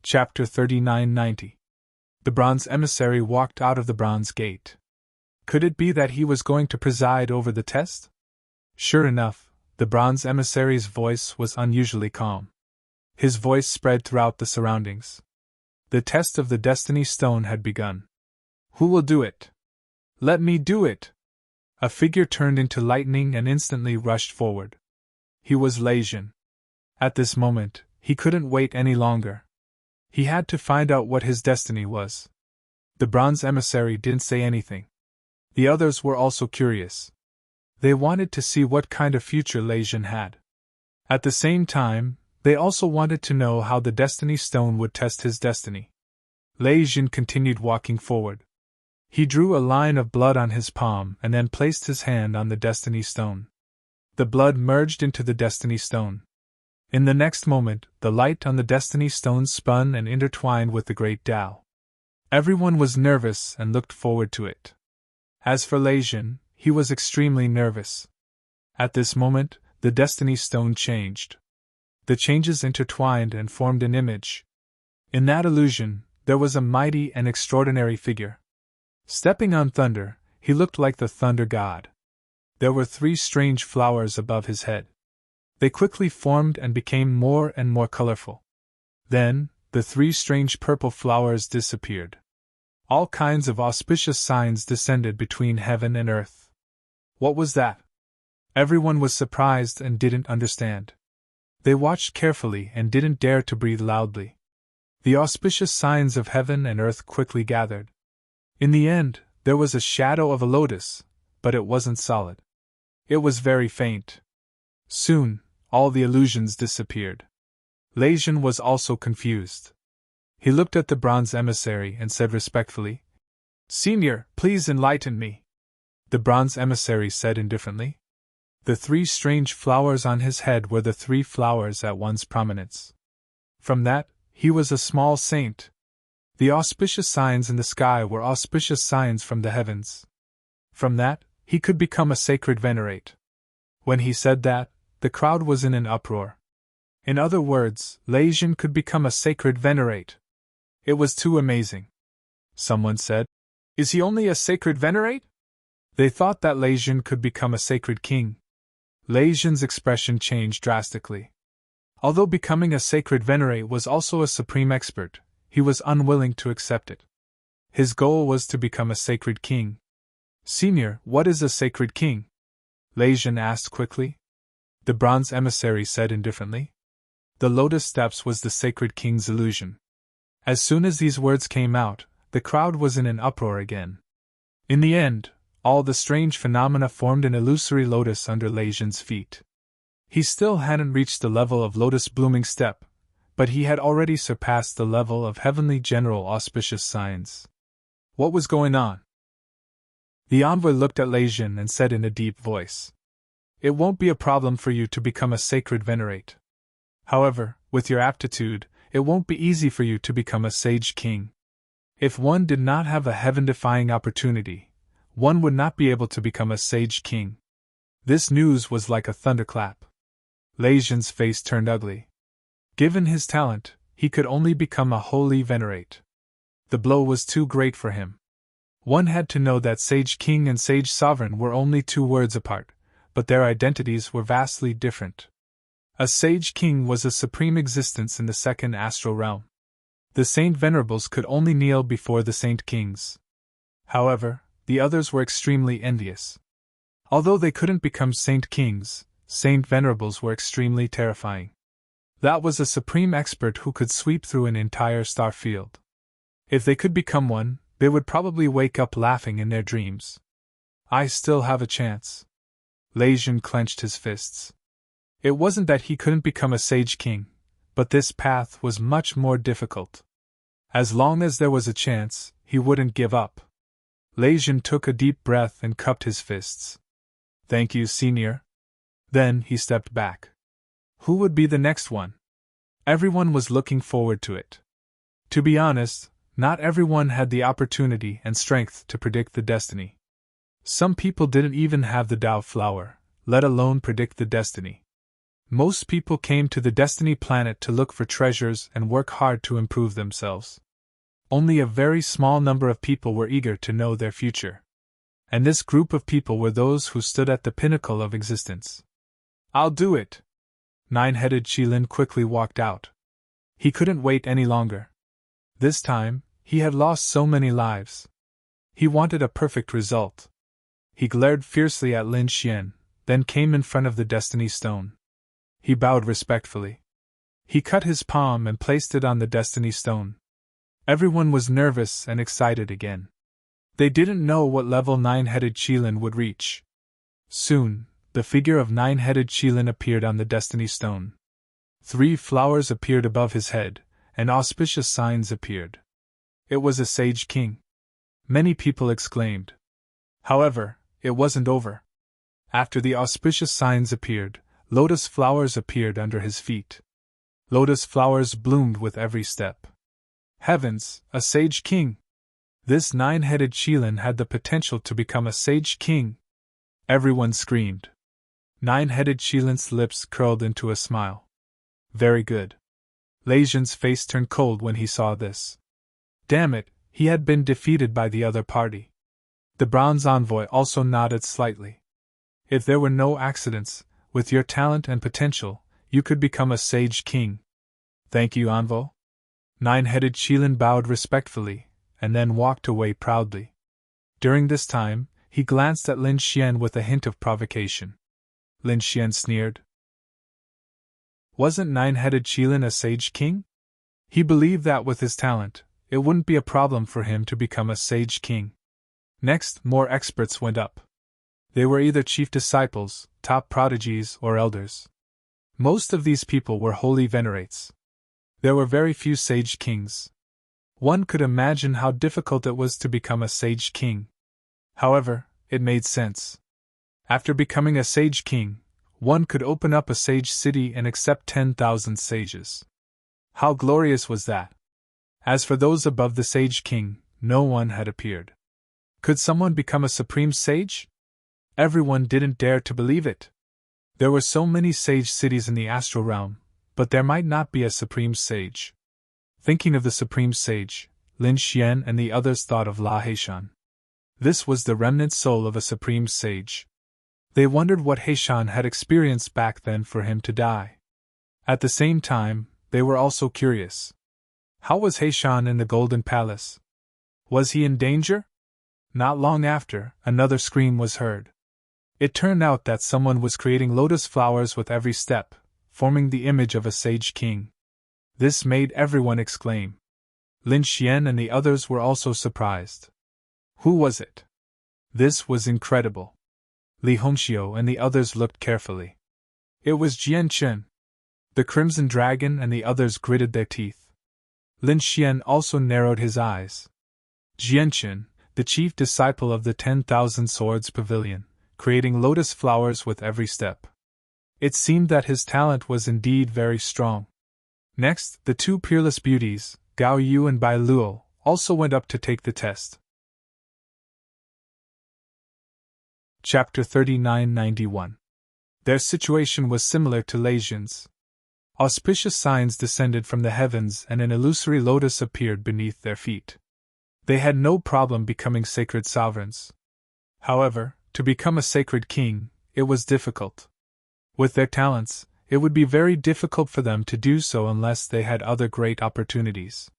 Chapter 3990. The bronze emissary walked out of the bronze gate. Could it be that he was going to preside over the test? Sure enough, the bronze emissary's voice was unusually calm. His voice spread throughout the surroundings. The test of the Destiny Stone had begun. Who will do it? Let me do it! A figure turned into lightning and instantly rushed forward. He was Leijin. At this moment, he couldn't wait any longer. He had to find out what his destiny was. The bronze emissary didn't say anything. The others were also curious. They wanted to see what kind of future Leijin had. At the same time, they also wanted to know how the Destiny Stone would test his destiny. Leijin continued walking forward. He drew a line of blood on his palm and then placed his hand on the Destiny Stone. The blood merged into the Destiny Stone. In the next moment, the light on the Destiny Stone spun and intertwined with the Great Tao. Everyone was nervous and looked forward to it. As for Leijin, he was extremely nervous. At this moment, the Destiny Stone changed. The changes intertwined and formed an image. In that illusion, there was a mighty and extraordinary figure. Stepping on thunder, he looked like the thunder god. There were 3 strange flowers above his head. They quickly formed and became more and more colorful. Then, the 3 strange purple flowers disappeared. All kinds of auspicious signs descended between heaven and earth. What was that? Everyone was surprised and didn't understand. They watched carefully and didn't dare to breathe loudly. The auspicious signs of heaven and earth quickly gathered. In the end, there was a shadow of a lotus, but it wasn't solid. It was very faint. Soon, all the illusions disappeared. Leijin was also confused. He looked at the bronze emissary and said respectfully, "Senior, please enlighten me." The bronze emissary said indifferently. The 3 strange flowers on his head were the 3 flowers at one's prominence. From that, he was a small saint. The auspicious signs in the sky were auspicious signs from the heavens. From that, he could become a sacred venerate. When he said that, the crowd was in an uproar. In other words, Leijin could become a sacred venerate. It was too amazing. Someone said, "Is he only a sacred venerate?" They thought that Leijin could become a sacred king. Leijin's expression changed drastically. Although becoming a sacred venerate was also a supreme expert, he was unwilling to accept it. His goal was to become a sacred king. "Senior, what is a sacred king?" Leijin asked quickly. The bronze emissary said indifferently. The lotus steps was the sacred king's illusion. As soon as these words came out, the crowd was in an uproar again. In the end, all the strange phenomena formed an illusory lotus under Leijin's feet. He still hadn't reached the level of lotus blooming step, but he had already surpassed the level of heavenly general auspicious signs. What was going on? The envoy looked at Leijin and said in a deep voice, "It won't be a problem for you to become a sacred venerate. However, with your aptitude, it won't be easy for you to become a sage king. If one did not have a heaven-defying opportunity, one would not be able to become a sage king." This news was like a thunderclap. Leijin's face turned ugly. Given his talent, he could only become a holy venerate. The blow was too great for him. One had to know that sage king and sage sovereign were only 2 words apart, but their identities were vastly different. A sage king was a supreme existence in the 2nd astral realm. The saint venerables could only kneel before the saint kings. However, the others were extremely envious. Although they couldn't become saint kings, saint venerables were extremely terrifying. That was a supreme expert who could sweep through an entire star field. If they could become one, they would probably wake up laughing in their dreams. I still have a chance. Leijin clenched his fists. It wasn't that he couldn't become a sage king, but this path was much more difficult. As long as there was a chance, he wouldn't give up. Leijin took a deep breath and cupped his fists. "Thank you, senior." Then he stepped back. Who would be the next one? Everyone was looking forward to it. To be honest, not everyone had the opportunity and strength to predict the destiny. Some people didn't even have the Tao flower, let alone predict the destiny. Most people came to the Destiny Planet to look for treasures and work hard to improve themselves. Only a very small number of people were eager to know their future. And this group of people were those who stood at the pinnacle of existence. "I'll do it!" Nine-headed Qilin quickly walked out. He couldn't wait any longer. This time, he had lost so many lives. He wanted a perfect result. He glared fiercely at Lin Xian, then came in front of the Destiny Stone. He bowed respectfully. He cut his palm and placed it on the Destiny Stone. Everyone was nervous and excited again. They didn't know what level Nine-headed Qilin would reach. Soon, the figure of Nine-headed Qilin appeared on the Destiny Stone. 3 flowers appeared above his head, and auspicious signs appeared. It was a Sage King. Many people exclaimed. However, it wasn't over. After the auspicious signs appeared, lotus flowers appeared under his feet. Lotus flowers bloomed with every step. Heavens, a Sage King! This Nine-headed Qilin had the potential to become a Sage King. Everyone screamed. Nine-headed Qilin's lips curled into a smile. Very good. Lei Zhen's face turned cold when he saw this. Damn it, he had been defeated by the other party. The bronze envoy also nodded slightly. If there were no accidents, with your talent and potential, you could become a Sage King. Thank you, envoy. Nine-headed Qilin bowed respectfully, and then walked away proudly. During this time, he glanced at Lin Xian with a hint of provocation. Lin Xian sneered. Wasn't Nine-headed Qilin a Sage King? He believed that with his talent, it wouldn't be a problem for him to become a Sage King. Next, more experts went up. They were either chief disciples, top prodigies, or elders. Most of these people were holy venerates. There were very few Sage Kings. One could imagine how difficult it was to become a Sage King. However, it made sense. After becoming a Sage King, one could open up a sage city and accept 10,000 sages. How glorious was that! As for those above the Sage King, no one had appeared. Could someone become a supreme sage? Everyone didn't dare to believe it. There were so many sage cities in the astral realm, but there might not be a supreme sage. Thinking of the supreme sage, Lin Xian and the others thought of La Heishan. This was the remnant soul of a supreme sage. They wondered what Heishan had experienced back then for him to die. At the same time, they were also curious. How was Heishan in the Golden Palace? Was he in danger? Not long after, another scream was heard. It turned out that someone was creating lotus flowers with every step, forming the image of a Sage King. This made everyone exclaim. Lin Xian and the others were also surprised. Who was it? This was incredible. Li Hongxiu and the others looked carefully. It was Jian Chen. The Crimson Dragon and the others gritted their teeth. Lin Xian also narrowed his eyes. Jian Chen, the chief disciple of the 10,000 Swords Pavilion, creating lotus flowers with every step. It seemed that his talent was indeed very strong. Next, the 2 peerless beauties, Gao Yu and Bai Luo, also went up to take the test. Chapter 3991. Their situation was similar to Lei Zhen's. Auspicious signs descended from the heavens and an illusory lotus appeared beneath their feet. They had no problem becoming sacred sovereigns. However, to become a sacred king, it was difficult. With their talents, it would be very difficult for them to do so unless they had other great opportunities.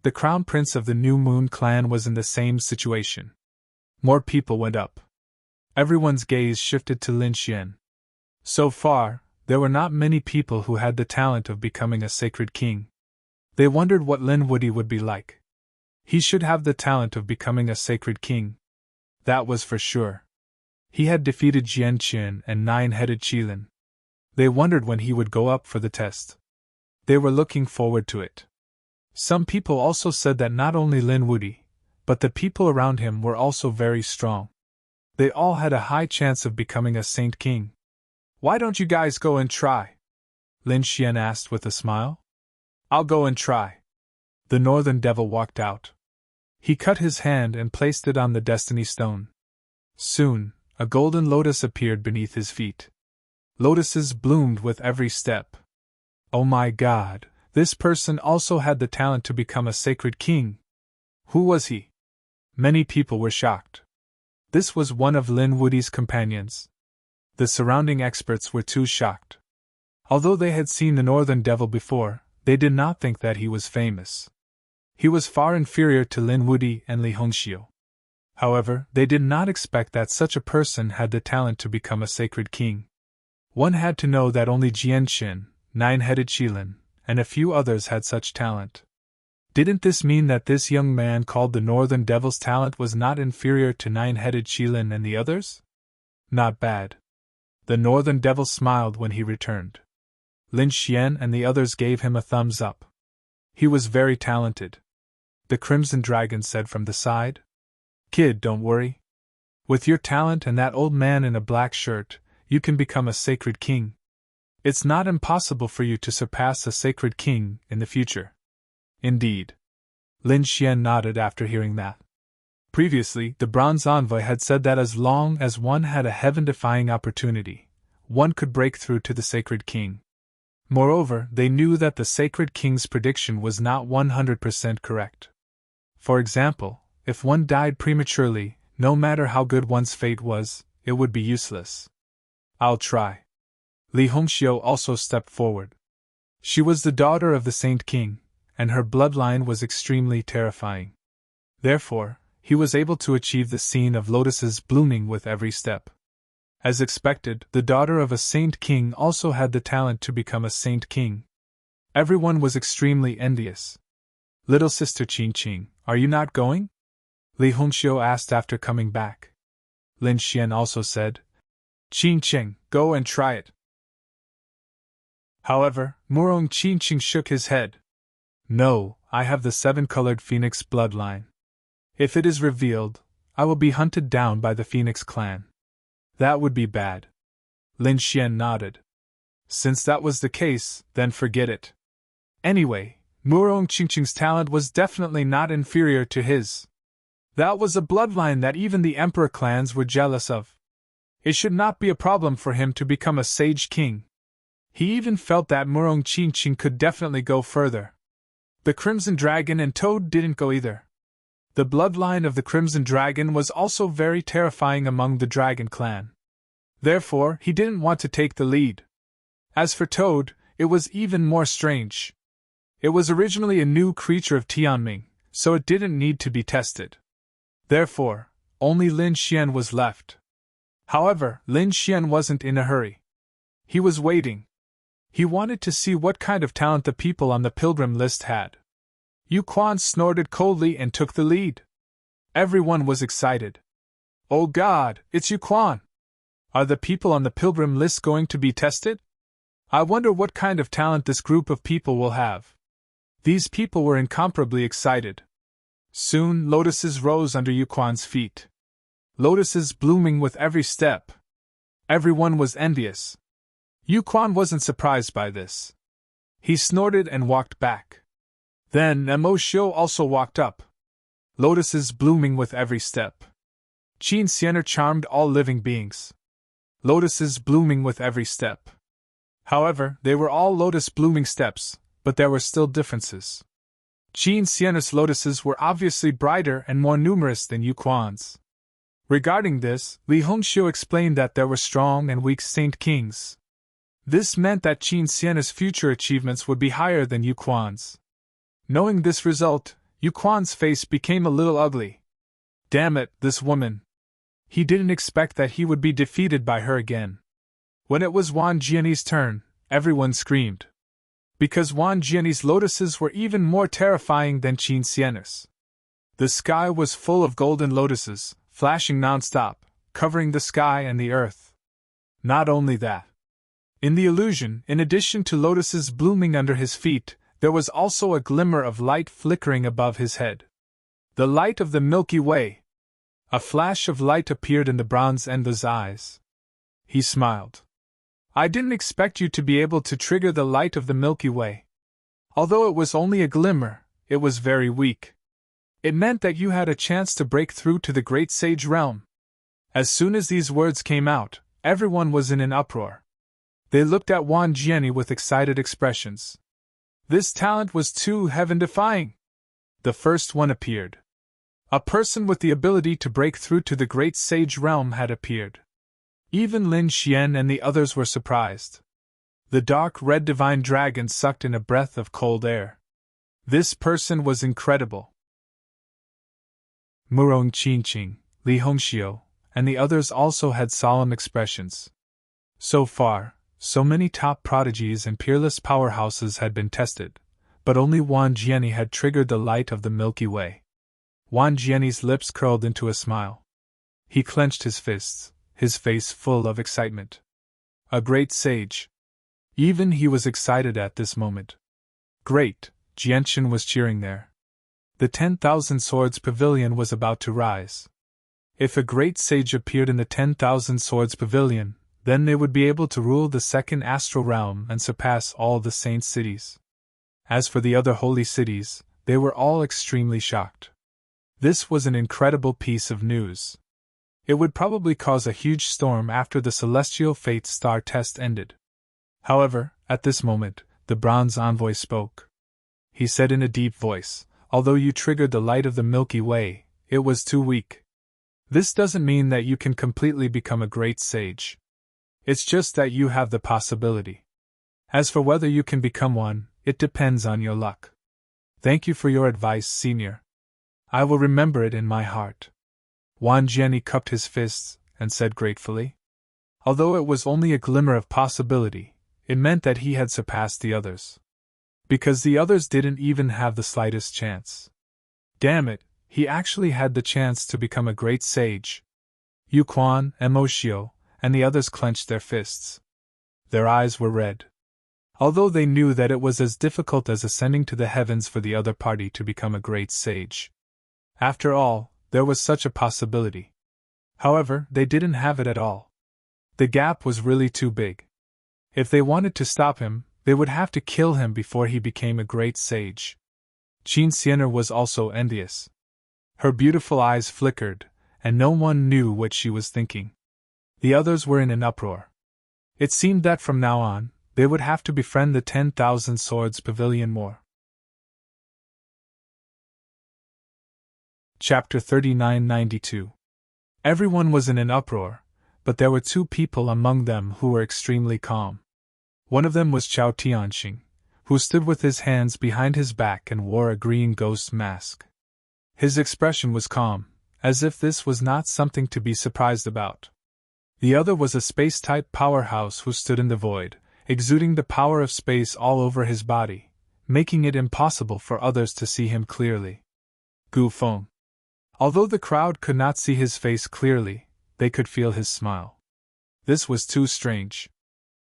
The crown prince of the New Moon clan was in the same situation. More people went up. Everyone's gaze shifted to Lin Xian. So far, there were not many people who had the talent of becoming a sacred king. They wondered what Lin Wuyi would be like. He should have the talent of becoming a sacred king. That was for sure. He had defeated Jian Chen and Nine-headed Qilin. They wondered when he would go up for the test. They were looking forward to it. Some people also said that not only Lin Wuyi, but the people around him were also very strong. They all had a high chance of becoming a Saint King. Why don't you guys go and try? Lin Xian asked with a smile. I'll go and try. The Northern Devil walked out. He cut his hand and placed it on the Destiny Stone. Soon, a golden lotus appeared beneath his feet. Lotuses bloomed with every step. Oh my God, this person also had the talent to become a sacred king. Who was he? Many people were shocked. This was one of Lin Wudi's companions. The surrounding experts were too shocked. Although they had seen the Northern Devil before, they did not think that he was famous. He was far inferior to Lin Wudi and Li Hongxiu. However, they did not expect that such a person had the talent to become a sacred king. One had to know that only Jian Xin, Nine-Headed Qilin, and a few others had such talent. Didn't this mean that this young man called the Northern Devil's talent was not inferior to Nine-Headed Qilin and the others? Not bad. The Northern Devil smiled when he returned. Lin Xian and the others gave him a thumbs up. He was very talented. The Crimson Dragon said from the side. Kid, don't worry. With your talent and that old man in a black shirt, you can become a sacred king. It's not impossible for you to surpass a sacred king in the future. Indeed. Lin Xian nodded after hearing that. Previously, the Bronze Envoy had said that as long as one had a heaven-defying opportunity, one could break through to the sacred king. Moreover, they knew that the sacred king's prediction was not 100% correct. For example, if one died prematurely, no matter how good one's fate was, it would be useless. I'll try. Li Hongxiu also stepped forward. She was the daughter of the Saint King, and her bloodline was extremely terrifying. Therefore, he was able to achieve the scene of lotuses blooming with every step. As expected, the daughter of a Saint King also had the talent to become a Saint King. Everyone was extremely envious. Little sister Qingqing, are you not going? Li Hongxiu asked after coming back. Lin Xian also said, Qingqing, go and try it. However, Murong Qingqing shook his head. No, I have the seven-colored phoenix bloodline. If it is revealed, I will be hunted down by the Phoenix clan. That would be bad. Lin Xian nodded. Since that was the case, then forget it. Anyway, Murong Qingqing's talent was definitely not inferior to his. That was a bloodline that even the emperor clans were jealous of. It should not be a problem for him to become a sage king. He even felt that Murong Qingqing could definitely go further. The Crimson Dragon and Toad didn't go either. The bloodline of the Crimson Dragon was also very terrifying among the Dragon clan. Therefore, he didn't want to take the lead. As for Toad, it was even more strange. It was originally a new creature of Tianming, so it didn't need to be tested. Therefore, only Lin Xian was left. However, Lin Xian wasn't in a hurry. He was waiting. He wanted to see what kind of talent the people on the pilgrim list had. Yu Quan snorted coldly and took the lead. Everyone was excited. Oh God, it's Yu Quan! Are the people on the pilgrim list going to be tested? I wonder what kind of talent this group of people will have. These people were incomparably excited. Soon, lotuses rose under Yu Quan's feet. Lotuses blooming with every step. Everyone was envious. Yu Quan wasn't surprised by this. He snorted and walked back. Then Mo Xiu also walked up. Lotuses blooming with every step. Qin Xianer charmed all living beings. Lotuses blooming with every step. However, they were all lotus blooming steps, but there were still differences. Qin Xianer's lotuses were obviously brighter and more numerous than Yu Quan's. Regarding this, Li Hongxiu explained that there were strong and weak Saint Kings. This meant that Qin Xianer's future achievements would be higher than Yu Quan's. Knowing this result, Yu Quan's face became a little ugly. Damn it, this woman. He didn't expect that he would be defeated by her again. When it was Wan Jianyi's turn, everyone screamed. Because Wan Jianyi's lotuses were even more terrifying than Qin Xianer's. The sky was full of golden lotuses, flashing non-stop, covering the sky and the earth. Not only that. In the illusion, in addition to lotuses blooming under his feet, there was also a glimmer of light flickering above his head. The light of the Milky Way. A flash of light appeared in the Bronze Envoy's eyes. He smiled. I didn't expect you to be able to trigger the light of the Milky Way. Although it was only a glimmer, it was very weak. It meant that you had a chance to break through to the Great Sage realm. As soon as these words came out, everyone was in an uproar. They looked at Wang Jiani with excited expressions. This talent was too heaven-defying. The first one appeared. A person with the ability to break through to the great sage realm had appeared. Even Lin Xian and the others were surprised. The dark red divine dragon sucked in a breath of cold air. This person was incredible. Murong Qingqing, Li Hongxiu, and the others also had solemn expressions. So far, so many top prodigies and peerless powerhouses had been tested, but only Wang Jiani had triggered the light of the Milky Way. Wang Jiani's lips curled into a smile. He clenched his fists, his face full of excitement. A great sage. Even he was excited at this moment. Great, Jianshan was cheering there. The 10,000 Swords Pavilion was about to rise. If a great sage appeared in the 10,000 Swords Pavilion, then they would be able to rule the second astral realm and surpass all the saint cities. As for the other holy cities, they were all extremely shocked. This was an incredible piece of news. It would probably cause a huge storm after the celestial fate star test ended. However, at this moment, the bronze envoy spoke. He said in a deep voice, "Although you triggered the light of the Milky Way, it was too weak. This doesn't mean that you can completely become a great sage. It's just that you have the possibility. As for whether you can become one, it depends on your luck. Thank you for your advice, Senior. I will remember it in my heart." Wang Jiani cupped his fists and said gratefully. Although it was only a glimmer of possibility, it meant that he had surpassed the others. Because the others didn't even have the slightest chance. Damn it, he actually had the chance to become a great sage. Yu Quan, Mo Xiu, and the others clenched their fists. Their eyes were red. Although they knew that it was as difficult as ascending to the heavens for the other party to become a great sage. After all, there was such a possibility. However, they didn't have it at all. The gap was really too big. If they wanted to stop him, they would have to kill him before he became a great sage. Qin Xianer was also envious. Her beautiful eyes flickered, and no one knew what she was thinking. The others were in an uproar. It seemed that from now on, they would have to befriend the 10,000 Swords Pavilion more. Chapter 3992. Everyone was in an uproar, but there were two people among them who were extremely calm. One of them was Chao Tianxing, who stood with his hands behind his back and wore a green ghost mask. His expression was calm, as if this was not something to be surprised about. The other was a space-type powerhouse who stood in the void, exuding the power of space all over his body, making it impossible for others to see him clearly. Gu Feng. Although the crowd could not see his face clearly, they could feel his smile. This was too strange.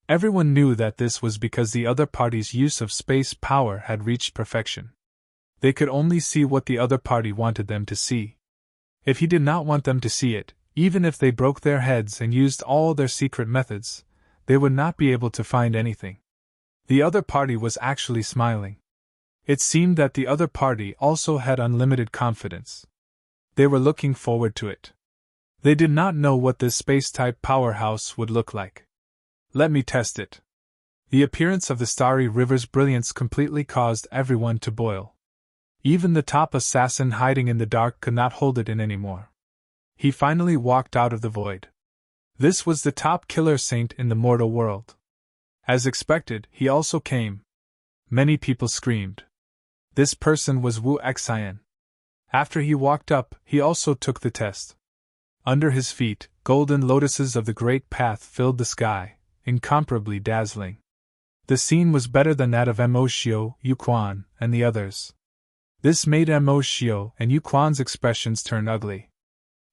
Everyone knew that this was because the other party's use of space power had reached perfection. They could only see what the other party wanted them to see. If he did not want them to see it, even if they broke their heads and used all their secret methods, they would not be able to find anything. The other party was actually smiling. It seemed that the other party also had unlimited confidence. They were looking forward to it. They did not know what this space-type powerhouse would look like. Let me test it. The appearance of the starry river's brilliance completely caused everyone to boil. Even the top assassin hiding in the dark could not hold it in anymore. He finally walked out of the void. This was the top killer saint in the mortal world. As expected, he also came. Many people screamed. This person was Wu Xian. After he walked up, he also took the test. Under his feet, golden lotuses of the great path filled the sky, incomparably dazzling. The scene was better than that of Mo Xiu, Yu Quan, and the others. This made Mo Xiu and Yu Quan's expressions turn ugly.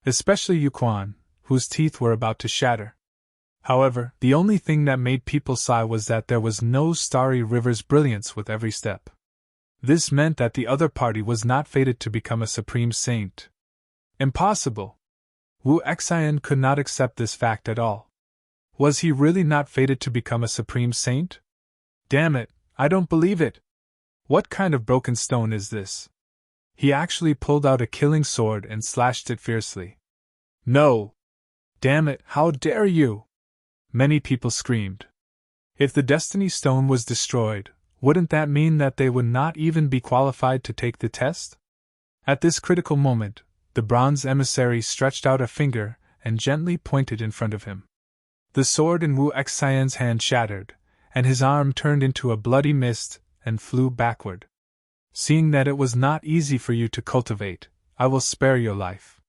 Especially Yu Quan, whose teeth were about to shatter. However, the only thing that made people sigh was that there was no starry river's brilliance with every step. This meant that the other party was not fated to become a supreme saint. Impossible! Wu Xian could not accept this fact at all. Was he really not fated to become a supreme saint? Damn it, I don't believe it! What kind of broken stone is this? He actually pulled out a killing sword and slashed it fiercely. No! Damn it, how dare you! Many people screamed. If the Destiny Stone was destroyed, wouldn't that mean that they would not even be qualified to take the test? At this critical moment, the bronze emissary stretched out a finger and gently pointed in front of him. The sword in Wu Xian's hand shattered, and his arm turned into a bloody mist and flew backward. Seeing that it was not easy for you to cultivate, I will spare your life.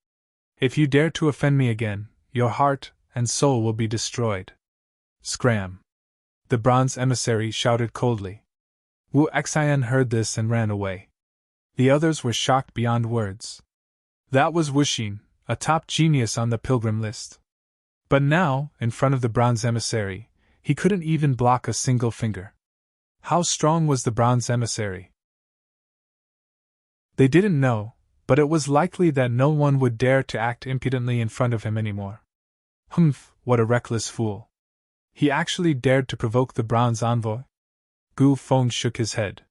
If you dare to offend me again, your heart and soul will be destroyed. Scram! The bronze emissary shouted coldly. Wu Xian heard this and ran away. The others were shocked beyond words. That was Wuxin, a top genius on the pilgrim list. But now, in front of the bronze emissary, he couldn't even block a single finger. How strong was the bronze emissary? They didn't know, but it was likely that no one would dare to act impudently in front of him anymore. Humph, what a reckless fool. He actually dared to provoke the bronze envoy? Gu Feng shook his head.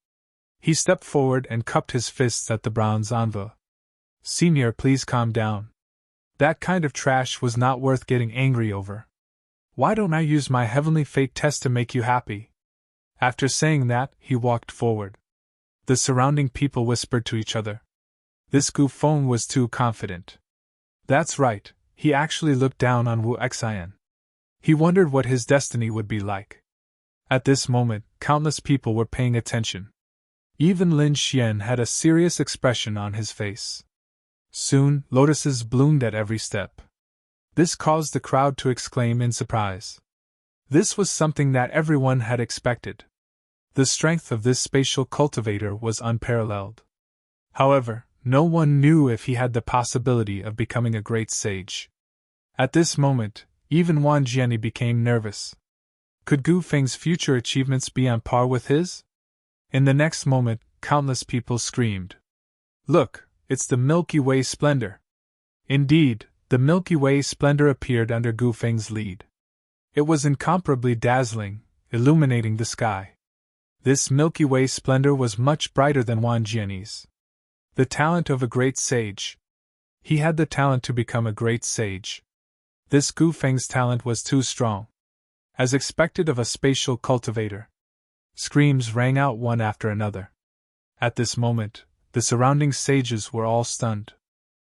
He stepped forward and cupped his fists at the bronze envoy. Senior, please calm down. That kind of trash was not worth getting angry over. Why don't I use my heavenly fate test to make you happy? After saying that, he walked forward. The surrounding people whispered to each other. This Gu Feng was too confident. That's right, he actually looked down on Wu Xian. He wondered what his destiny would be like. At this moment, countless people were paying attention. Even Lin Xian had a serious expression on his face. Soon, lotuses bloomed at every step. This caused the crowd to exclaim in surprise. This was something that everyone had expected. The strength of this spatial cultivator was unparalleled. However, no one knew if he had the possibility of becoming a great sage. At this moment, even Wang Jiani became nervous. Could Gu Feng's future achievements be on par with his? In the next moment, countless people screamed. Look, it's the Milky Way splendor. Indeed, the Milky Way splendor appeared under Gu Feng's lead. It was incomparably dazzling, illuminating the sky. This Milky Way splendor was much brighter than Wang Jiani's. The talent of a great sage. He had the talent to become a great sage. This Gu Feng's talent was too strong. As expected of a spatial cultivator. Screams rang out one after another. At this moment, the surrounding sages were all stunned.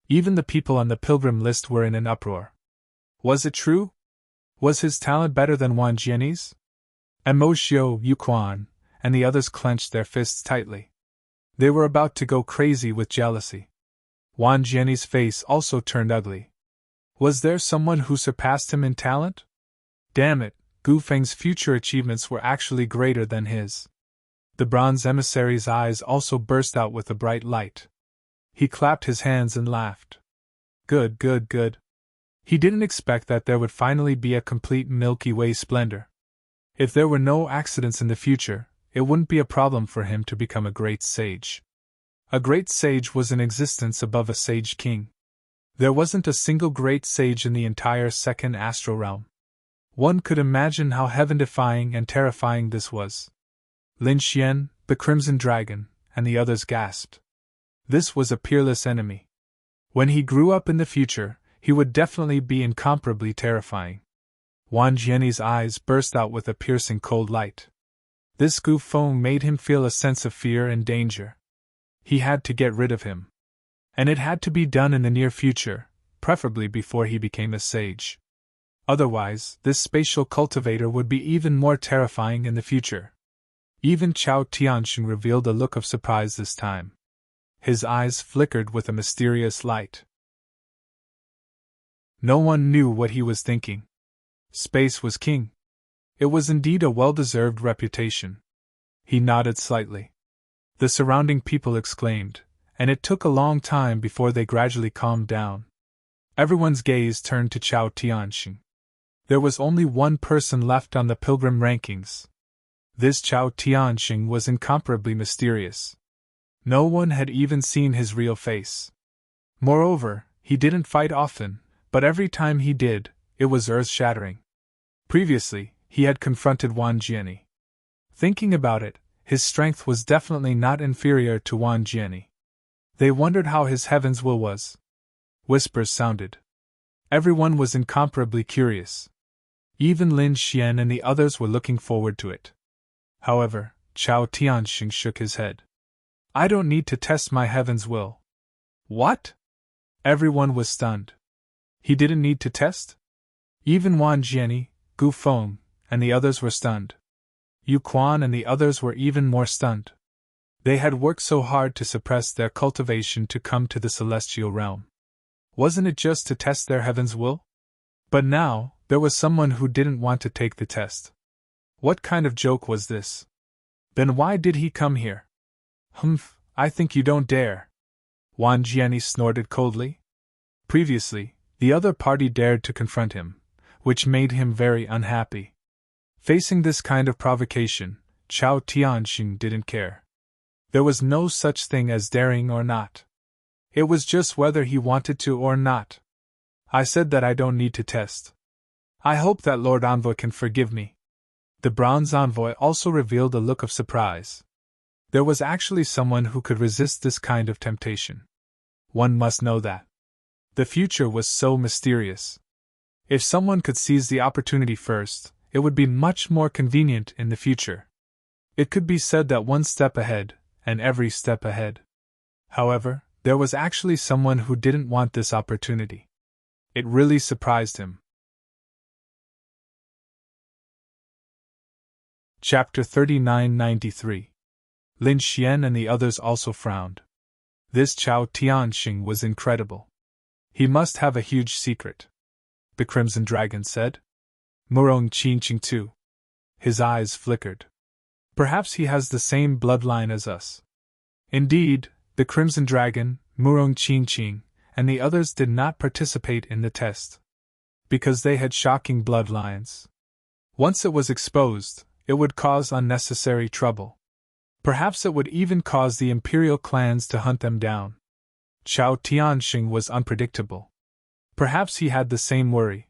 Even the people on the pilgrim list were in an uproar. Was it true? Was his talent better than Wang Jiani's? And Mo Xiu, Yu Quan, and the others clenched their fists tightly. They were about to go crazy with jealousy. Wang Jiani's face also turned ugly. Was there someone who surpassed him in talent? Damn it, Gu Feng's future achievements were actually greater than his. The bronze emissary's eyes also burst out with a bright light. He clapped his hands and laughed. Good, good, good. He didn't expect that there would finally be a complete Milky Way splendor. If there were no accidents in the future, it wouldn't be a problem for him to become a great sage. A great sage was in existence above a sage king. There wasn't a single great sage in the entire second astral realm. One could imagine how heaven-defying and terrifying this was. Lin Xian, the Crimson Dragon, and the others gasped. This was a peerless enemy. When he grew up in the future, he would definitely be incomparably terrifying. Wang Jiani's eyes burst out with a piercing cold light. This Gu Feng made him feel a sense of fear and danger. He had to get rid of him. And it had to be done in the near future, preferably before he became a sage. Otherwise, this spatial cultivator would be even more terrifying in the future. Even Chao Tianxing revealed a look of surprise this time. His eyes flickered with a mysterious light. No one knew what he was thinking. Space was king. It was indeed a well-deserved reputation. He nodded slightly. The surrounding people exclaimed, and it took a long time before they gradually calmed down. Everyone's gaze turned to Chao Tianxing. There was only one person left on the pilgrim rankings. This Chao Tianxing was incomparably mysterious. No one had even seen his real face. Moreover, he didn't fight often, but every time he did, it was earth-shattering. Previously, he had confronted Wang Jiani. Thinking about it, his strength was definitely not inferior to Wang Jiani. They wondered how his heaven's will was. Whispers sounded. Everyone was incomparably curious. Even Lin Xian and the others were looking forward to it. However, Chao Tianxing shook his head. I don't need to test my heaven's will. What? Everyone was stunned. He didn't need to test? Even Wan Jiani, Gu Feng, and the others were stunned. Yu Quan and the others were even more stunned. They had worked so hard to suppress their cultivation to come to the celestial realm. Wasn't it just to test their heaven's will? But now, there was someone who didn't want to take the test. What kind of joke was this? Then why did he come here? Humph, I think you don't dare. Wan Jiani snorted coldly. Previously, the other party dared to confront him, which made him very unhappy. Facing this kind of provocation, Chao Tianxing didn't care. There was no such thing as daring or not. It was just whether he wanted to or not. I said that I don't need to test. I hope that Lord Envoy can forgive me. The bronze envoy also revealed a look of surprise. There was actually someone who could resist this kind of temptation. One must know that. The future was so mysterious. If someone could seize the opportunity first, it would be much more convenient in the future. It could be said that one step ahead, and every step ahead. However, there was actually someone who didn't want this opportunity. It really surprised him. Chapter 3993. Lin Xian and the others also frowned. This Chao Tianxing was incredible. He must have a huge secret. The Crimson Dragon said. Murong Qingqing too. His eyes flickered. Perhaps he has the same bloodline as us. Indeed, the Crimson Dragon, Murong Qingqing, and the others did not participate in the test. Because they had shocking bloodlines. Once it was exposed, it would cause unnecessary trouble. Perhaps it would even cause the imperial clans to hunt them down. Chao Tianxing was unpredictable. Perhaps he had the same worry.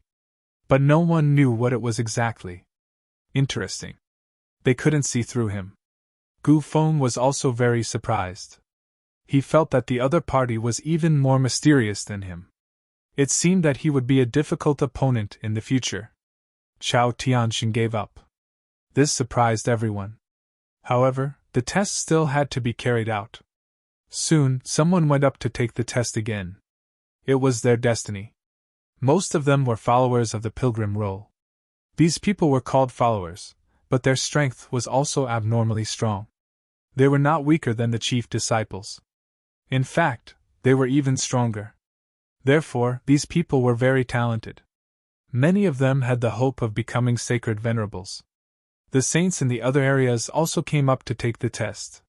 But no one knew what it was exactly. Interesting. They couldn't see through him. Gu Feng was also very surprised. He felt that the other party was even more mysterious than him. It seemed that he would be a difficult opponent in the future. Chao Tianxing gave up. This surprised everyone. However, the test still had to be carried out. Soon, someone went up to take the test again. It was their destiny. Most of them were followers of the pilgrim role. These people were called followers, but their strength was also abnormally strong. They were not weaker than the chief disciples. In fact, they were even stronger. Therefore, these people were very talented. Many of them had the hope of becoming sacred venerables. The saints in the other areas also came up to take the test.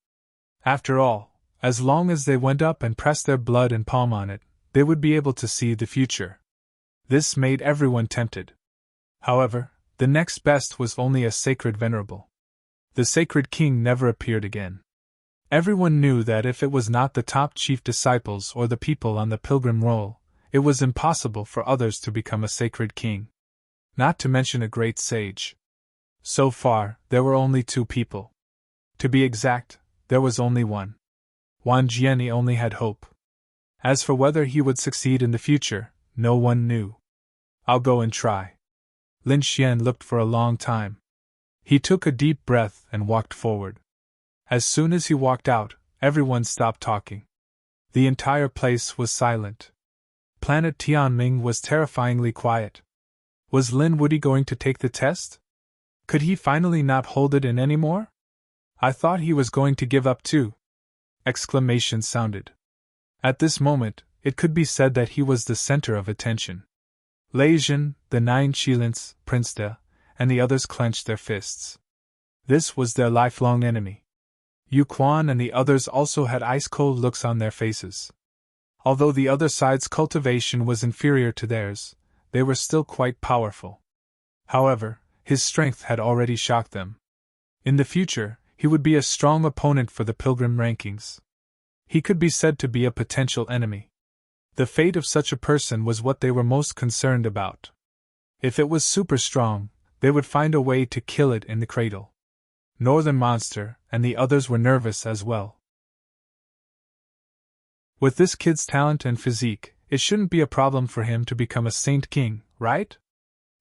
After all, as long as they went up and pressed their blood and palm on it, they would be able to see the future. This made everyone tempted. However, the next best was only a sacred venerable. The sacred king never appeared again. Everyone knew that if it was not the top chief disciples or the people on the pilgrim roll, it was impossible for others to become a sacred king. Not to mention a great sage. So far, there were only 2 people. To be exact, there was only one. Wan Jiani only had hope. As for whether he would succeed in the future, no one knew. I'll go and try. Lin Xian looked for a long time. He took a deep breath and walked forward. As soon as he walked out, everyone stopped talking. The entire place was silent. Planet Tianming was terrifyingly quiet. Was Lin Wuyi going to take the test? Could he finally not hold it in anymore? I thought he was going to give up too. Exclamations sounded. At this moment, it could be said that he was the center of attention. Lei Zhen, the 9 Qilins, Prince De, and the others clenched their fists. This was their lifelong enemy. Yu Quan and the others also had ice-cold looks on their faces. Although the other side's cultivation was inferior to theirs, they were still quite powerful. However, his strength had already shocked them. In the future, he would be a strong opponent for the pilgrim rankings. He could be said to be a potential enemy. The fate of such a person was what they were most concerned about. If it was super strong, they would find a way to kill it in the cradle. Northern Monster and the others were nervous as well. With this kid's talent and physique, it shouldn't be a problem for him to become a Saint King, right?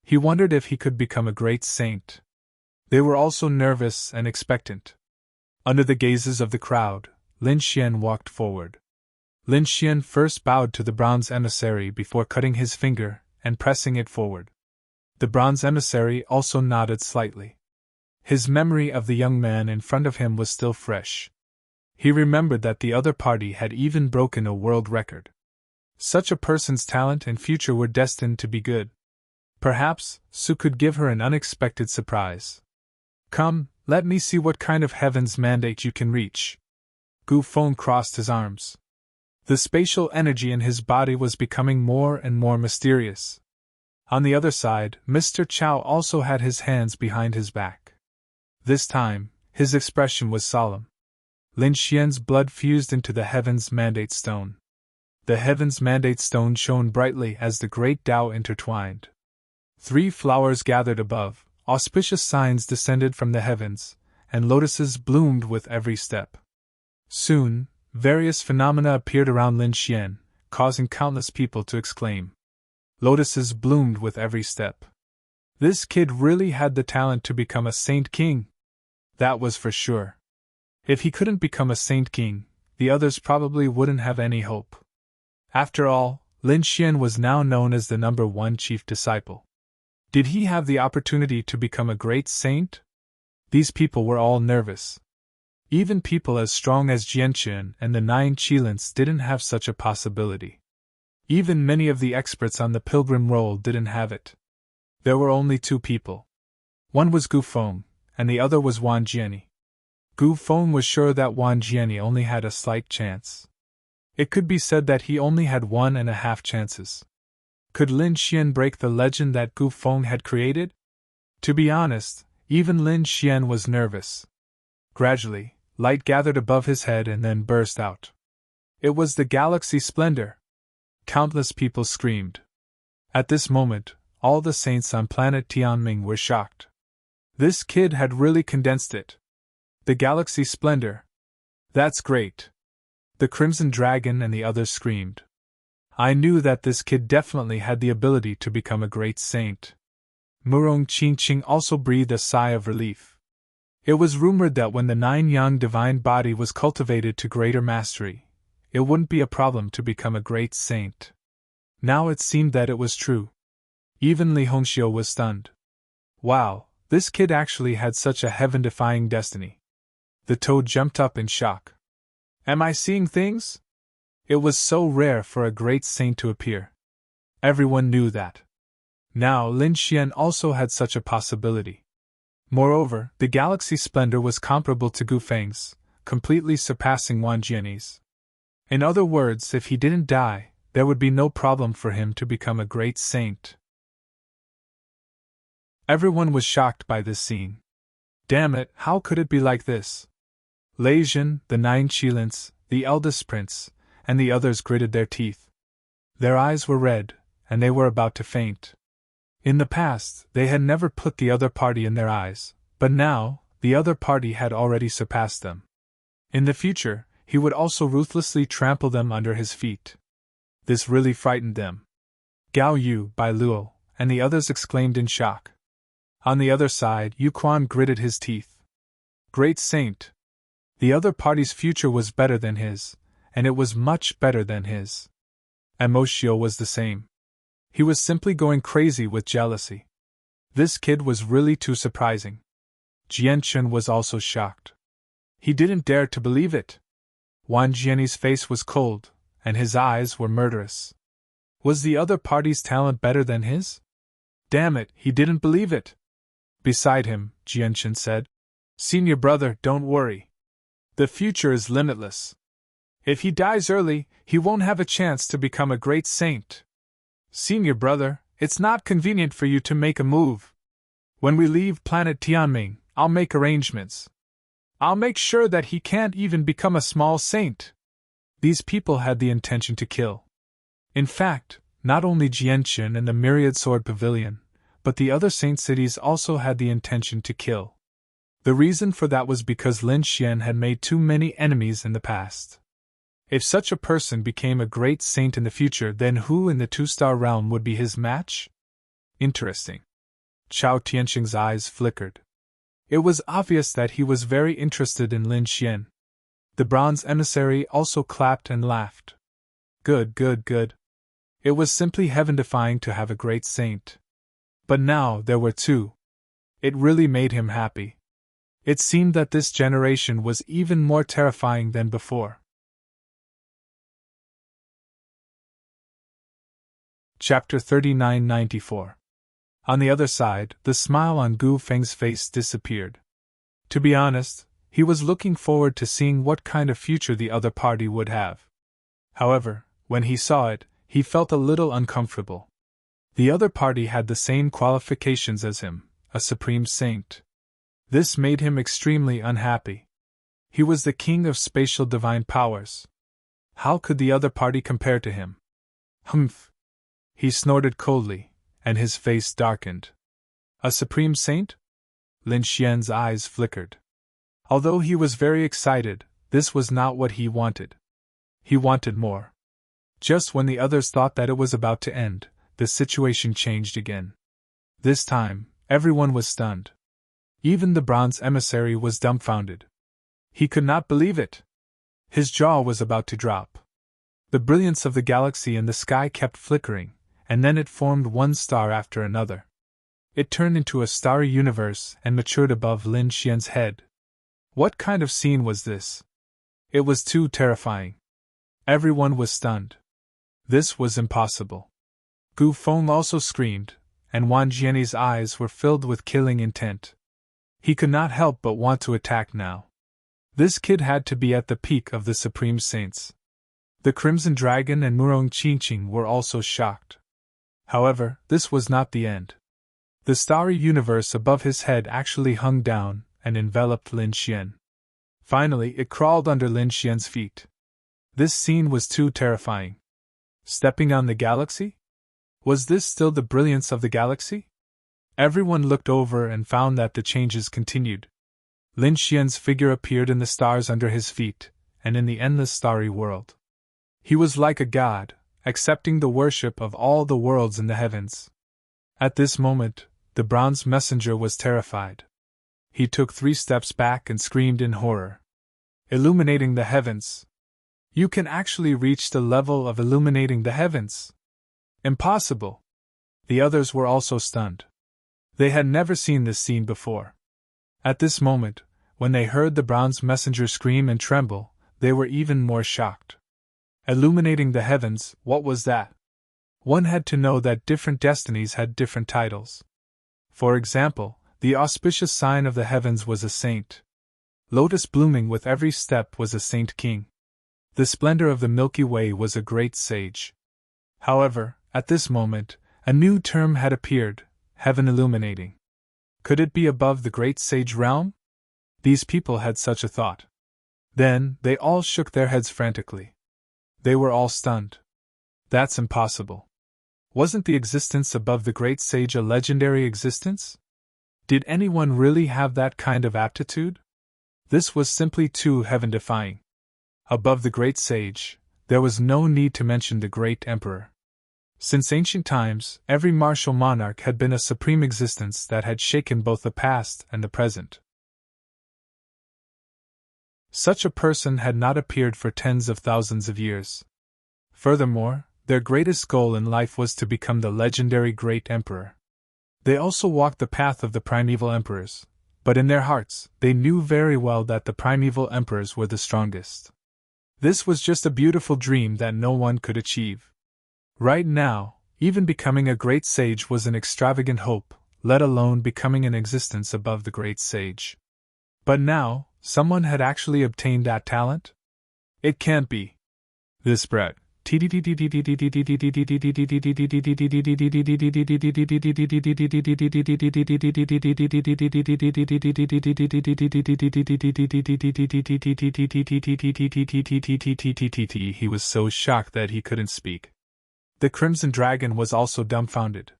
He wondered if he could become a great saint. They were also nervous and expectant. Under the gazes of the crowd, Lin Xian walked forward. Lin Xian first bowed to the bronze emissary before cutting his finger and pressing it forward. The bronze emissary also nodded slightly. His memory of the young man in front of him was still fresh. He remembered that the other party had even broken a world record. Such a person's talent and future were destined to be good. Perhaps Su could give her an unexpected surprise. Come, let me see what kind of heaven's mandate you can reach. Gu Feng crossed his arms. The spatial energy in his body was becoming more and more mysterious. On the other side, Mr. Chow also had his hands behind his back. This time, his expression was solemn. Lin Xian's blood fused into the Heaven's Mandate Stone. The Heaven's Mandate Stone shone brightly as the great Tao intertwined. 3 flowers gathered above, auspicious signs descended from the heavens, and lotuses bloomed with every step. Soon, various phenomena appeared around Lin Xian, causing countless people to exclaim. Lotuses bloomed with every step. This kid really had the talent to become a Saint King. That was for sure. If he couldn't become a Saint King, the others probably wouldn't have any hope. After all, Lin Xian was now known as the #1 chief disciple. Did he have the opportunity to become a great saint? These people were all nervous. Even people as strong as Jianchen and the 9 Qilins didn't have such a possibility. Even many of the experts on the pilgrim roll didn't have it. There were only 2 people. One was Gu Feng, and the other was Wang Jiani. Gu Feng was sure that Wang Jiani only had a slight chance. It could be said that he only had 1.5 chances. Could Lin Xian break the legend that Gu Feng had created? To be honest, even Lin Xian was nervous. Gradually, light gathered above his head and then burst out. It was the galaxy splendor. Countless people screamed. At this moment, all the saints on planet Tianming were shocked. This kid had really condensed it. The galaxy splendor. That's great. The Crimson Dragon and the others screamed. I knew that this kid definitely had the ability to become a great saint. Murong Qingqing also breathed a sigh of relief. It was rumored that when the 9 Yang divine body was cultivated to greater mastery, it wouldn't be a problem to become a great saint. Now it seemed that it was true. Even Li Hongxiu was stunned. Wow, this kid actually had such a heaven-defying destiny. The toad jumped up in shock. Am I seeing things? It was so rare for a great saint to appear. Everyone knew that. Now Lin Xian also had such a possibility. Moreover, the galaxy splendor was comparable to Gu Feng's, completely surpassing Wang Jiani's. In other words, if he didn't die, there would be no problem for him to become a great saint. Everyone was shocked by this scene. Damn it, how could it be like this? Lei Jin, the 9 Qilins, the eldest prince, and the others gritted their teeth. Their eyes were red, and they were about to faint. In the past, they had never put the other party in their eyes, but now, the other party had already surpassed them. In the future, he would also ruthlessly trample them under his feet. This really frightened them. Gao Yu, Bai Luo, and the others exclaimed in shock. On the other side, Yu Quan gritted his teeth. Great saint! The other party's future was better than his, and it was much better than his. And Mo Xiu was the same. He was simply going crazy with jealousy. This kid was really too surprising. Jianchen was also shocked. He didn't dare to believe it. Wang Jiani's face was cold, and his eyes were murderous. Was the other party's talent better than his? Damn it, he didn't believe it. Beside him, Jianchen said, Senior brother, don't worry. The future is limitless. If he dies early, he won't have a chance to become a great saint. Senior brother, it's not convenient for you to make a move. When we leave planet Tianming, I'll make arrangements. I'll make sure that he can't even become a small saint. These people had the intention to kill. In fact, not only Jianchen and the Myriad Sword Pavilion, but the other saint cities also had the intention to kill. The reason for that was because Lin Xian had made too many enemies in the past. If such a person became a great saint in the future, then who in the 2-star realm would be his match? Interesting. Chao Tianxing's eyes flickered. It was obvious that he was very interested in Lin Xian. The bronze emissary also clapped and laughed. Good, good, good. It was simply heaven-defying to have a great saint. But now there were two. It really made him happy. It seemed that this generation was even more terrifying than before. Chapter 3994. On the other side, the smile on Gu Feng's face disappeared. To be honest, he was looking forward to seeing what kind of future the other party would have. However, when he saw it, he felt a little uncomfortable. The other party had the same qualifications as him, a supreme saint. This made him extremely unhappy. He was the king of spatial divine powers. How could the other party compare to him? Humph! He snorted coldly, and his face darkened. A supreme saint? Lin Xian's eyes flickered. Although he was very excited, this was not what he wanted. He wanted more. Just when the others thought that it was about to end, the situation changed again. This time, everyone was stunned. Even the bronze emissary was dumbfounded. He could not believe it. His jaw was about to drop. The brilliance of the galaxy in the sky kept flickering, and then it formed one star after another. It turned into a starry universe and matured above Lin Xian's head. What kind of scene was this? It was too terrifying. Everyone was stunned. This was impossible. Gu Feng also screamed, and Wang Jianyi's eyes were filled with killing intent. He could not help but want to attack now. This kid had to be at the peak of the supreme saints. The Crimson Dragon and Murong Qingqing were also shocked. However, this was not the end. The starry universe above his head actually hung down and enveloped Lin Xian. Finally, it crawled under Lin Xian's feet. This scene was too terrifying. Stepping on the galaxy? Was this still the brilliance of the galaxy? Everyone looked over and found that the changes continued. Lin Xian's figure appeared in the stars under his feet, and in the endless starry world. He was like a god, accepting the worship of all the worlds in the heavens. At this moment, the bronze messenger was terrified. He took 3 steps back and screamed in horror. Illuminating the heavens! You can actually reach the level of illuminating the heavens! Impossible! The others were also stunned. They had never seen this scene before. At this moment, when they heard the bronze messenger scream and tremble, they were even more shocked. Illuminating the heavens, what was that? One had to know that different destinies had different titles. For example, the auspicious sign of the heavens was a saint. Lotus blooming with every step was a saint king. The splendor of the Milky Way was a great sage. However, at this moment, a new term had appeared, heaven illuminating. Could it be above the great sage realm? These people had such a thought. Then, they all shook their heads frantically. They were all stunned. That's impossible. Wasn't the existence above the great sage a legendary existence? Did anyone really have that kind of aptitude? This was simply too heaven-defying. Above the great sage, there was no need to mention the great emperor. Since ancient times, every martial monarch had been a supreme existence that had shaken both the past and the present. Such a person had not appeared for tens of thousands of years. Furthermore, their greatest goal in life was to become the legendary great emperor. They also walked the path of the primeval emperors, but in their hearts, they knew very well that the primeval emperors were the strongest. This was just a beautiful dream that no one could achieve. Right now, even becoming a great sage was an extravagant hope, let alone becoming an existence above the great sage. But now, someone had actually obtained that talent? It can't be. This brat. He was so shocked that he couldn't speak. The Crimson Dragon was also dumbfounded.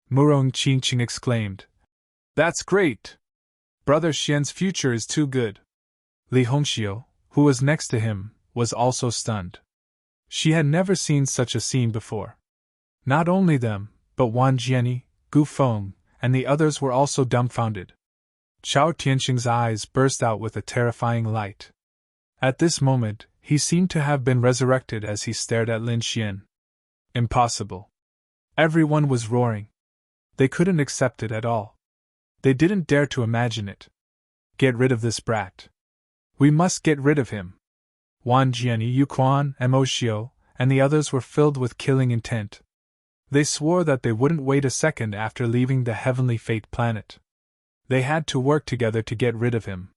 Murong Qingqing exclaimed, "That's great! Brother Xian's future is too good." Li Hongxiu, who was next to him, was also stunned. She had never seen such a scene before. Not only them, but Wang Jianyi, Gu Feng, and the others were also dumbfounded. Chao Tianxing's eyes burst out with a terrifying light. At this moment, he seemed to have been resurrected as he stared at Lin Xian. Impossible. Everyone was roaring. They couldn't accept it at all. They didn't dare to imagine it. Get rid of this brat. We must get rid of him. Wang Jianyi, Yu Quan, Mo Xiu, and the others were filled with killing intent. They swore that they wouldn't wait a second after leaving the Heavenly Fate planet. They had to work together to get rid of him.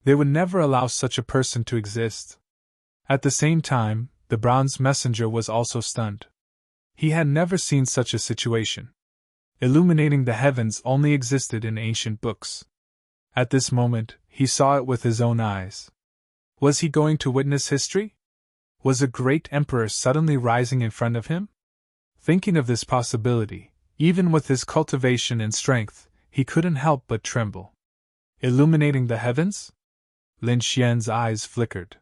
They would never allow such a person to exist. At the same time, the bronze messenger was also stunned. He had never seen such a situation. Illuminating the heavens only existed in ancient books. At this moment, he saw it with his own eyes. Was he going to witness history? Was a great emperor suddenly rising in front of him? Thinking of this possibility, even with his cultivation and strength, he couldn't help but tremble. Illuminating the heavens? Lin Xian's eyes flickered.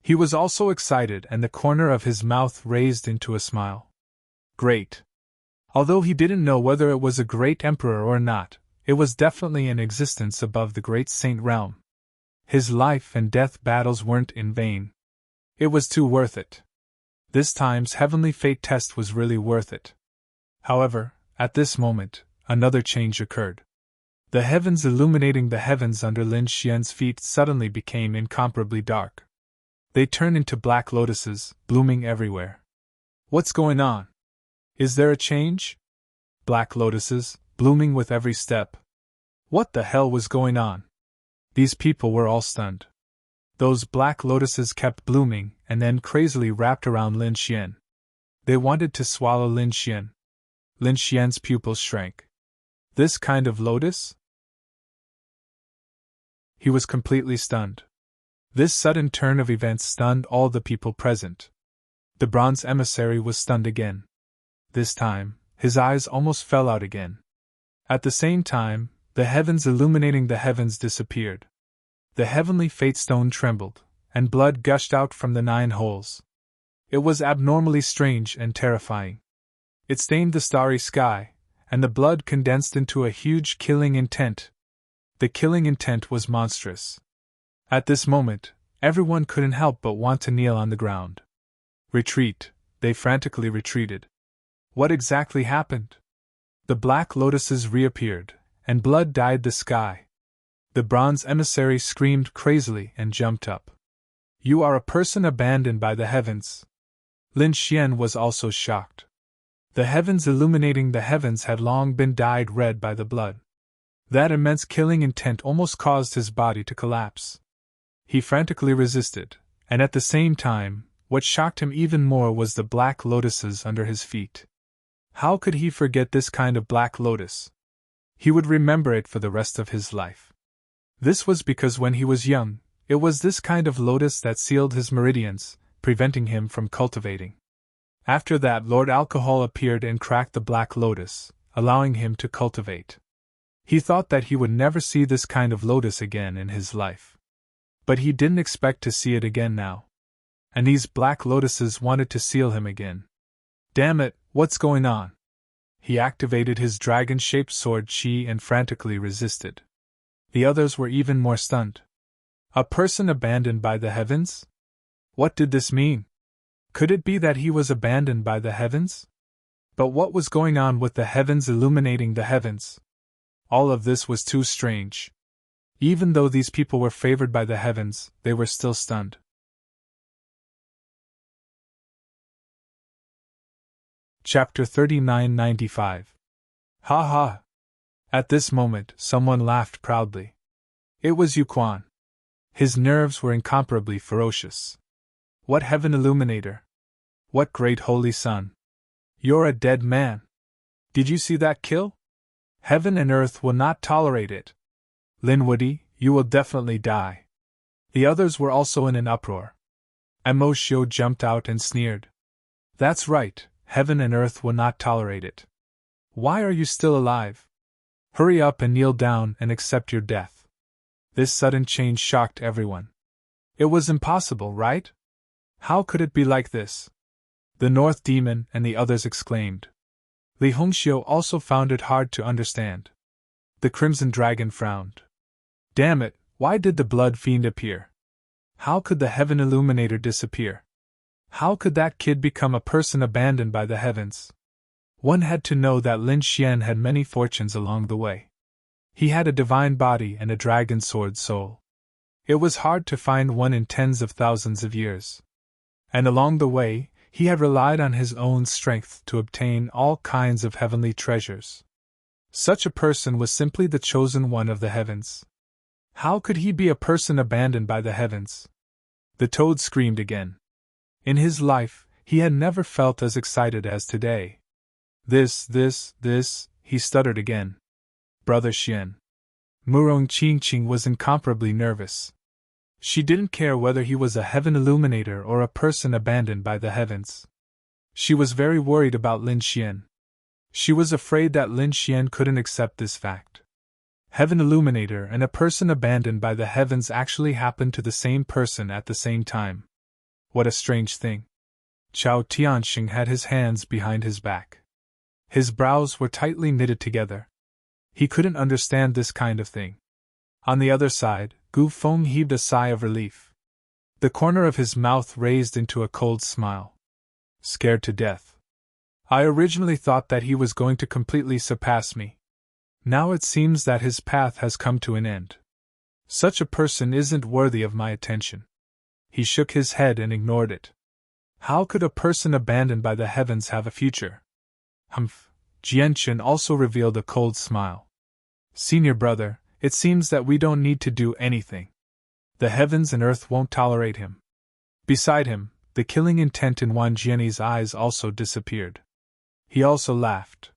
He was also excited, and the corner of his mouth raised into a smile. Great. Although he didn't know whether it was a great emperor or not, it was definitely in existence above the great saint realm. His life and death battles weren't in vain. It was too worth it. This time's Heavenly Fate test was really worth it. However, at this moment, another change occurred. The heavens illuminating the heavens under Lin Xian's feet suddenly became incomparably dark. They turned into black lotuses, blooming everywhere. What's going on? Is there a change? Black lotuses, blooming with every step. What the hell was going on? These people were all stunned. Those black lotuses kept blooming and then crazily wrapped around Lin Xian. They wanted to swallow Lin Xian. Lin Xian's pupils shrank. This kind of lotus? He was completely stunned. This sudden turn of events stunned all the people present. The bronze emissary was stunned again. This time, his eyes almost fell out again. At the same time, the heavens illuminating the heavens disappeared. The Heavenly Fate stone trembled, and blood gushed out from the 9 holes. It was abnormally strange and terrifying. It stained the starry sky, and the blood condensed into a huge killing intent. The killing intent was monstrous. At this moment, everyone couldn't help but want to kneel on the ground. Retreat, they frantically retreated. What exactly happened? The black lotuses reappeared, and blood dyed the sky. The bronze emissary screamed crazily and jumped up. You are a person abandoned by the heavens. Lin Xian was also shocked. The heavens illuminating the heavens had long been dyed red by the blood. That immense killing intent almost caused his body to collapse. He frantically resisted, and at the same time, what shocked him even more was the black lotuses under his feet. How could he forget this kind of black lotus? He would remember it for the rest of his life. This was because when he was young, it was this kind of lotus that sealed his meridians, preventing him from cultivating. After that, Lord Alcohol appeared and cracked the black lotus, allowing him to cultivate. He thought that he would never see this kind of lotus again in his life. But he didn't expect to see it again now. And these black lotuses wanted to seal him again. Damn it, what's going on? He activated his dragon-shaped sword Qi and frantically resisted. The others were even more stunned. A person abandoned by the heavens? What did this mean? Could it be that he was abandoned by the heavens? But what was going on with the heavens illuminating the heavens? All of this was too strange. Even though these people were favored by the heavens, they were still stunned. Chapter 3995. Ha ha! At this moment, someone laughed proudly. It was Yu Quan. His nerves were incomparably ferocious. What heaven illuminator! What great holy sun! You're a dead man! Did you see that kill? Heaven and earth will not tolerate it. Linwoody, you will definitely die. The others were also in an uproar. Mo Xiu jumped out and sneered. That's right, heaven and earth will not tolerate it. Why are you still alive? Hurry up and kneel down and accept your death. This sudden change shocked everyone. It was impossible, right? How could it be like this? The North Demon and the others exclaimed. Li Hongxiu also found it hard to understand. The Crimson Dragon frowned. Damn it, why did the Blood Fiend appear? How could the Heaven Illuminator disappear? How could that kid become a person abandoned by the heavens? One had to know that Lin Xian had many fortunes along the way. He had a divine body and a dragon sword soul. It was hard to find one in tens of thousands of years. And along the way, he had relied on his own strength to obtain all kinds of heavenly treasures. Such a person was simply the chosen one of the heavens. How could he be a person abandoned by the heavens? The toad screamed again. In his life, he had never felt as excited as today. This, he stuttered again. Brother Xian. Murong Qingqing was incomparably nervous. She didn't care whether he was a heaven illuminator or a person abandoned by the heavens. She was very worried about Lin Xian. She was afraid that Lin Xian couldn't accept this fact. Heaven illuminator and a person abandoned by the heavens actually happened to the same person at the same time. What a strange thing. Chao Tianxing had his hands behind his back. His brows were tightly knitted together. He couldn't understand this kind of thing. On the other side, Gu Feng heaved a sigh of relief. The corner of his mouth raised into a cold smile. Scared to death. I originally thought that he was going to completely surpass me. Now it seems that his path has come to an end. Such a person isn't worthy of my attention. He shook his head and ignored it. How could a person abandoned by the heavens have a future? Humph. Jianchen also revealed a cold smile. Senior brother, it seems that we don't need to do anything. The heavens and earth won't tolerate him. Beside him, the killing intent in Wan Jianyi's eyes also disappeared. He also laughed.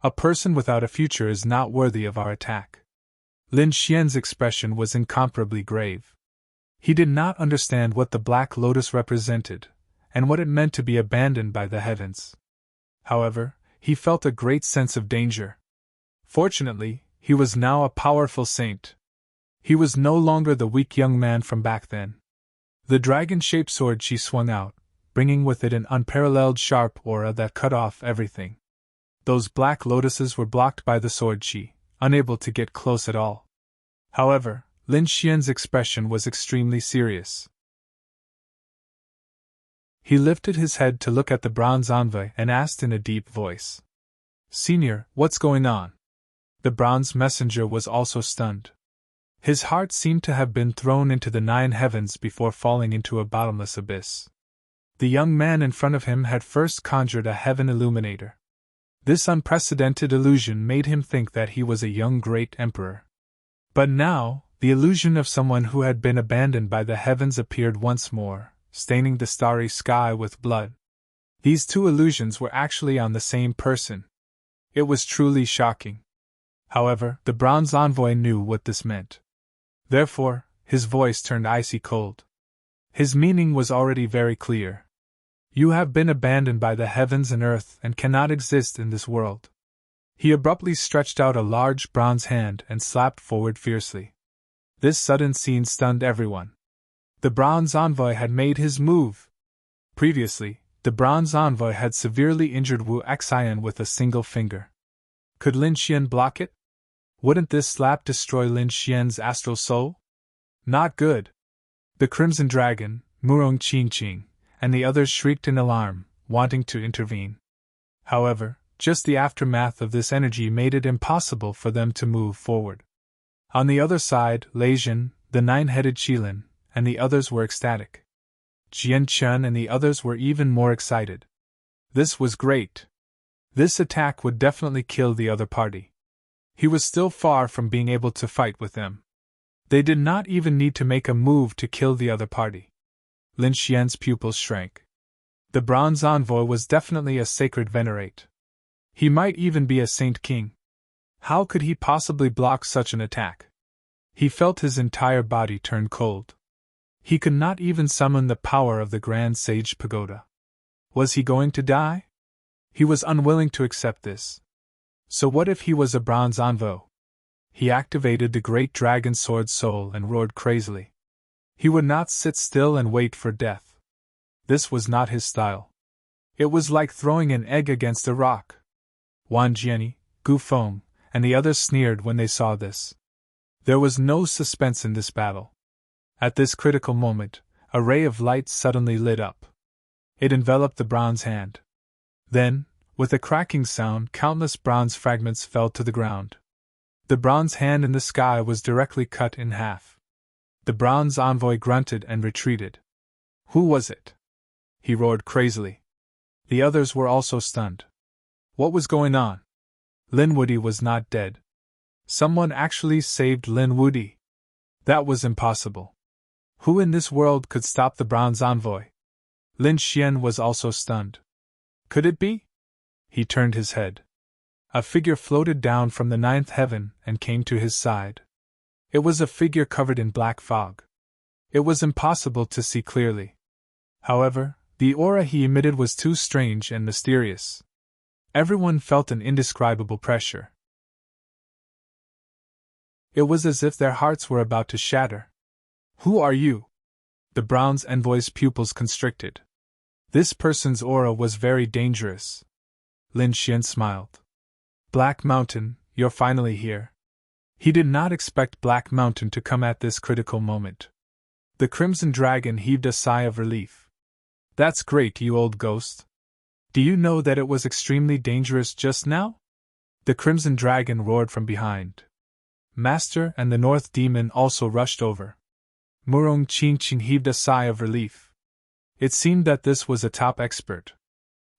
A person without a future is not worthy of our attack. Lin Xian's expression was incomparably grave. He did not understand what the Black Lotus represented, and what it meant to be abandoned by the heavens. However, he felt a great sense of danger. Fortunately, he was now a powerful saint. He was no longer the weak young man from back then. The dragon-shaped sword she swung out, bringing with it an unparalleled sharp aura that cut off everything. Those black lotuses were blocked by the sword chi, unable to get close at all. However, Lin Xian's expression was extremely serious. He lifted his head to look at the bronze envoy and asked in a deep voice. Senior, what's going on? The bronze messenger was also stunned. His heart seemed to have been thrown into the 9 heavens before falling into a bottomless abyss. The young man in front of him had first conjured a heaven illuminator. This unprecedented illusion made him think that he was a young great emperor. But now, the illusion of someone who had been abandoned by the heavens appeared once more, staining the starry sky with blood. These two illusions were actually on the same person. It was truly shocking. However, the bronze envoy knew what this meant. Therefore, his voice turned icy cold. His meaning was already very clear. You have been abandoned by the heavens and earth and cannot exist in this world. He abruptly stretched out a large bronze hand and slapped forward fiercely. This sudden scene stunned everyone. The bronze envoy had made his move. Previously, the bronze envoy had severely injured Wu Xian with a single finger. Could Lin Xian block it? Wouldn't this slap destroy Lin Xian's astral soul? Not good. The Crimson Dragon, Murong Qingqing, and the others shrieked in alarm, wanting to intervene. However, just the aftermath of this energy made it impossible for them to move forward. On the other side, Leijin, the 9-headed Qilin, and the others were ecstatic. Jian Chen and the others were even more excited. This was great. This attack would definitely kill the other party. He was still far from being able to fight with them. They did not even need to make a move to kill the other party. Lin Xian's pupils shrank. The bronze envoy was definitely a sacred venerate. He might even be a saint king. How could he possibly block such an attack? He felt his entire body turn cold. He could not even summon the power of the Grand Sage Pagoda. Was he going to die? He was unwilling to accept this. So what if he was a bronze envoy? He activated the great dragon sword soul and roared crazily. He would not sit still and wait for death. This was not his style. It was like throwing an egg against a rock. Wang Jiani, Gu Feng, and the others sneered when they saw this. There was no suspense in this battle. At this critical moment, a ray of light suddenly lit up. It enveloped the bronze hand. Then, with a cracking sound, countless bronze fragments fell to the ground. The bronze hand in the sky was directly cut in half. The bronze envoy grunted and retreated. Who was it? He roared crazily. The others were also stunned. What was going on? Lin Wude was not dead. Someone actually saved Lin Wude. That was impossible. Who in this world could stop the bronze envoy? Lin Xian was also stunned. Could it be? He turned his head. A figure floated down from the ninth heaven and came to his side. It was a figure covered in black fog. It was impossible to see clearly. However, the aura he emitted was too strange and mysterious. Everyone felt an indescribable pressure. It was as if their hearts were about to shatter. Who are you? The bronze envoy's pupils constricted. This person's aura was very dangerous. Lin Xian smiled. Black Mountain, you're finally here. He did not expect Black Mountain to come at this critical moment. The Crimson Dragon heaved a sigh of relief. That's great, you old ghost. Do you know that it was extremely dangerous just now? The Crimson Dragon roared from behind. Master and the North Demon also rushed over. Murong Qingqing heaved a sigh of relief. It seemed that this was a top expert.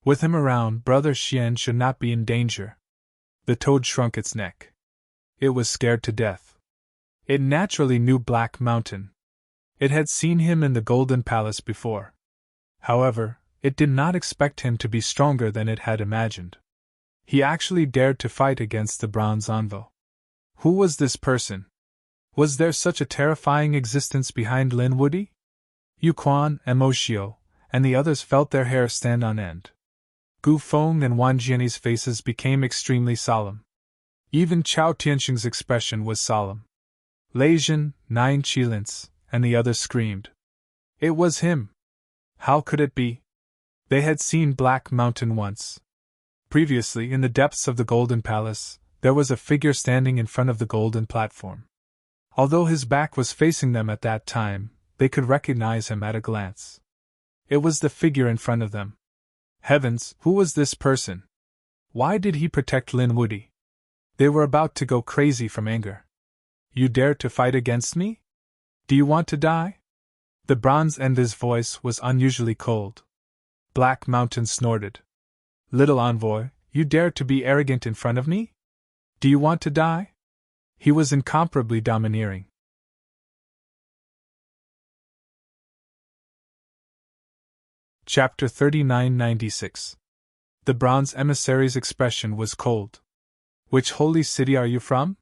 With him around, Brother Xian should not be in danger. The toad shrunk its neck. It was scared to death. It naturally knew Black Mountain. It had seen him in the Golden Palace before. However, it did not expect him to be stronger than it had imagined. He actually dared to fight against the bronze envoy. Who was this person? Was there such a terrifying existence behind Lin Wude? Yu Quan, Mo Xiu, and the others felt their hair stand on end. Gu Feng and Wang Jiani's faces became extremely solemn. Even Chao Tianxing's expression was solemn. Lei Jin, Nine Qilins, and the others screamed. It was him! How could it be? They had seen Black Mountain once. Previously, in the depths of the Golden Palace, there was a figure standing in front of the golden platform. Although his back was facing them at that time, they could recognize him at a glance. It was the figure in front of them. Heavens, who was this person? Why did he protect Lin Wude? They were about to go crazy from anger. You dare to fight against me? Do you want to die? The bronze envoy's voice was unusually cold. Black Mountain snorted. Little envoy, you dare to be arrogant in front of me? Do you want to die? He was incomparably domineering. Chapter 3996. The bronze emissary's expression was cold. Which holy city are you from?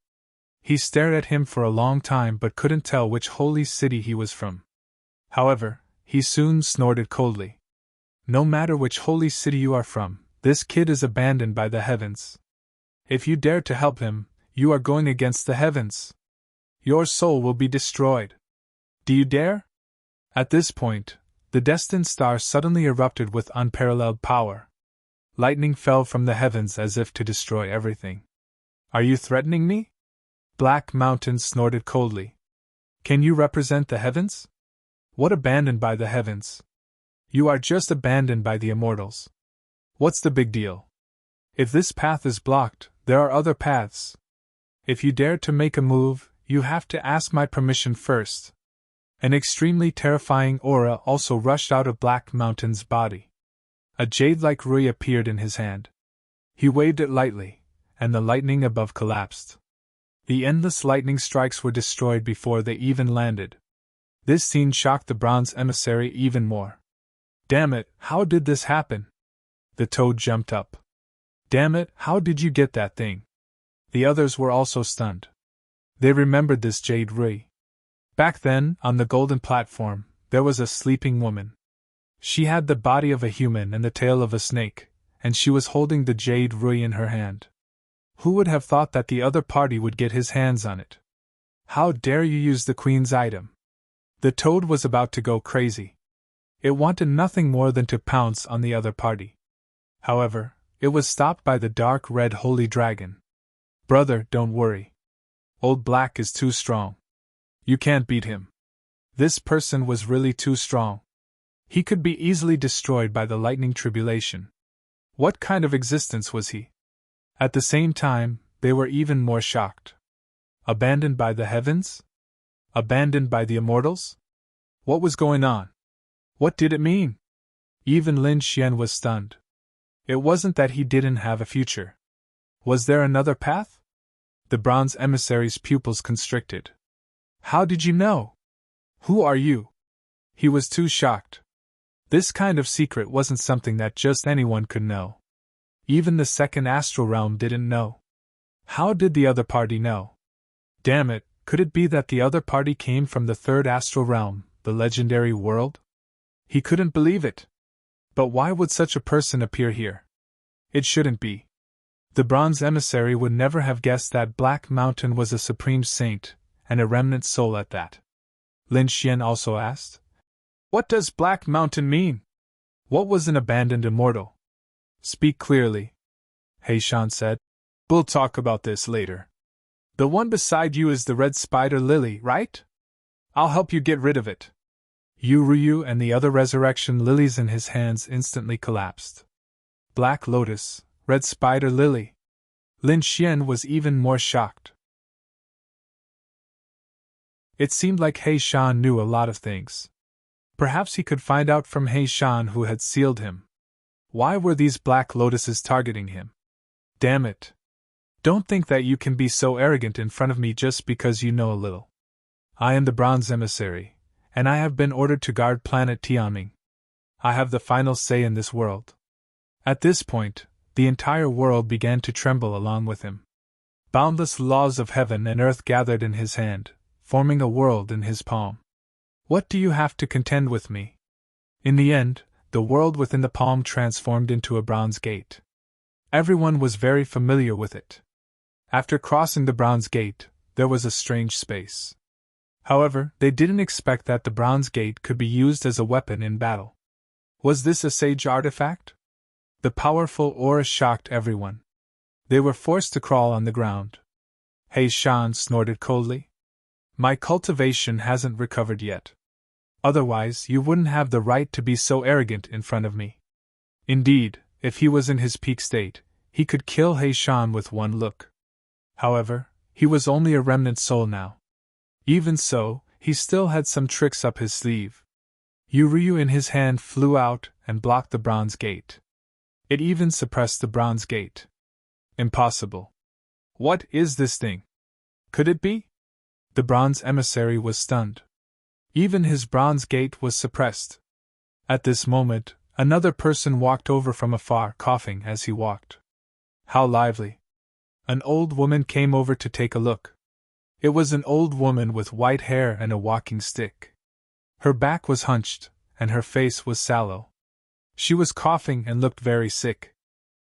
He stared at him for a long time but couldn't tell which holy city he was from. However, he soon snorted coldly. No matter which holy city you are from, this kid is abandoned by the heavens. If you dare to help him, you are going against the heavens. Your soul will be destroyed. Do you dare? At this point, the destined star suddenly erupted with unparalleled power. Lightning fell from the heavens as if to destroy everything. Are you threatening me? Black Mountain snorted coldly. Can you represent the heavens? What abandoned by the heavens? You are just abandoned by the immortals. What's the big deal? If this path is blocked, there are other paths. If you dare to make a move, you have to ask my permission first. An extremely terrifying aura also rushed out of Black Mountain's body. A jade-like ray appeared in his hand. He waved it lightly, and the lightning above collapsed. The endless lightning strikes were destroyed before they even landed. This scene shocked the bronze emissary even more. Damn it, how did this happen? The toad jumped up. Damn it, how did you get that thing? The others were also stunned. They remembered this jade ray. Back then, on the golden platform, there was a sleeping woman. She had the body of a human and the tail of a snake, and she was holding the jade ray in her hand. Who would have thought that the other party would get his hands on it? How dare you use the queen's item? The toad was about to go crazy. It wanted nothing more than to pounce on the other party. However, It was stopped by the dark red holy dragon. Brother, don't worry. Old Black is too strong. You can't beat him. This person was really too strong. He could be easily destroyed by the lightning tribulation. What kind of existence was he? At the same time, they were even more shocked. Abandoned by the heavens? Abandoned by the immortals? What was going on? What did it mean? Even Lin Xian was stunned. It wasn't that he didn't have a future. Was there another path? The bronze emissary's pupils constricted. How did you know? Who are you? He was too shocked. This kind of secret wasn't something that just anyone could know. Even the second astral realm didn't know. How did the other party know? Damn it, could it be that the other party came from the third astral realm, the legendary world? He couldn't believe it. But why would such a person appear here? It shouldn't be. The bronze emissary would never have guessed that Black Mountain was a supreme saint, and a remnant soul at that. Lin Xian also asked. What does Black Mountain mean? What was an abandoned immortal? Speak clearly, He Shan said. We'll talk about this later. The one beside you is the red spider lily, right? I'll help you get rid of it. Yu Ryu and the other resurrection lilies in his hands instantly collapsed. Black lotus, red spider lily. Lin Xian was even more shocked. It seemed like He Shan knew a lot of things. Perhaps he could find out from He Shan who had sealed him. Why were these black lotuses targeting him? Damn it. Don't think that you can be so arrogant in front of me just because you know a little. I am the bronze emissary, and I have been ordered to guard planet Tianming. I have the final say in this world. At this point, the entire world began to tremble along with him. Boundless laws of heaven and earth gathered in his hand, forming a world in his palm. What do you have to contend with me? In the end, the world within the palm transformed into a bronze gate. Everyone was very familiar with it. After crossing the bronze gate, there was a strange space. However, they didn't expect that the bronze gate could be used as a weapon in battle. Was this a sage artifact? The powerful aura shocked everyone. They were forced to crawl on the ground. He Shan snorted coldly. My cultivation hasn't recovered yet. Otherwise, you wouldn't have the right to be so arrogant in front of me. Indeed, if he was in his peak state, he could kill He Shan with one look. However, he was only a remnant soul now. Even so, he still had some tricks up his sleeve. Yu Ryu in his hand flew out and blocked the bronze gate. It even suppressed the bronze gate. Impossible. What is this thing? Could it be? The bronze emissary was stunned. Even his bronze gate was suppressed. At this moment, another person walked over from afar, coughing as he walked. How lively! An old woman came over to take a look. It was an old woman with white hair and a walking stick. Her back was hunched, and her face was sallow. She was coughing and looked very sick.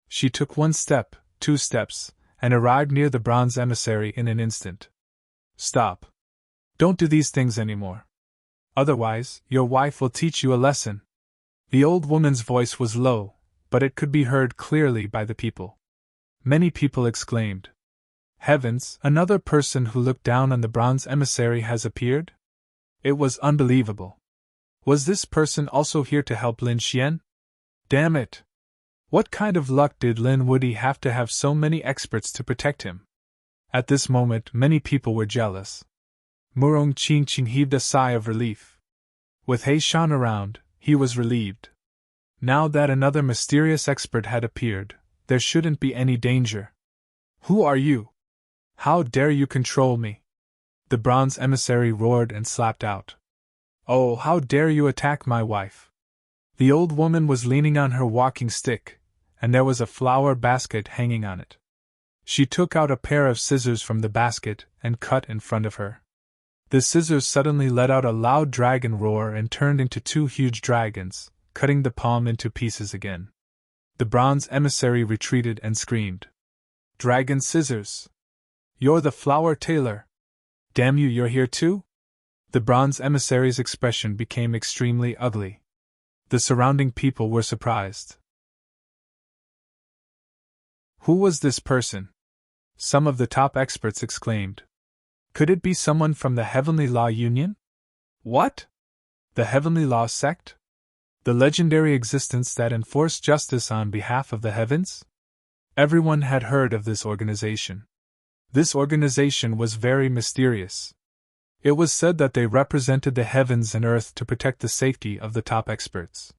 She took 1 step, 2 steps, and arrived near the bronze emissary in an instant. Stop. Don't do these things anymore. Otherwise, your wife will teach you a lesson. The old woman's voice was low, but it could be heard clearly by the people. Many people exclaimed, Heavens, another person who looked down on the bronze emissary has appeared? It was unbelievable. Was this person also here to help Lin Xian? Damn it! What kind of luck did Lin Woody have to have so many experts to protect him? At this moment, many people were jealous. Murong Qingqing heaved a sigh of relief. With He Shan around, he was relieved. Now that another mysterious expert had appeared, there shouldn't be any danger. Who are you? How dare you control me? The bronze emissary roared and slapped out. Oh, how dare you attack my wife? The old woman was leaning on her walking stick, and there was a flower basket hanging on it. She took out a pair of scissors from the basket and cut in front of her. The scissors suddenly let out a loud dragon roar and turned into 2 huge dragons, cutting the palm into pieces again. The bronze emissary retreated and screamed. Dragon scissors! You're the flower tailor! Damn you, you're here too? The bronze emissary's expression became extremely ugly. The surrounding people were surprised. Who was this person? Some of the top experts exclaimed. Could it be someone from the Heavenly Law Union? What? The Heavenly Law Sect? The legendary existence that enforced justice on behalf of the heavens? Everyone had heard of this organization. This organization was very mysterious. It was said that they represented the heavens and earth to protect the safety of the top experts.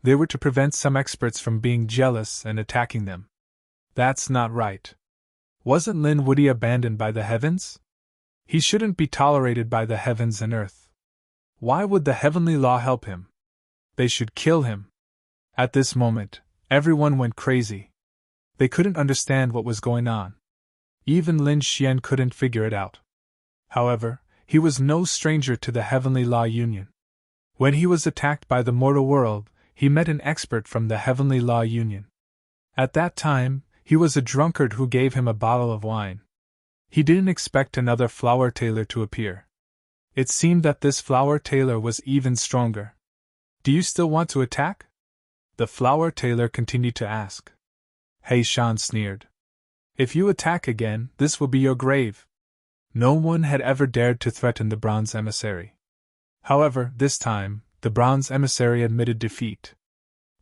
They were to prevent some experts from being jealous and attacking them. That's not right. Wasn't Lin Woody abandoned by the heavens? He shouldn't be tolerated by the heavens and earth. Why would the Heavenly Law help him? They should kill him. At this moment, everyone went crazy. They couldn't understand what was going on. Even Lin Xian couldn't figure it out. However, he was no stranger to the Heavenly Law Union. When he was attacked by the mortal world, he met an expert from the Heavenly Law Union. At that time, he was a drunkard who gave him a bottle of wine. He didn't expect another flower tailor to appear. It seemed that this flower tailor was even stronger. Do you still want to attack? The flower tailor continued to ask. He Shan sneered. If you attack again, this will be your grave. No one had ever dared to threaten the bronze emissary. However, this time, the bronze emissary admitted defeat.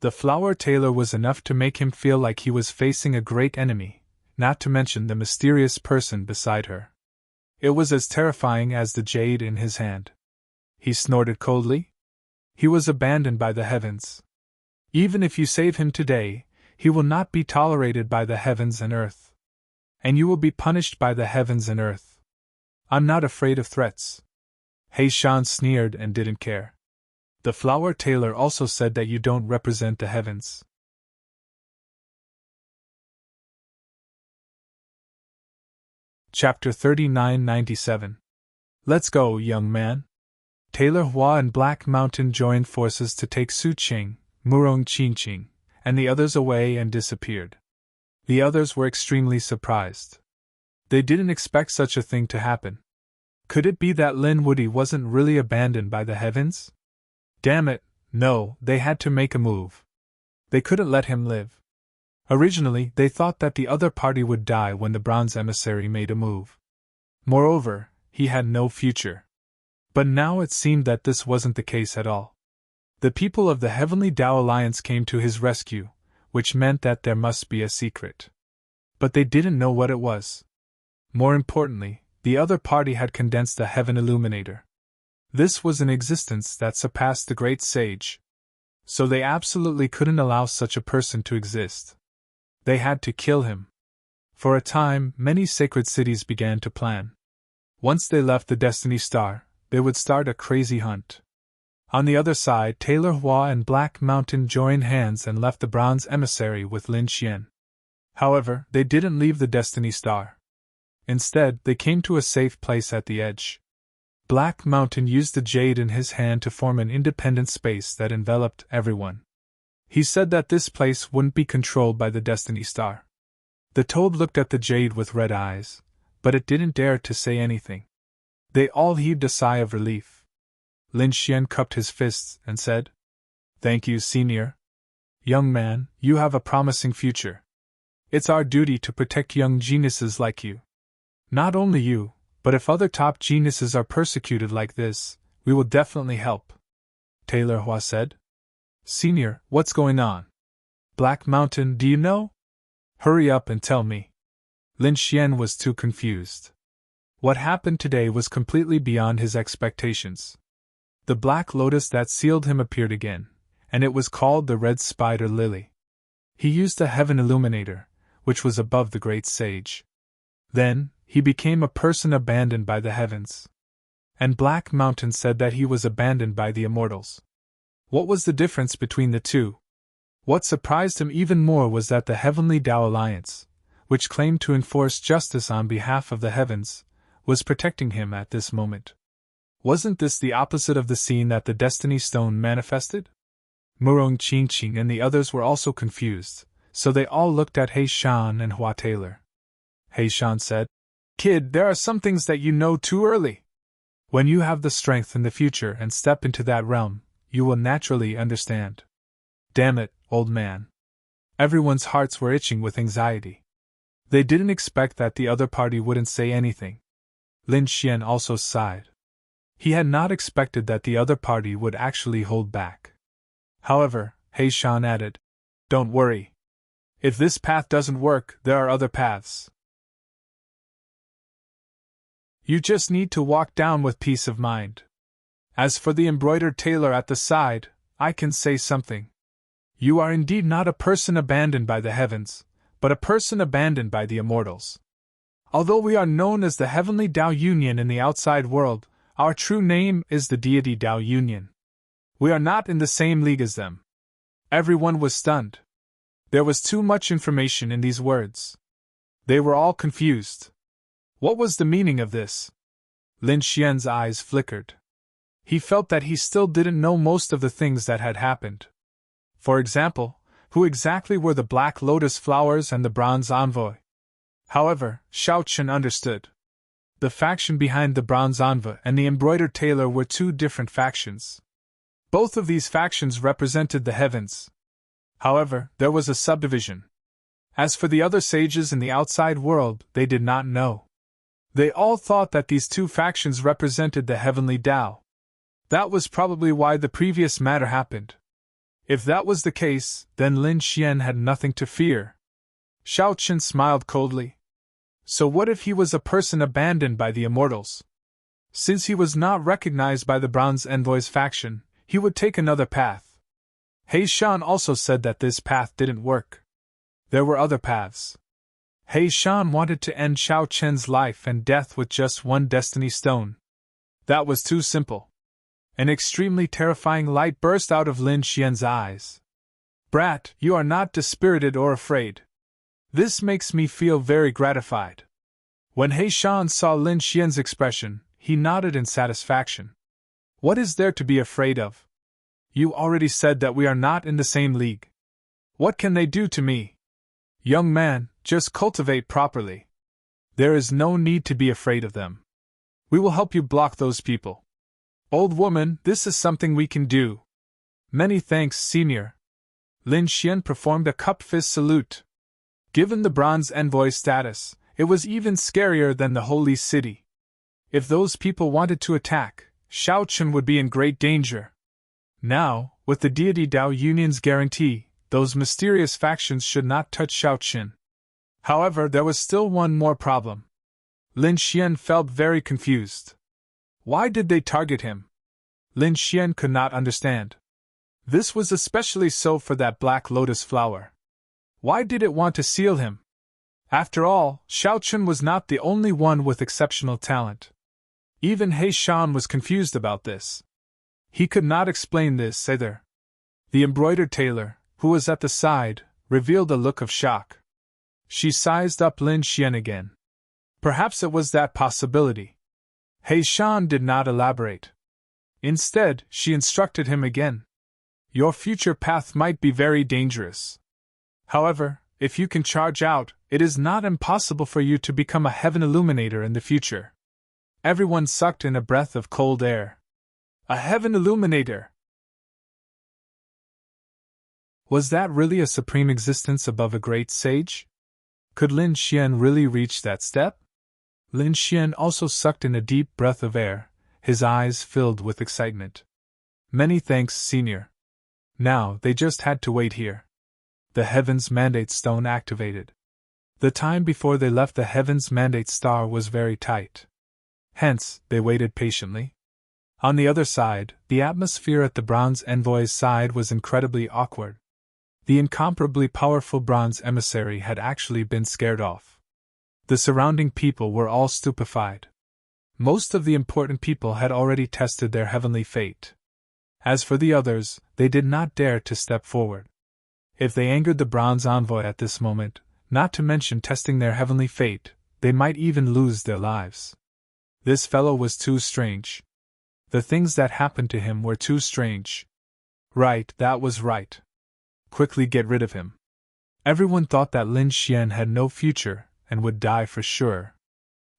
The flower tailor was enough to make him feel like he was facing a great enemy, not to mention the mysterious person beside her. It was as terrifying as the jade in his hand. He snorted coldly. He was abandoned by the heavens. Even if you save him today, he will not be tolerated by the heavens and earth. And you will be punished by the heavens and earth. I'm not afraid of threats. He Shan sneered and didn't care. The flower tailor also said that you don't represent the heavens. Chapter 3997. Let's go, young man. Tailor Hua and Black Mountain joined forces to take Su Qing, Murong Qingqing, and the others away and disappeared. The others were extremely surprised. They didn't expect such a thing to happen. Could it be that Lin Woody wasn't really abandoned by the heavens? Damn it, no, they had to make a move. They couldn't let him live. Originally, they thought that the other party would die when the bronze emissary made a move. Moreover, he had no future. But now it seemed that this wasn't the case at all. The people of the Heavenly Tao Alliance came to his rescue, which meant that there must be a secret. But they didn't know what it was. More importantly, the other party had condensed a heaven illuminator. This was an existence that surpassed the great sage. So they absolutely couldn't allow such a person to exist. They had to kill him. For a time, many sacred cities began to plan. Once they left the Destiny Star, they would start a crazy hunt. On the other side, Tailor Hua and Black Mountain joined hands and left the bronze emissary with Lin Xian. However, they didn't leave the Destiny Star. Instead, they came to a safe place at the edge. Black Mountain used the jade in his hand to form an independent space that enveloped everyone. He said that this place wouldn't be controlled by the Destiny Star. The toad looked at the jade with red eyes, but it didn't dare to say anything. They all heaved a sigh of relief. Lin Xian cupped his fists and said, "Thank you, senior. Young man, you have a promising future. It's our duty to protect young geniuses like you. Not only you, but if other top geniuses are persecuted like this, we will definitely help," Tailor Hua said. "Senior, what's going on? Black Mountain, do you know? Hurry up and tell me." Lin Xian was too confused. What happened today was completely beyond his expectations. The black lotus that sealed him appeared again, and it was called the Red Spider Lily. He used a heaven illuminator, which was above the great sage. Then, he became a person abandoned by the heavens. And Black Mountain said that he was abandoned by the immortals. What was the difference between the two? What surprised him even more was that the Heavenly Tao Alliance, which claimed to enforce justice on behalf of the heavens, was protecting him at this moment. Wasn't this the opposite of the scene that the Destiny Stone manifested? Murong Qingqing and the others were also confused, so they all looked at He Shan and Hua Tailor. He Shan said, "Kid, there are some things that you know too early. When you have the strength in the future and step into that realm, you will naturally understand." Damn it, old man. Everyone's hearts were itching with anxiety. They didn't expect that the other party wouldn't say anything. Lin Xian also sighed. He had not expected that the other party would actually hold back. However, He Shan added, "Don't worry. If this path doesn't work, there are other paths. You just need to walk down with peace of mind. As for the embroidered tailor at the side, I can say something. You are indeed not a person abandoned by the heavens, but a person abandoned by the immortals. Although we are known as the Heavenly Tao Union in the outside world, our true name is the Deity Tao Union. We are not in the same league as them." Everyone was stunned. There was too much information in these words. They were all confused. What was the meaning of this? Lin Xian's eyes flickered. He felt that he still didn't know most of the things that had happened. For example, who exactly were the black lotus flowers and the bronze envoy? However, Xiao Chen understood. The faction behind the bronze envoy and the embroidered tailor were two different factions. Both of these factions represented the heavens. However, there was a subdivision. As for the other sages in the outside world, they did not know. They all thought that these two factions represented the heavenly Tao. That was probably why the previous matter happened. If that was the case, then Lin Xian had nothing to fear. Xiao Chen smiled coldly. So what if he was a person abandoned by the immortals? Since he was not recognized by the Bronze Envoy's faction, he would take another path. He Shan also said that this path didn't work. There were other paths. He Shan wanted to end Xiao Chen's life and death with just one destiny stone. That was too simple. An extremely terrifying light burst out of Lin Xian's eyes. "Brat, you are not dispirited or afraid. This makes me feel very gratified." When He Shan saw Lin Xian's expression, he nodded in satisfaction. "What is there to be afraid of? You already said that we are not in the same league. What can they do to me? Young man, just cultivate properly. There is no need to be afraid of them. We will help you block those people. Old woman, this is something we can do." "Many thanks, senior." Lin Xian performed a cup-fist salute. Given the Bronze Envoy status, it was even scarier than the Holy City. If those people wanted to attack, Xiao Chen would be in great danger. Now, with the Deity Tao Union's guarantee, those mysterious factions should not touch Xiao Chen. However, there was still one more problem. Lin Xian felt very confused. Why did they target him? Lin Xian could not understand. This was especially so for that black lotus flower. Why did it want to seal him? After all, Xiao Chen was not the only one with exceptional talent. Even He Shan was confused about this. He could not explain this either. The embroidered tailor, who was at the side, revealed a look of shock. She sized up Lin Xian again. Perhaps it was that possibility. He Shan did not elaborate. Instead, she instructed him again. "Your future path might be very dangerous. However, if you can charge out, it is not impossible for you to become a heaven illuminator in the future." Everyone sucked in a breath of cold air. A heaven illuminator! Was that really a supreme existence above a great sage? Could Lin Xian really reach that step? Lin Xian also sucked in a deep breath of air, his eyes filled with excitement. "Many thanks, senior." Now, they just had to wait here. The Heaven's Mandate Stone activated. The time before they left the Heaven's Mandate Star was very tight. Hence, they waited patiently. On the other side, the atmosphere at the Bronze Envoy's side was incredibly awkward. The incomparably powerful Bronze Emissary had actually been scared off. The surrounding people were all stupefied. Most of the important people had already tested their heavenly fate. As for the others, they did not dare to step forward. If they angered the Bronze Envoy at this moment, not to mention testing their heavenly fate, they might even lose their lives. This fellow was too strange. The things that happened to him were too strange. Right, that was right. Quickly get rid of him. Everyone thought that Lin Xian had no future and would die for sure.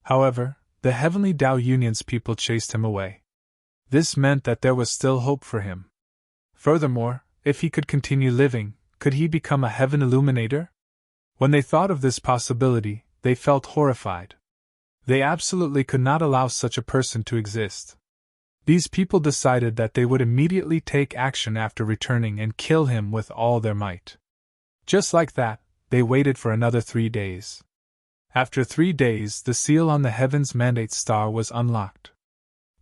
However, the Heavenly Tao Union's people chased him away. This meant that there was still hope for him. Furthermore, if he could continue living, could he become a heaven illuminator? When they thought of this possibility, they felt horrified. They absolutely could not allow such a person to exist. These people decided that they would immediately take action after returning and kill him with all their might. Just like that, they waited for another 3 days. After 3 days, the seal on the Heaven's Mandate star was unlocked.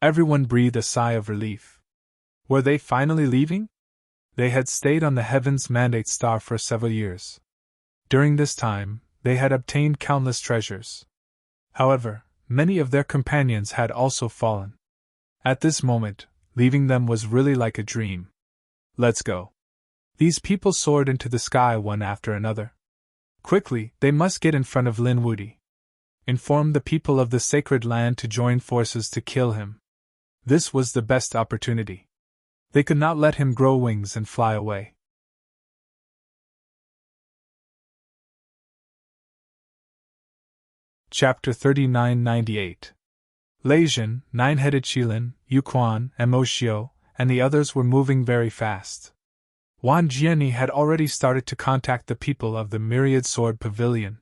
Everyone breathed a sigh of relief. Were they finally leaving? They had stayed on the Heaven's Mandate star for several years. During this time, they had obtained countless treasures. However, many of their companions had also fallen. At this moment, leaving them was really like a dream. Let's go. These people soared into the sky one after another. Quickly, they must get in front of Lin Wudi. Inform the people of the sacred land to join forces to kill him. This was the best opportunity. They could not let him grow wings and fly away. Chapter 3998. Lei Jin, Nine-Headed Qilin, Yu Quan, and Mo Xiu, and the others were moving very fast. Wang Jianyi had already started to contact the people of the Myriad Sword Pavilion.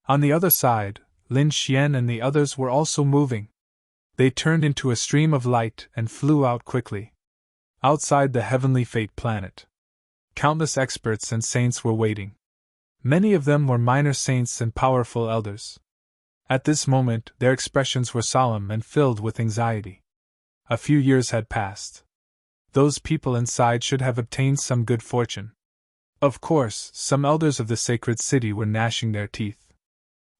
On the other side, Lin Xian and the others were also moving. They turned into a stream of light and flew out quickly. Outside the Heavenly Fate planet, countless experts and saints were waiting. Many of them were minor saints and powerful elders. At this moment, their expressions were solemn and filled with anxiety. A few years had passed. Those people inside should have obtained some good fortune. Of course, some elders of the sacred city were gnashing their teeth.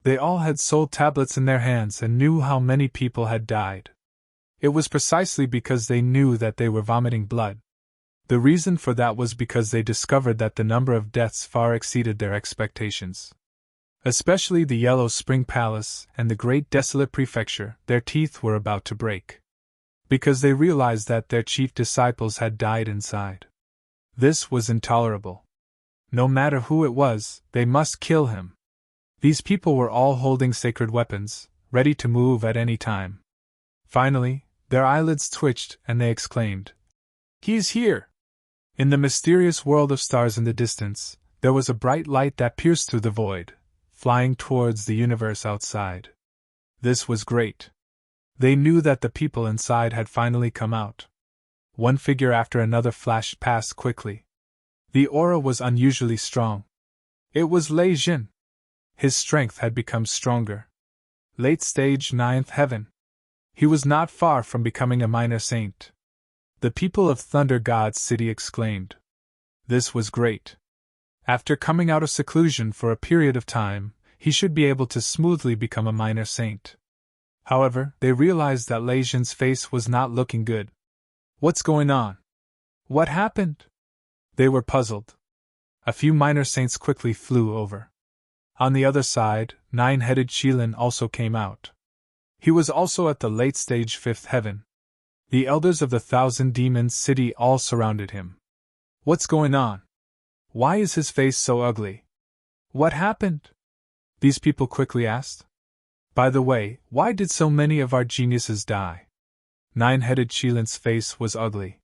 They all had soul tablets in their hands and knew how many people had died. It was precisely because they knew that they were vomiting blood. The reason for that was because they discovered that the number of deaths far exceeded their expectations. Especially the Yellow Spring Palace and the Great Desolate Prefecture, their teeth were about to break. Because they realized that their chief disciples had died inside. This was intolerable. No matter who it was, they must kill him. These people were all holding sacred weapons, ready to move at any time. Finally, their eyelids twitched and they exclaimed, "He's here!" In the mysterious world of stars in the distance, there was a bright light that pierced through the void, flying towards the universe outside. This was great. They knew that the people inside had finally come out. One figure after another flashed past quickly. The aura was unusually strong. It was Lei Jin. His strength had become stronger. Late stage 9th heaven. He was not far from becoming a minor saint. The people of Thunder God's city exclaimed. This was great. After coming out of seclusion for a period of time, he should be able to smoothly become a minor saint. However, they realized that Lei Jin's face was not looking good. What's going on? What happened? They were puzzled. A few minor saints quickly flew over. On the other side, Nine-Headed Qilin also came out. He was also at the late stage 5th heaven. The elders of the Thousand Demons city all surrounded him. What's going on? Why is his face so ugly? What happened? These people quickly asked. By the way, why did so many of our geniuses die? Nine-Headed Qilin's face was ugly.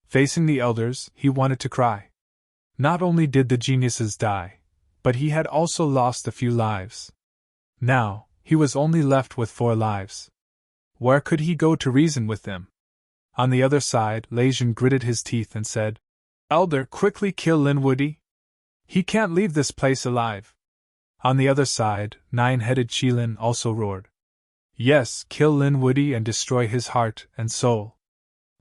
Facing the elders, he wanted to cry. Not only did the geniuses die, but he had also lost a few lives. Now, he was only left with 4 lives. Where could he go to reason with them? On the other side, Lei Jin gritted his teeth and said, "Elder, quickly kill Lin Wudi. He can't leave this place alive." On the other side, Nine-Headed Qilin also roared. Yes, kill Lin Wudi and destroy his heart and soul.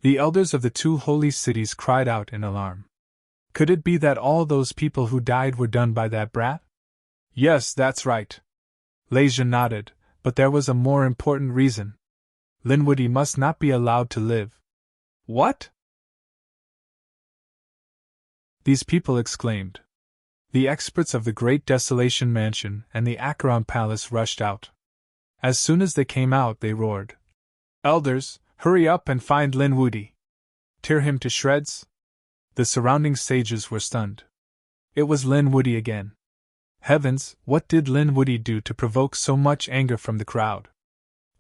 The elders of the 2 holy cities cried out in alarm. Could it be that all those people who died were done by that brat? Yes, that's right. Lei Jin nodded, but there was a more important reason. Lin Wudi must not be allowed to live. What? These people exclaimed. The experts of the Great Desolation Mansion and the Acheron Palace rushed out. As soon as they came out, they roared. Elders, hurry up and find Lin Wudi. Tear him to shreds? The surrounding sages were stunned. It was Lin Wudi again. Heavens, what did Lin Wudi do to provoke so much anger from the crowd?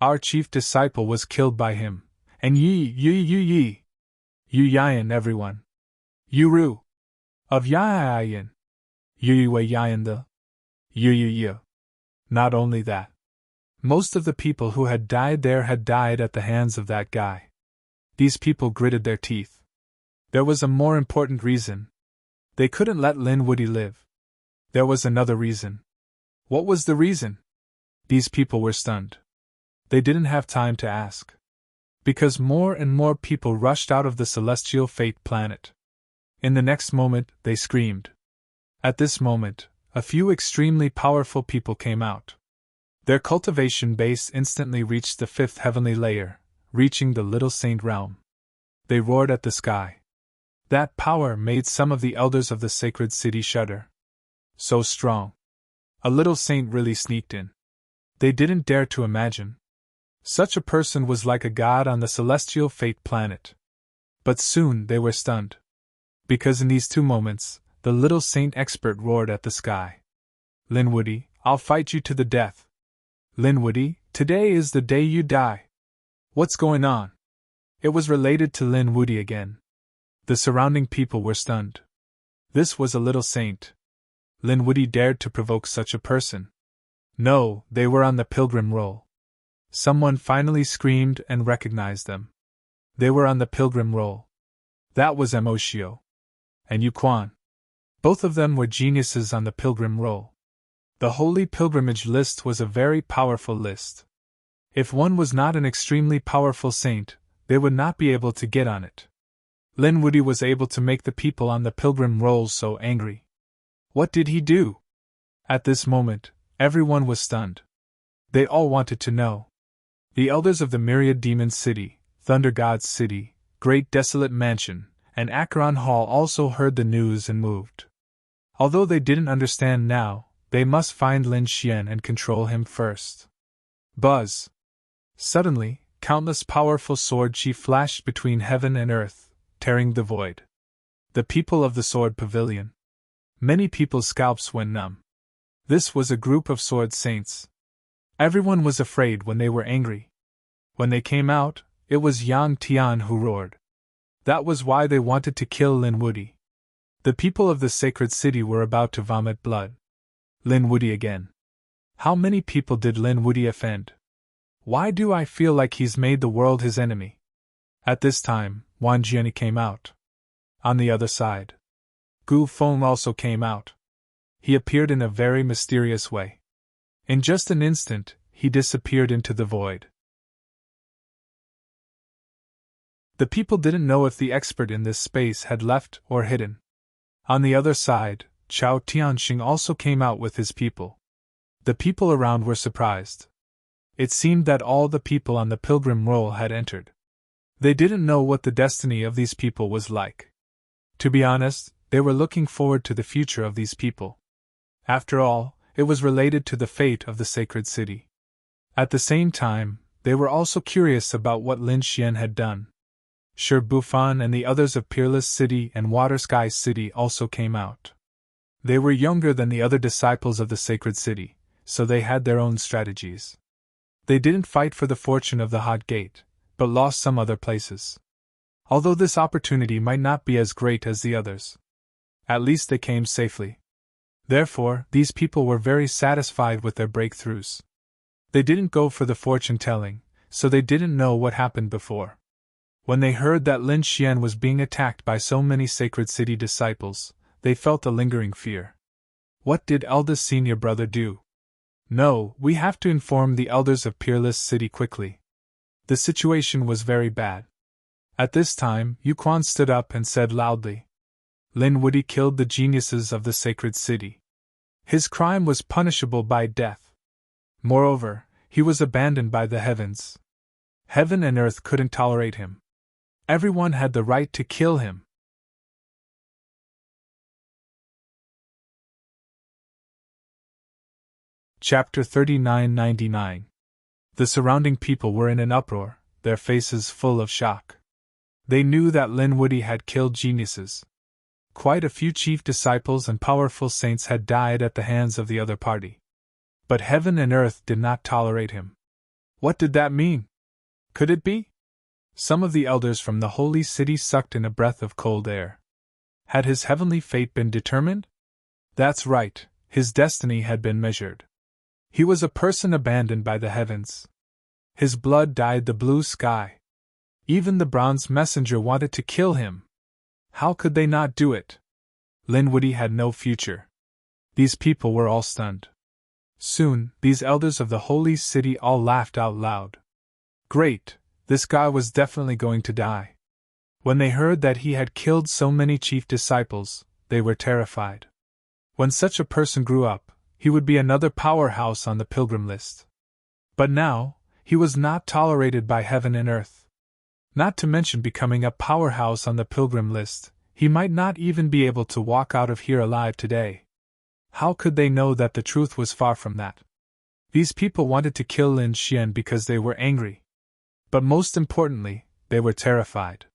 Our chief disciple was killed by him, and Yu Yayan everyone. Yuru. Of Yayan. Yu Yayan the. You. Not only that. Most of the people who had died there had died at the hands of that guy. These people gritted their teeth. There was a more important reason. They couldn't let Lin Woody live. There was another reason. What was the reason? These people were stunned. They didn't have time to ask. Because more and more people rushed out of the celestial fate planet. In the next moment, they screamed. At this moment, a few extremely powerful people came out. Their cultivation base instantly reached the fifth heavenly layer, reaching the little saint realm. They roared at the sky. That power made some of the elders of the sacred city shudder. So strong. A little saint really sneaked in. They didn't dare to imagine. Such a person was like a god on the celestial fate planet. But soon they were stunned. Because in these 2 moments, the little saint expert roared at the sky. Lin Woody, I'll fight you to the death. Lin Woody, today is the day you die. What's going on? It was related to Lin Woody again. The surrounding people were stunned. This was a little saint. Lin Woody dared to provoke such a person. No, they were on the pilgrim roll. Someone finally screamed and recognized them. They were on the pilgrim roll. That was Emoshio. And Yuquan. Both of them were geniuses on the pilgrim roll. The holy pilgrimage list was a very powerful list. If one was not an extremely powerful saint, they would not be able to get on it. Lin Woody was able to make the people on the pilgrim rolls so angry. What did he do? At this moment, everyone was stunned. They all wanted to know. The elders of the Myriad Demon City, Thunder God's City, Great Desolate Mansion, and Acheron Hall also heard the news and moved. Although they didn't understand now, they must find Lin Xian and control him first. Buzz! Suddenly, countless powerful sword chi flashed between heaven and earth, tearing the void. The people of the Sword Pavilion. Many people's scalps went numb. This was a group of sword saints. Everyone was afraid when they were angry. When they came out, it was Yang Tian who roared. That was why they wanted to kill Lin Woody. The people of the sacred city were about to vomit blood. Lin Woody again. How many people did Lin Woody offend? Why do I feel like he's made the world his enemy? At this time, Wan Jiani came out. On the other side, Gu Feng also came out. He appeared in a very mysterious way. In just an instant, he disappeared into the void. The people didn't know if the expert in this space had left or hidden. On the other side, Chao Tianxing also came out with his people. The people around were surprised. It seemed that all the people on the pilgrim roll had entered. They didn't know what the destiny of these people was like. To be honest, they were looking forward to the future of these people. After all, it was related to the fate of the sacred city. At the same time, they were also curious about what Lin Xian had done. Shi Bufan and the others of Peerless City and Water Sky City also came out. They were younger than the other disciples of the sacred city, so they had their own strategies. They didn't fight for the fortune of the Hot Gate, but lost some other places. Although this opportunity might not be as great as the others, at least they came safely. Therefore, these people were very satisfied with their breakthroughs. They didn't go for the fortune-telling, so they didn't know what happened before. When they heard that Lin Xian was being attacked by so many sacred city disciples, they felt a lingering fear. What did eldest senior brother do? No, we have to inform the elders of Peerless City quickly. The situation was very bad. At this time, Yuquan stood up and said loudly, Lin Woody killed the geniuses of the sacred city. His crime was punishable by death. Moreover, he was abandoned by the heavens. Heaven and earth couldn't tolerate him. Everyone had the right to kill him. Chapter 3999. The surrounding people were in an uproar, their faces full of shock. They knew that Lin Woody had killed geniuses. Quite a few chief disciples and powerful saints had died at the hands of the other party. But heaven and earth did not tolerate him. What did that mean? Could it be? Some of the elders from the holy city sucked in a breath of cold air. Had his heavenly fate been determined? That's right, His destiny had been measured. He was a person abandoned by the heavens. His blood dyed the blue sky. Even the bronze messenger wanted to kill him. How could they not do it? Linwoody had no future. These people were all stunned. Soon, these elders of the holy city all laughed out loud. Great, this guy was definitely going to die. When they heard that he had killed so many chief disciples, they were terrified. When such a person grew up, he would be another powerhouse on the pilgrim list. But now, he was not tolerated by heaven and earth. Not to mention becoming a powerhouse on the pilgrim list, he might not even be able to walk out of here alive today. How could they know that the truth was far from that? These people wanted to kill Lin Xian because they were angry. But most importantly, they were terrified.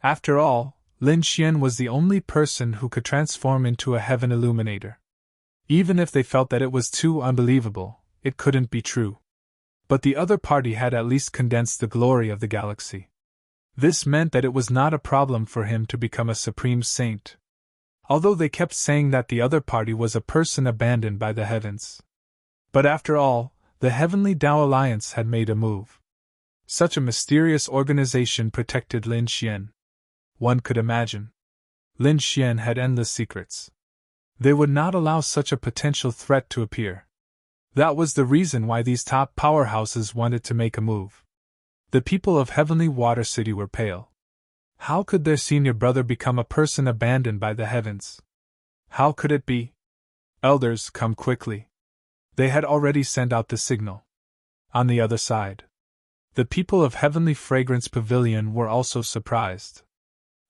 After all, Lin Xian was the only person who could transform into a heaven illuminator. Even if they felt that it was too unbelievable, it couldn't be true. But the other party had at least condensed the glory of the galaxy. This meant that it was not a problem for him to become a supreme saint. Although they kept saying that the other party was a person abandoned by the heavens. But after all, the Heavenly Tao Alliance had made a move. Such a mysterious organization protected Lin Xian. One could imagine. Lin Xian had endless secrets. They would not allow such a potential threat to appear. That was the reason why these top powerhouses wanted to make a move. The people of Heavenly Water City were pale. How could their senior brother become a person abandoned by the heavens? How could it be? Elders, come quickly. They had already sent out the signal. On the other side, the people of Heavenly Fragrance Pavilion were also surprised.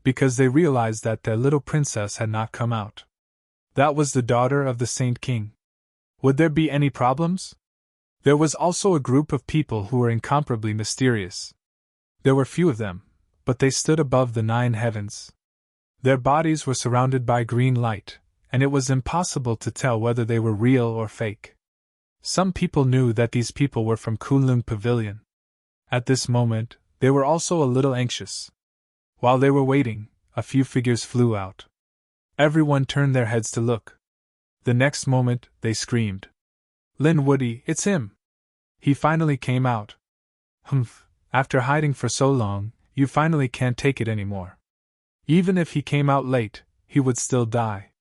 Because they realized that their little princess had not come out. That was the daughter of the Saint King. Would there be any problems? There was also a group of people who were incomparably mysterious. There were few of them, but they stood above the 9 heavens. Their bodies were surrounded by green light, and it was impossible to tell whether they were real or fake. Some people knew that these people were from Kunlun Pavilion. At this moment, they were also a little anxious. While they were waiting, a few figures flew out. Everyone turned their heads to look. The next moment, they screamed. Linwoody, it's him! He finally came out. Humph, after hiding for so long, you finally can't take it anymore. Even if he came out late, he would still die.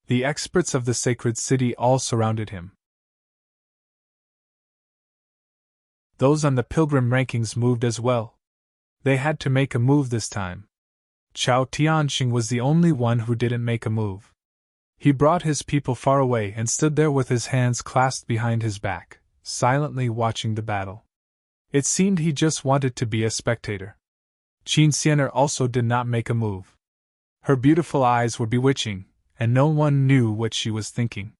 The experts of the sacred city all surrounded him. Those on the pilgrim rankings moved as well. They had to make a move this time. Chao Tianxing was the only one who didn't make a move. He brought his people far away and stood there with his hands clasped behind his back, silently watching the battle. It seemed he just wanted to be a spectator. Qin Xianer also did not make a move. Her beautiful eyes were bewitching, and no one knew what she was thinking.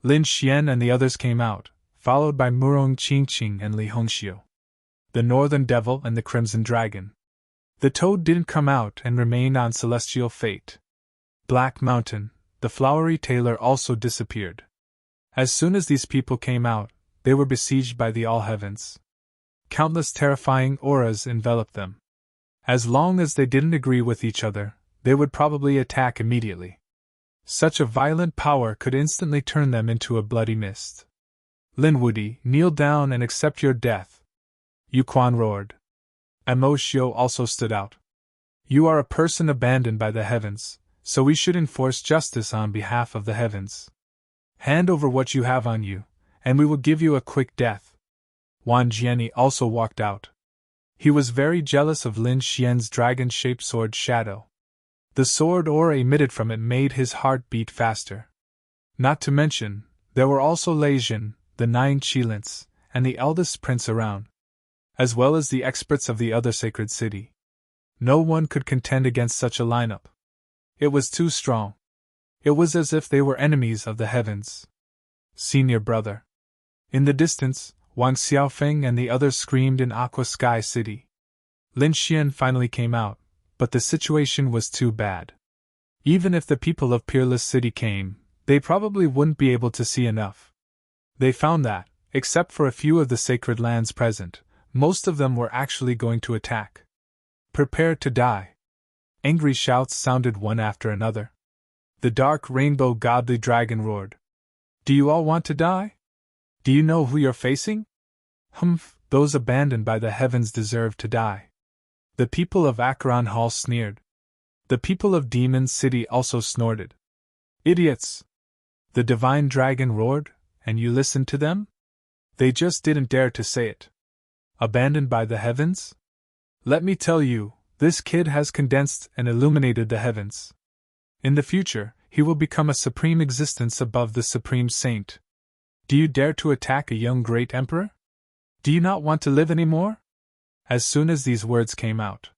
Lin Xian and the others came out, followed by Murong Qingqing and Li Hongxiu. The Northern Devil and the Crimson Dragon. The Toad didn't come out and remained on celestial fate. Black Mountain, the flowery tailor, also disappeared. As soon as these people came out, they were besieged by the all-heavens. Countless terrifying auras enveloped them. As long as they didn't agree with each other, they would probably attack immediately. Such a violent power could instantly turn them into a bloody mist. Linwoody, kneel down and accept your death. Yu Quan roared. Amo Shio also stood out. You are a person abandoned by the heavens, so we should enforce justice on behalf of the heavens. Hand over what you have on you, and we will give you a quick death. Wan Jianyi also walked out. He was very jealous of Lin Xian's dragon-shaped sword Shadow. The sword aura emitted from it made his heart beat faster. Not to mention, there were also Lei Jin, the 9 Qilins, and the eldest prince around, as well as the experts of the other sacred city. No one could contend against such a lineup. It was too strong. It was as if they were enemies of the heavens. Senior brother. In the distance, Wang Xiaofeng and the others screamed in Aqua Sky City. Lin Xian finally came out, but the situation was too bad. Even if the people of Peerless City came, they probably wouldn't be able to see enough. They found that, except for a few of the sacred lands present, most of them were actually going to attack. Prepare to die. Angry shouts sounded one after another. The dark rainbow godly dragon roared. Do you all want to die? Do you know who you're facing? Humph, those abandoned by the heavens deserve to die. The people of Acheron Hall sneered. The people of Demon City also snorted. Idiots! The divine dragon roared, and you listened to them? They just didn't dare to say it. Abandoned by the heavens? Let me tell you, this kid has condensed and illuminated the heavens. In the future, he will become a supreme existence above the supreme saint. Do you dare to attack a young great emperor? Do you not want to live anymore? As soon as these words came out,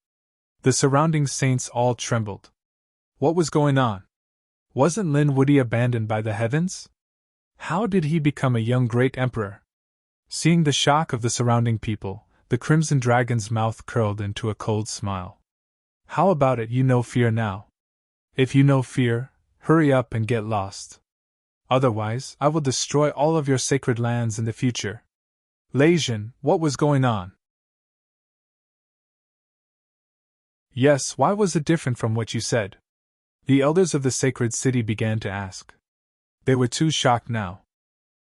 the surrounding saints all trembled. What was going on? Wasn't Lin Woody abandoned by the heavens? How did he become a young great emperor? Seeing the shock of the surrounding people, the Crimson Dragon's mouth curled into a cold smile. How about it, you know fear now? If you know fear, hurry up and get lost. Otherwise, I will destroy all of your sacred lands in the future. Leijin, what was going on? Yes, why was it different from what you said? The elders of the sacred city began to ask. They were too shocked now.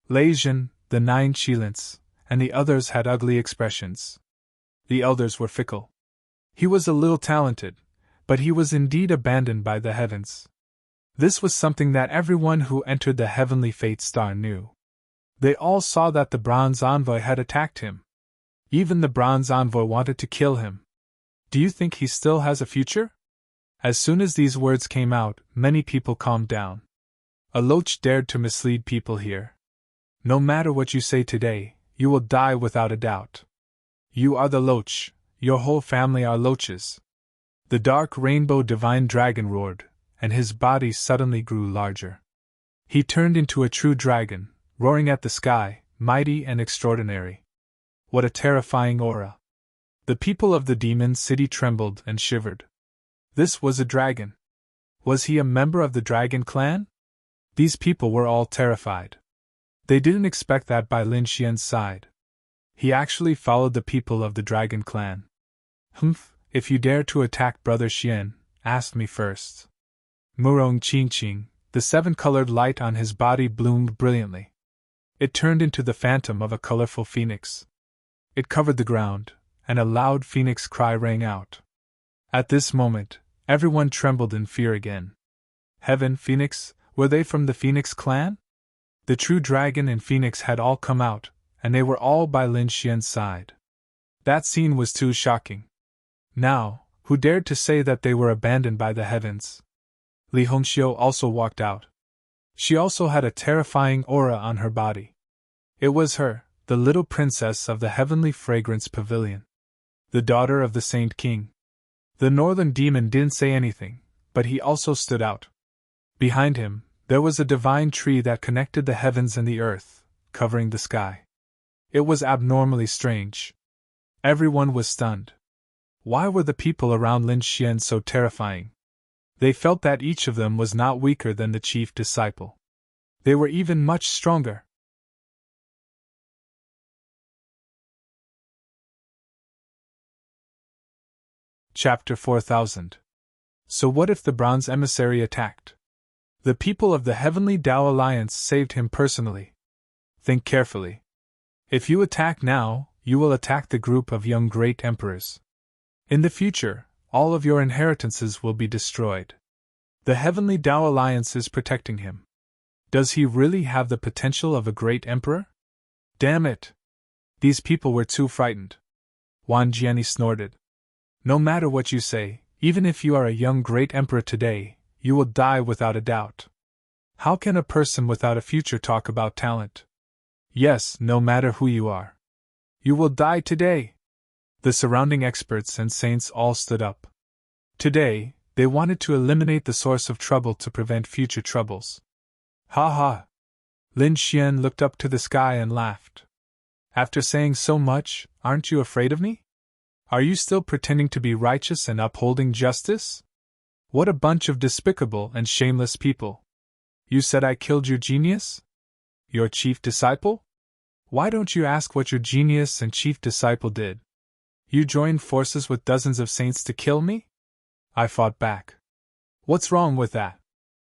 Leijin, the 9 Qilins, and the others had ugly expressions. The elders were fickle. He was a little talented, but he was indeed abandoned by the heavens. This was something that everyone who entered the heavenly fate star knew. They all saw that the bronze envoy had attacked him. Even the bronze envoy wanted to kill him. Do you think he still has a future? As soon as these words came out, many people calmed down. A loach dared to mislead people here. No matter what you say today, you will die without a doubt. You are the loach, your whole family are loaches. The dark rainbow divine dragon roared, and his body suddenly grew larger. He turned into a true dragon, roaring at the sky, mighty and extraordinary. What a terrifying aura! The people of the demon city trembled and shivered. This was a dragon. Was he a member of the dragon clan? These people were all terrified. They didn't expect that by Lin Xian's side. He actually followed the people of the dragon clan. Humph, if you dare to attack Brother Xian, ask me first. Murong Qingqing, the 7-colored light on his body bloomed brilliantly. It turned into the phantom of a colorful phoenix. It covered the ground, and a loud phoenix cry rang out. At this moment, everyone trembled in fear again. Heaven, Phoenix, were they from the Phoenix clan? The true dragon and Phoenix had all come out, and they were all by Lin Xian's side. That scene was too shocking. Now, who dared to say that they were abandoned by the heavens? Li Hongxiu also walked out. She also had a terrifying aura on her body. It was her, the little princess of the heavenly fragrance pavilion. The daughter of the Saint King. The northern demon didn't say anything, but he also stood out. Behind him, there was a divine tree that connected the heavens and the earth, covering the sky. It was abnormally strange. Everyone was stunned. Why were the people around Lin Xian so terrifying? They felt that each of them was not weaker than the chief disciple. They were even much stronger. Chapter 4000. So what if the bronze emissary attacked? The people of the Heavenly Tao Alliance saved him personally. Think carefully. If you attack now, you will attack the group of young great emperors. In the future, all of your inheritances will be destroyed. The Heavenly Tao Alliance is protecting him. Does he really have the potential of a great emperor? Damn it! These people were too frightened. Wan Jiani snorted. No matter what you say, even if you are a young great emperor today, you will die without a doubt. How can a person without a future talk about talent? Yes, no matter who you are. You will die today. The surrounding experts and saints all stood up. Today, they wanted to eliminate the source of trouble to prevent future troubles. Ha ha! Lin Xian looked up to the sky and laughed. After saying so much, aren't you afraid of me? Are you still pretending to be righteous and upholding justice? What a bunch of despicable and shameless people. You said I killed your genius? Your chief disciple? Why don't you ask what your genius and chief disciple did? You joined forces with dozens of saints to kill me? I fought back. What's wrong with that?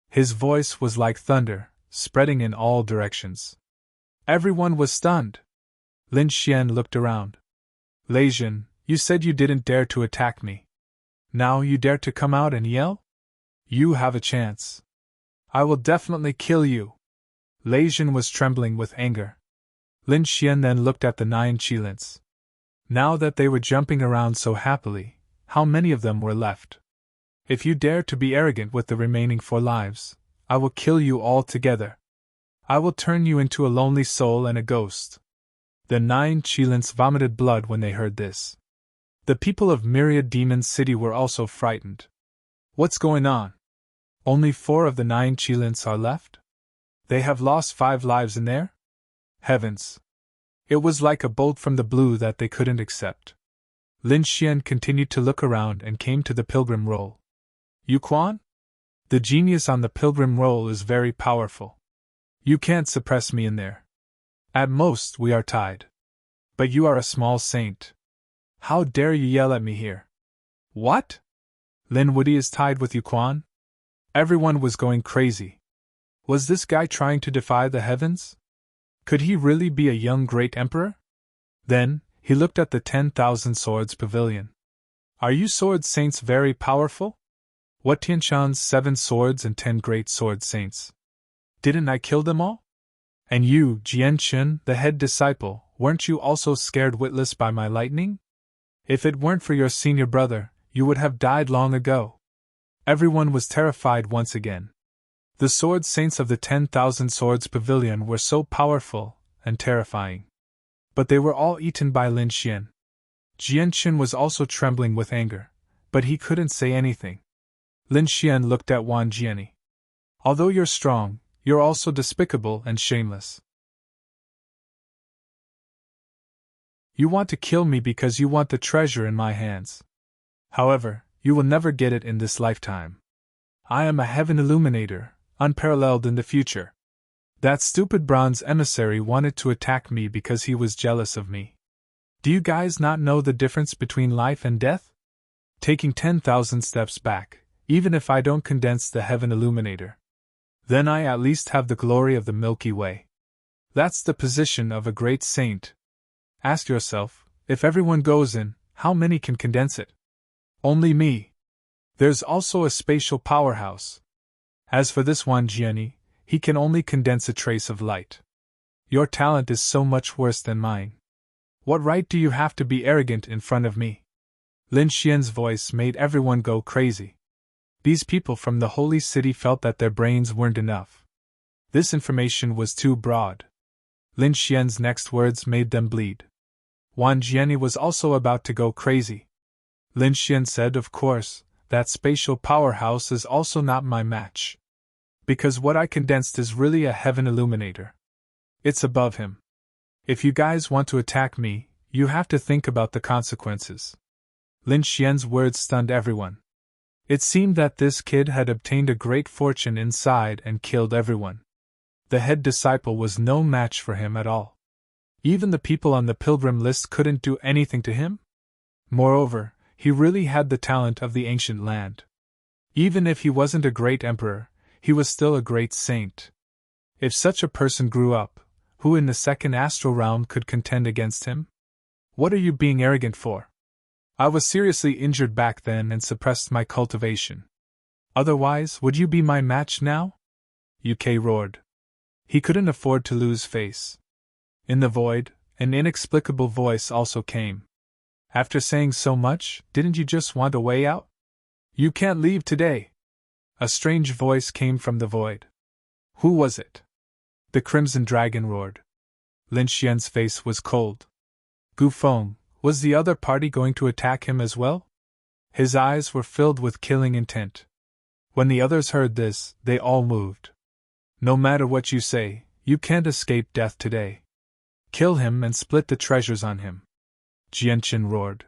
His voice was like thunder, spreading in all directions. Everyone was stunned. Lin Xian looked around. Lei Jin, you said you didn't dare to attack me. Now you dare to come out and yell? You have a chance. I will definitely kill you. Lei Jin was trembling with anger. Lin Xian then looked at the 9 Qilins. Now that they were jumping around so happily, how many of them were left? If you dare to be arrogant with the remaining 4 lives, I will kill you all together. I will turn you into a lonely soul and a ghost. The 9 Qilins vomited blood when they heard this. The people of Myriad Demon City were also frightened. What's going on? Only 4 of the 9 Qilins are left? They have lost 5 lives in there? Heavens! It was like a bolt from the blue that they couldn't accept. Lin Xian continued to look around and came to the pilgrim roll. Yu Quan? The genius on the pilgrim roll is very powerful. You can't suppress me in there. At most, we are tied. But you are a small saint. How dare you yell at me here? What? Lin Wudy is tied with Yu Quan? Everyone was going crazy. Was this guy trying to defy the heavens? Could he really be a young great emperor? Then, he looked at the 10,000 Swords Pavilion. Are you sword saints very powerful? What Tianshan's 7 swords and 10 great sword saints? Didn't I kill them all? And you, Jianchen, the head disciple, weren't you also scared witless by my lightning? If it weren't for your senior brother, you would have died long ago. Everyone was terrified once again. The sword saints of the 10,000 Swords Pavilion were so powerful and terrifying. But they were all eaten by Lin Xian. Jianchen was also trembling with anger, but he couldn't say anything. Lin Xian looked at Wang Jiani. Although you're strong, you're also despicable and shameless. You want to kill me because you want the treasure in my hands. However, you will never get it in this lifetime. I am a heaven illuminator, unparalleled in the future. That stupid bronze emissary wanted to attack me because he was jealous of me. Do you guys not know the difference between life and death? Taking 10,000 steps back, even if I don't condense the heaven illuminator, then I at least have the glory of the Milky Way. That's the position of a great saint. Ask yourself, if everyone goes in, how many can condense it? Only me. There's also a spatial powerhouse. As for this one Jiani, he can only condense a trace of light. Your talent is so much worse than mine. What right do you have to be arrogant in front of me? Lin Xian's voice made everyone go crazy. These people from the holy city felt that their brains weren't enough. This information was too broad. Lin Xian's next words made them bleed. Wang Jiani was also about to go crazy. Lin Xian said, of course, that spatial powerhouse is also not my match. Because what I condensed is really a heaven illuminator. It's above him. If you guys want to attack me, you have to think about the consequences. Lin Xian's words stunned everyone. It seemed that this kid had obtained a great fortune inside and killed everyone. The head disciple was no match for him at all. Even the people on the pilgrim list couldn't do anything to him. Moreover, he really had the talent of the ancient land. Even if he wasn't a great emperor, he was still a great saint. If such a person grew up, who in the second astral realm could contend against him? What are you being arrogant for? I was seriously injured back then and suppressed my cultivation. Otherwise, would you be my match now? UK roared. He couldn't afford to lose face. In the void, an inexplicable voice also came. After saying so much, didn't you just want a way out? You can't leave today. A strange voice came from the void. Who was it? The Crimson Dragon roared. Lin Xian's face was cold. Gu Feng, was the other party going to attack him as well? His eyes were filled with killing intent. When the others heard this, they all moved. No matter what you say, you can't escape death today. Kill him and split the treasures on him. Jianchen roared.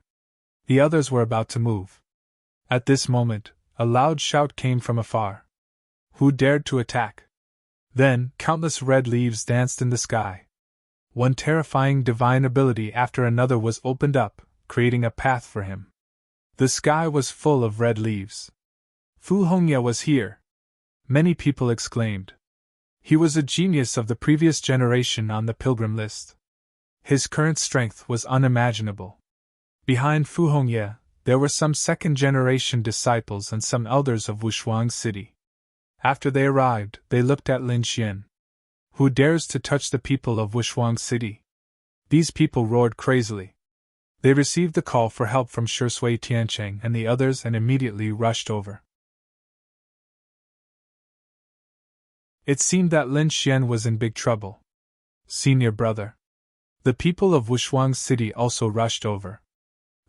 The others were about to move. At this moment, a loud shout came from afar. Who dared to attack? Then, countless red leaves danced in the sky. One terrifying divine ability after another was opened up, creating a path for him. The sky was full of red leaves. Fu Hongya was here! Many people exclaimed. He was a genius of the previous generation on the pilgrim list. His current strength was unimaginable. Behind Fu Hongye, there were some second-generation disciples and some elders of Wushuang City. After they arrived, they looked at Lin Xian. Who dares to touch the people of Wushuang City? These people roared crazily. They received the call for help from Shui Tiancheng and the others and immediately rushed over. It seemed that Lin Xian was in big trouble. Senior brother. The people of Wushuang City also rushed over.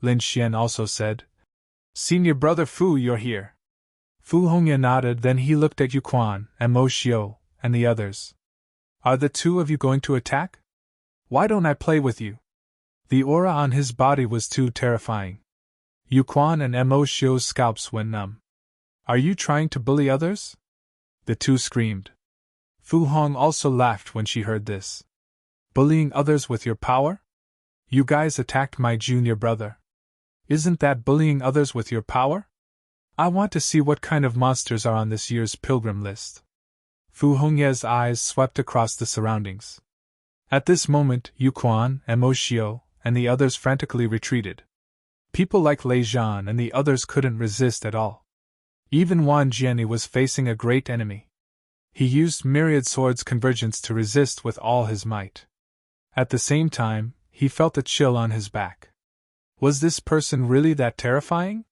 Lin Xian also said, Senior brother Fu, you're here. Fu Hongye nodded, then he looked at Yu Quan and Mo Xiu and the others. Are the two of you going to attack? Why don't I play with you? The aura on his body was too terrifying. Yu Quan and Mo Xiu's scalps went numb. Are you trying to bully others? The two screamed. Fu Hong also laughed when she heard this. Bullying others with your power? You guys attacked my junior brother. Isn't that bullying others with your power? I want to see what kind of monsters are on this year's pilgrim list. Fu Hongye's eyes swept across the surroundings. At this moment, Yu Quan and Mo Xiu and the others frantically retreated. People like Lei Zhan and the others couldn't resist at all. Even Wan Jianyi was facing a great enemy. He used myriad swords convergence to resist with all his might. At the same time, he felt a chill on his back. Was this person really that terrifying?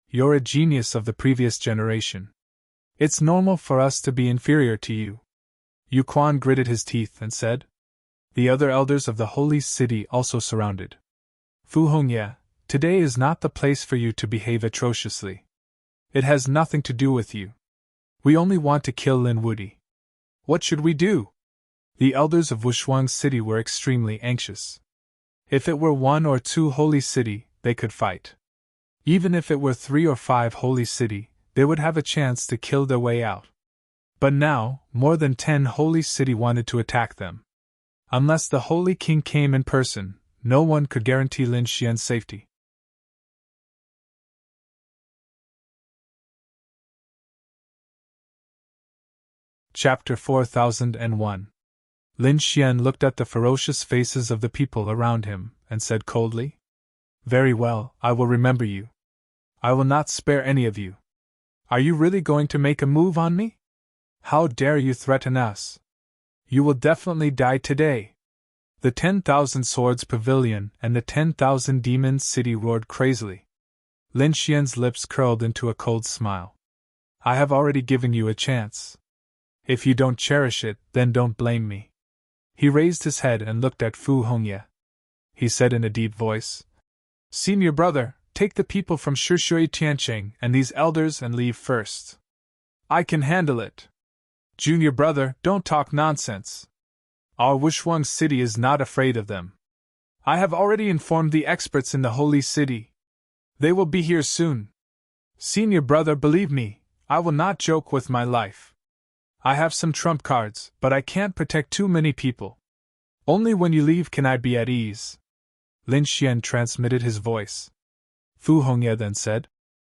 You're a genius of the previous generation. It's normal for us to be inferior to you. Yu Quan gritted his teeth and said. The other elders of the holy city also surrounded. Fu Hongye, today is not the place for you to behave atrociously. It has nothing to do with you. We only want to kill Lin Wudi. What should we do? The elders of Wushuang City were extremely anxious. If it were 1 or 2 holy city, they could fight. Even if it were 3 or 5 holy city, they would have a chance to kill their way out. But now, more than 10 holy city wanted to attack them. Unless the Holy King came in person, no one could guarantee Lin Xian's safety. Chapter 4001. Lin Xian looked at the ferocious faces of the people around him, and said coldly, Very well, I will remember you. I will not spare any of you. Are you really going to make a move on me? How dare you threaten us? You will definitely die today. The 10,000 Swords Pavilion and the 10,000 Demons City roared crazily. Lin Xian's lips curled into a cold smile. I have already given you a chance. If you don't cherish it, then don't blame me. He raised his head and looked at Fu Hongye. He said in a deep voice, Senior brother, take the people from Shui Tiancheng and these elders and leave first. I can handle it. Junior brother, don't talk nonsense. Our Wushuang City is not afraid of them. I have already informed the experts in the holy city. They will be here soon. Senior brother, believe me, I will not joke with my life. I have some trump cards, but I can't protect too many people. Only when you leave can I be at ease. Lin Xian transmitted his voice. Fu Hongye then said,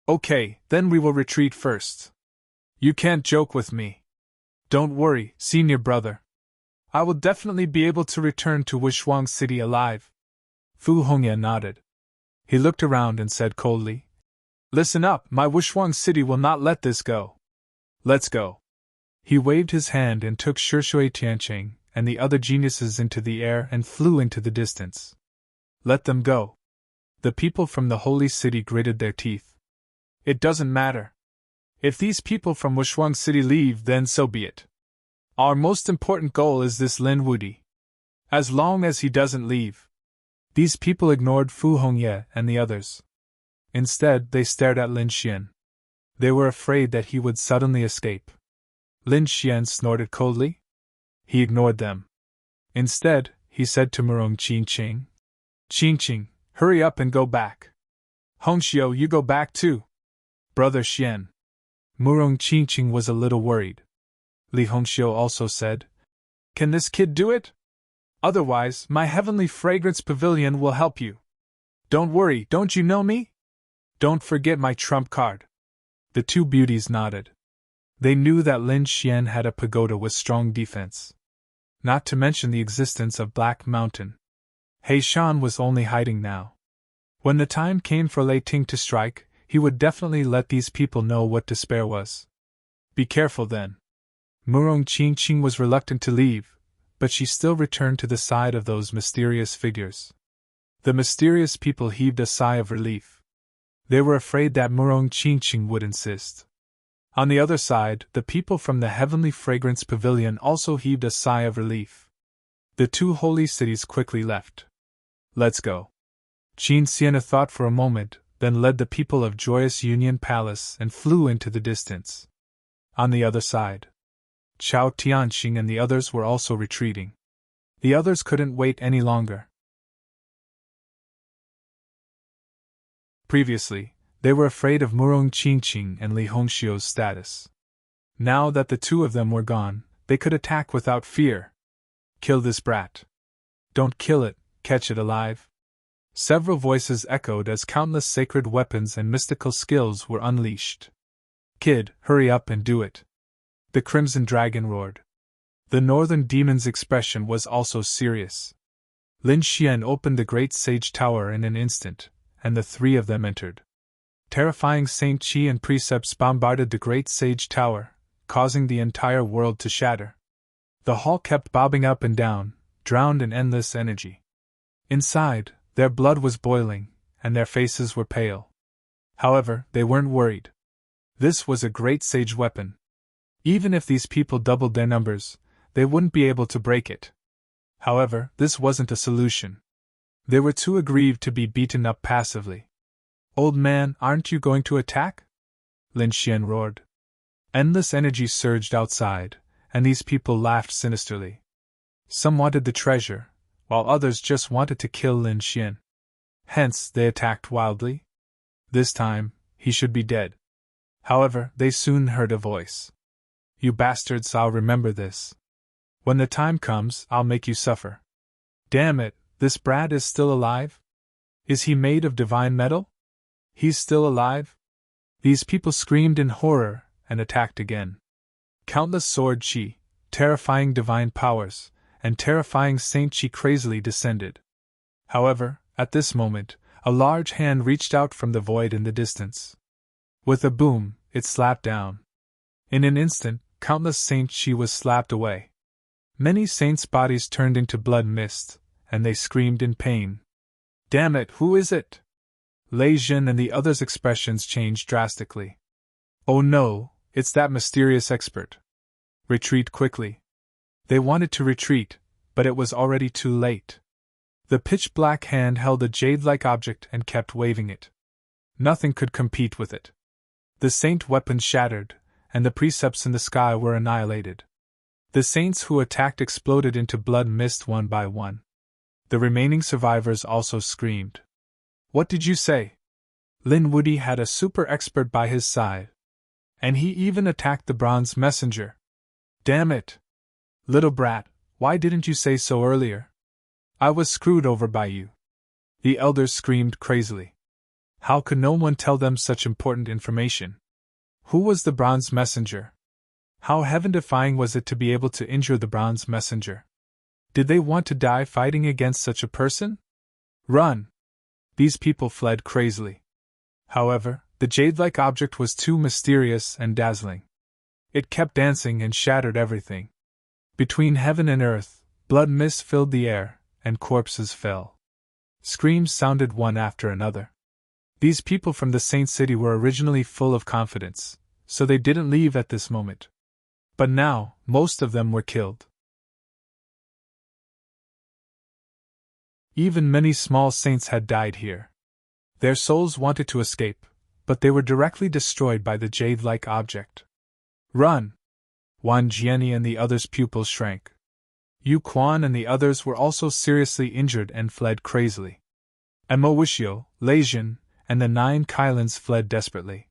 Okay, then we will retreat first. You can't joke with me. Don't worry, senior brother. I will definitely be able to return to Wushuang City alive. Fu Hongye nodded. He looked around and said coldly, Listen up, my Wushuang City will not let this go. Let's go. He waved his hand and took Shui Tiancheng and the other geniuses into the air and flew into the distance. Let them go. The people from the holy city gritted their teeth. It doesn't matter. If these people from Wushuang City leave, then so be it. Our most important goal is this Lin Wudi. As long as he doesn't leave. These people ignored Fu Hongye and the others. Instead, they stared at Lin Xian. They were afraid that he would suddenly escape. Lin Xian snorted coldly. He ignored them. Instead, he said to Murong Qingqing, Qingqing, hurry up and go back. Hongxiu, you go back too. Brother Xian. Murong Qingqing was a little worried. Li Hongxiu also said, Can this kid do it? Otherwise, my heavenly fragrance pavilion will help you. Don't worry, don't you know me? Don't forget my trump card. The two beauties nodded. They knew that Lin Xian had a pagoda with strong defense. Not to mention the existence of Black Mountain. He Shan was only hiding now. When the time came for Lei Ting to strike, he would definitely let these people know what despair was. Be careful then. Murong Qingqing was reluctant to leave, but she still returned to the side of those mysterious figures. The mysterious people heaved a sigh of relief. They were afraid that Murong Qingqing would insist. On the other side, the people from the Heavenly Fragrance Pavilion also heaved a sigh of relief. The two holy cities quickly left. Let's go. Qin Sienna thought for a moment, then led the people of Joyous Union Palace and flew into the distance. On the other side, Chao Tianxing and the others were also retreating. The others couldn't wait any longer. Previously, they were afraid of Murong Qingqing and Li Hongxiu's status. Now that the two of them were gone, they could attack without fear. Kill this brat. Don't kill it, catch it alive. Several voices echoed as countless sacred weapons and mystical skills were unleashed. Kid, hurry up and do it. The Crimson Dragon roared. The Northern Demon's expression was also serious. Lin Xian opened the Great Sage Tower in an instant, and the three of them entered. Terrifying Saint Qi and precepts bombarded the Great Sage Tower, causing the entire world to shatter. The hall kept bobbing up and down, drowned in endless energy. Inside, their blood was boiling, and their faces were pale. However, they weren't worried. This was a great sage weapon. Even if these people doubled their numbers, they wouldn't be able to break it. However, this wasn't a solution. They were too aggrieved to be beaten up passively. Old man, aren't you going to attack? Lin Xian roared. Endless energy surged outside, and these people laughed sinisterly. Some wanted the treasure, while others just wanted to kill Lin Xian. Hence, they attacked wildly. This time, he should be dead. However, they soon heard a voice. You bastards, I'll remember this. When the time comes, I'll make you suffer. Damn it, this brat is still alive? Is he made of divine metal? He's still alive? These people screamed in horror and attacked again. Countless sword chi, terrifying divine powers, and terrifying Saint Qi crazily descended. However, at this moment, a large hand reached out from the void in the distance. With a boom, it slapped down. In an instant, countless Saint Qi was slapped away. Many saints' bodies turned into blood mist, and they screamed in pain. Damn it, who is it? Lei Jin and the others' expressions changed drastically. Oh no, it's that mysterious expert. Retreat quickly. They wanted to retreat, but it was already too late. The pitch-black hand held a jade-like object and kept waving it. Nothing could compete with it. The saint weapons shattered, and the precepts in the sky were annihilated. The saints who attacked exploded into blood mist one by one. The remaining survivors also screamed. What did you say? Lin Wudi had a super expert by his side. And he even attacked the bronze messenger. Damn it! Little brat, why didn't you say so earlier? I was screwed over by you. The elders screamed crazily. How could no one tell them such important information? Who was the bronze messenger? How heaven-defying was it to be able to injure the bronze messenger? Did they want to die fighting against such a person? Run! These people fled crazily. However, the jade-like object was too mysterious and dazzling. It kept dancing and shattered everything. Between heaven and earth, blood mist filled the air, and corpses fell. Screams sounded one after another. These people from the Saint City were originally full of confidence, so they didn't leave at this moment. But now, most of them were killed. Even many small saints had died here. Their souls wanted to escape, but they were directly destroyed by the jade-like object. Run! Wan Jiani and the others' pupils shrank. Yu Quan and the others were also seriously injured and fled crazily. And Mo Wuxiu, Lei Jin, and the 9 Kailins fled desperately.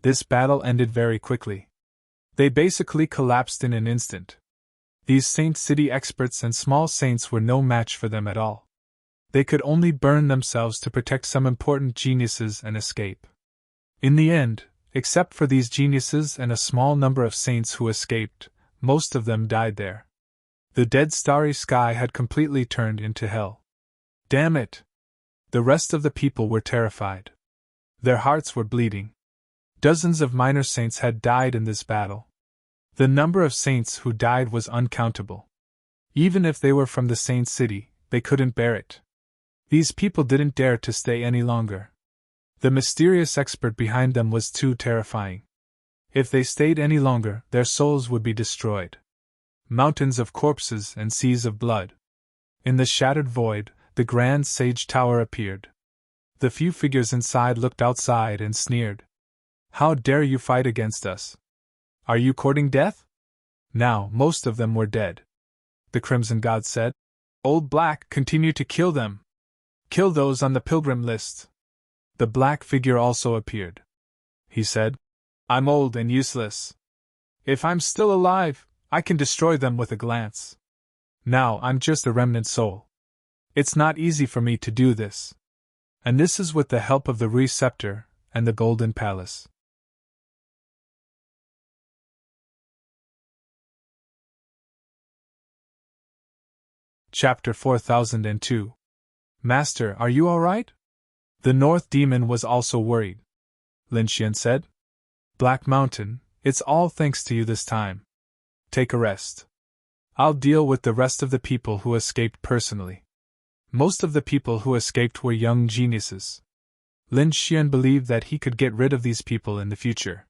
This battle ended very quickly. They basically collapsed in an instant. These Saint City experts and small saints were no match for them at all. They could only burn themselves to protect some important geniuses and escape. In the end, Except for these geniuses and a small number of saints who escaped, most of them died there. The dead starry sky had completely turned into hell. Damn it! The rest of the people were terrified. Their hearts were bleeding. Dozens of minor saints had died in this battle. The number of saints who died was uncountable. Even if they were from the saint city, they couldn't bear it. These people didn't dare to stay any longer. The mysterious expert behind them was too terrifying. If they stayed any longer, their souls would be destroyed. Mountains of corpses and seas of blood. In the shattered void, the grand sage tower appeared. The few figures inside looked outside and sneered. How dare you fight against us? Are you courting death? Now, most of them were dead. The Crimson God said, Old Black, continue to kill them. Kill those on the pilgrim list. The black figure also appeared. He said, I'm old and useless. If I'm still alive, I can destroy them with a glance. Now I'm just a remnant soul. It's not easy for me to do this. And this is with the help of the Receptor and the Golden Palace. Chapter 4002. Master, are you all right? The North Demon was also worried. Lin Xian said, Black Mountain, it's all thanks to you this time. Take a rest. I'll deal with the rest of the people who escaped personally. Most of the people who escaped were young geniuses. Lin Xian believed that he could get rid of these people in the future.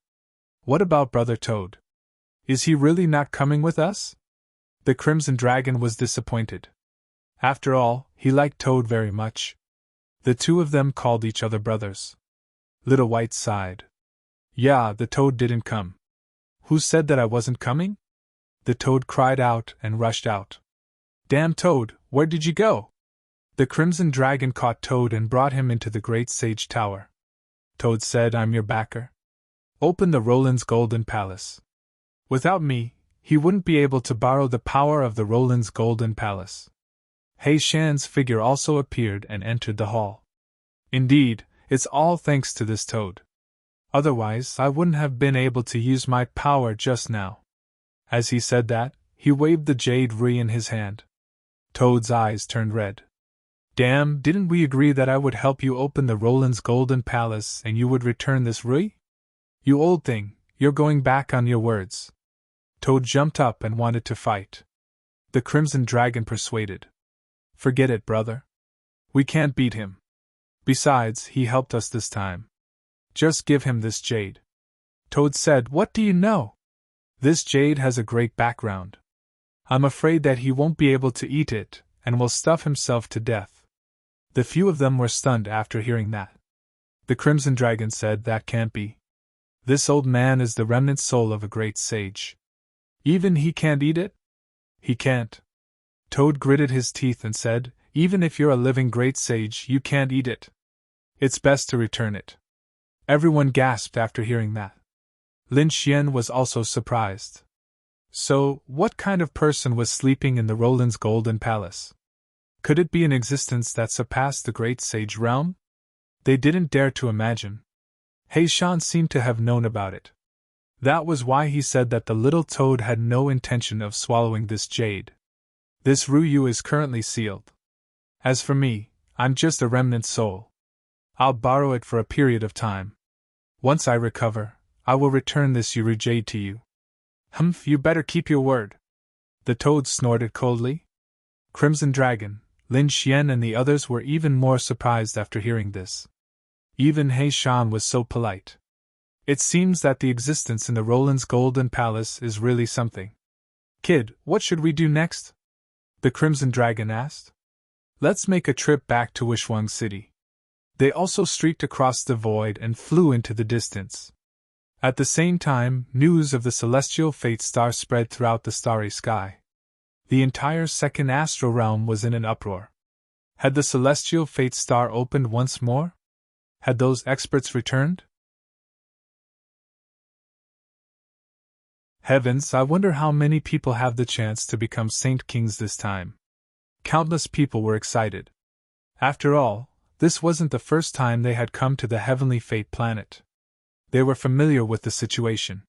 What about Brother Toad? Is he really not coming with us? The Crimson Dragon was disappointed. After all, he liked Toad very much. The two of them called each other brothers. Little White sighed. Yeah, the Toad didn't come. Who said that I wasn't coming? The Toad cried out and rushed out. Damn Toad, where did you go? The Crimson Dragon caught Toad and brought him into the Great Sage Tower. Toad said, I'm your backer. Open the Roland's Golden Palace. Without me, he wouldn't be able to borrow the power of the Roland's Golden Palace. He Shan's figure also appeared and entered the hall. Indeed, it's all thanks to this Toad. Otherwise, I wouldn't have been able to use my power just now. As he said that, he waved the jade ring in his hand. Toad's eyes turned red. Damn, didn't we agree that I would help you open the Roland's Golden Palace and you would return this ring? You old thing, you're going back on your words. Toad jumped up and wanted to fight. The Crimson Dragon persuaded. Forget it, brother. We can't beat him. Besides, he helped us this time. Just give him this jade. Toad said, What do you know? This jade has a great background. I'm afraid that he won't be able to eat it, and will stuff himself to death. The few of them were stunned after hearing that. The Crimson Dragon said, That can't be. This old man is the remnant soul of a great sage. Even he can't eat it? He can't. Toad gritted his teeth and said, Even if you're a living great sage, you can't eat it. It's best to return it. Everyone gasped after hearing that. Lin Xian was also surprised. So, what kind of person was sleeping in the Roland's Golden Palace? Could it be an existence that surpassed the great sage realm? They didn't dare to imagine. He Shan seemed to have known about it. That was why he said that the little Toad had no intention of swallowing this jade. This Ruyu is currently sealed. As for me, I'm just a remnant soul. I'll borrow it for a period of time. Once I recover, I will return this Uru jade to you. Humph, you better keep your word. The Toad snorted coldly. Crimson Dragon, Lin Xian and the others were even more surprised after hearing this. Even He Shan was so polite. It seems that the existence in the Roland's Golden Palace is really something. Kid, what should we do next? The Crimson Dragon asked. Let's make a trip back to Wishwang City. They also streaked across the void and flew into the distance. At the same time, news of the celestial fate star spread throughout the starry sky. The entire second astral realm was in an uproar. Had the celestial fate star opened once more? Had those experts returned? Heavens, I wonder how many people have the chance to become Saint Kings this time. Countless people were excited. After all, this wasn't the first time they had come to the Heavenly Fate planet. They were familiar with the situation.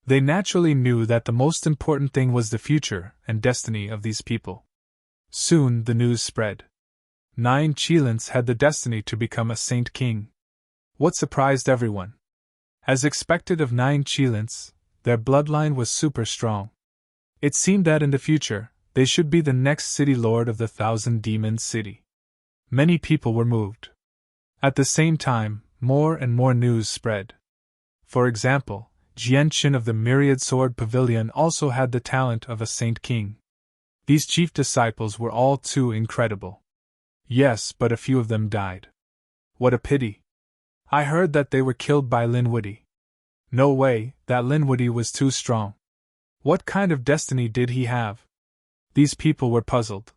They naturally knew that the most important thing was the future and destiny of these people. Soon the news spread. 9 Chilans had the destiny to become a saint king. What surprised everyone? As expected of 9 Chilans, their bloodline was super strong. It seemed that in the future, they should be the next city lord of the 1,000 Demon City. Many people were moved. At the same time, more and more news spread. For example, Jianshin of the Myriad Sword Pavilion also had the talent of a saint king. These chief disciples were all too incredible. Yes, but a few of them died. What a pity. I heard that they were killed by Linwoody. No way, that Linwoody was too strong. What kind of destiny did he have? These people were puzzled.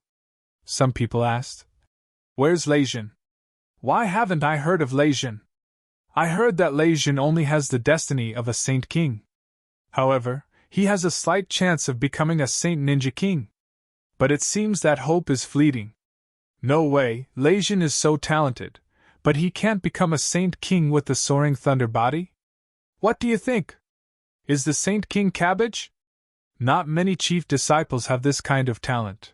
Some people asked, "Where's Leijin? Why haven't I heard of Leijin? I heard that Leijin only has the destiny of a saint king. However, he has a slight chance of becoming a saint ninja king. But it seems that hope is fleeting. No way, Leijin is so talented, but he can't become a saint king with the soaring thunder body? What do you think? Is the saint king cabbage? Not many chief disciples have this kind of talent.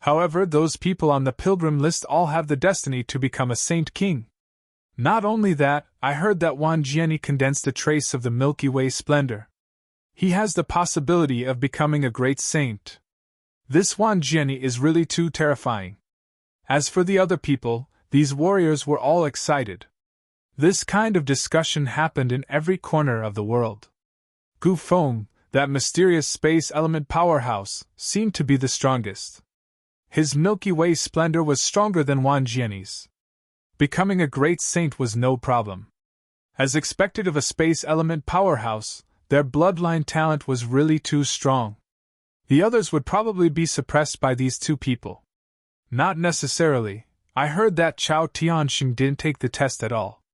However, those people on the pilgrim list all have the destiny to become a saint king. Not only that, I heard that Wan Jiani condensed a trace of the Milky Way splendor. He has the possibility of becoming a great saint. This Wan Jiani is really too terrifying. As for the other people, these warriors were all excited. This kind of discussion happened in every corner of the world. Gu Feng, that mysterious space element powerhouse, seemed to be the strongest. His Milky Way splendor was stronger than Wan Jiani's. Becoming a great saint was no problem. As expected of a space element powerhouse, their bloodline talent was really too strong. The others would probably be suppressed by these 2 people. Not necessarily. I heard that Chao Tianxing didn't take the test at all.